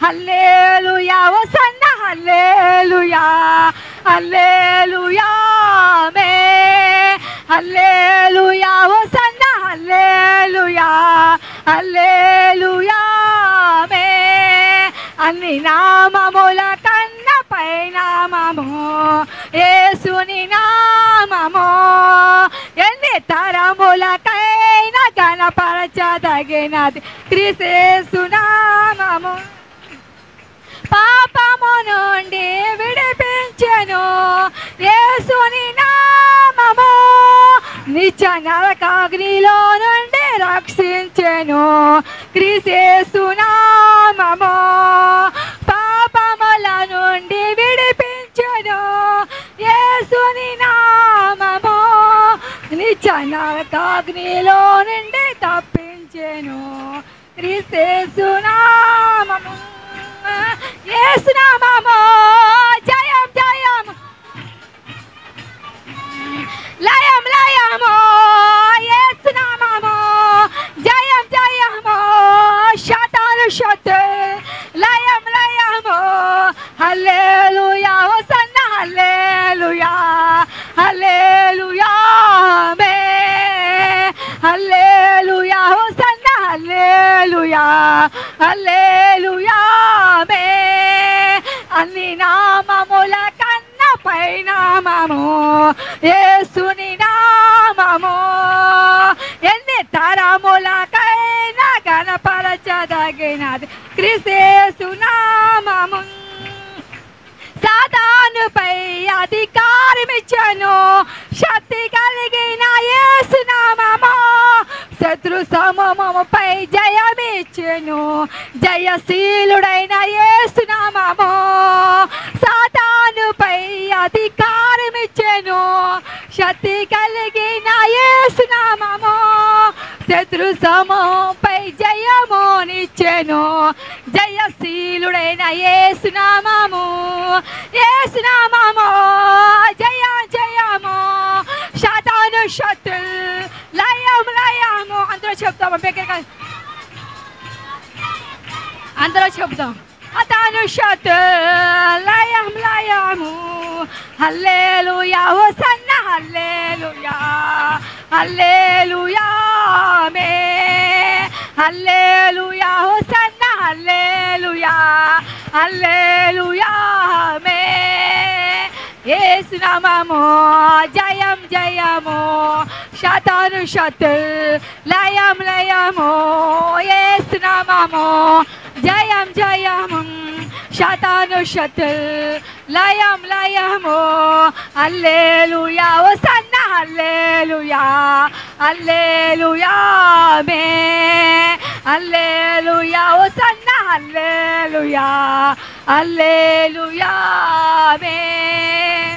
హల్లెలూయా హోసన్నా హల్లెలూయా హల్లెలూయా ఆమేన్. హల్లెలూయా హోసన్నా హల్లెలూయా హల్లెలూయా ఆమేన్. అన్ని నామముల కన్న పైనామము యేసుని నామము, ఎన్ని తరములకైనా గణపరచదగినది క్రీస్తు నామము. పాపము నుండి విడిపించెను యేసుని నామము, నిత్య నరకాగ్నిలో నుండి రక్షించెను క్రీస్తు నామము. పాపముల నుండి విడిపించెను యేసుని నామము, నిత్య నరకాగ్నిలో నుండి తప్పించెను క్రీస్తు నామము. యేసు నామము జయం జయం లయం లయము. యేసు నామము జయం జయము, సాతాను శక్తి లయం లయము. హల్లెలూయా హోసన్నా హల్లెలూయా హల్లెలూయా ఆమేన్. హల్లెలూయా హోసన్నా హల్లెలూయా హల్లెలూయా ఆమేన్. అన్ని నామముల కన్న పైనామము యేసుని నామము, ఎన్ని తరములకైనా గణపరచదగినది క్రీస్తు నామము. సాతానుపై అధికారమిచ్చెను శక్తి కలిగిన యేసు నామము, శత్రు సమూహముపై జయమిచ్చెను జయశీలుడైన యేసు నామము. సాతానుపై అధికారమిచ్చెను శక్తి కలిగిన యేసు నామము, శత్రు సమూహంపై జయమునిచ్చెను జయశీలుడైన యేసు నామము. యేసు నామము జయ జయము, సాతాను శక్తి లయం లయము. అందరూ చెప్తాము, అందరూ చెప్తాం. సాతాను శక్తి లయం లయము. హల్లెలూయా హోసన్నా హల్లెలూయా హల్లెలూయా ఆమేన్. హల్లెలూయా హోసన్నా హల్లెలూయా హల్లెలూయా ఆమేన్. యేసు నామము జయం జయము, సాతాను శక్తి లయం లయము. యేసు నామము జయం జయము, సాతాను శక్తి లయం లయము. హల్లెలూయా హోసన్నా హల్లెలూయా హల్లెలూయా ఆమేన్. హల్లెలూయా హోసన్నా హల్లెలూయా హల్లెలూయా ఆమేన్.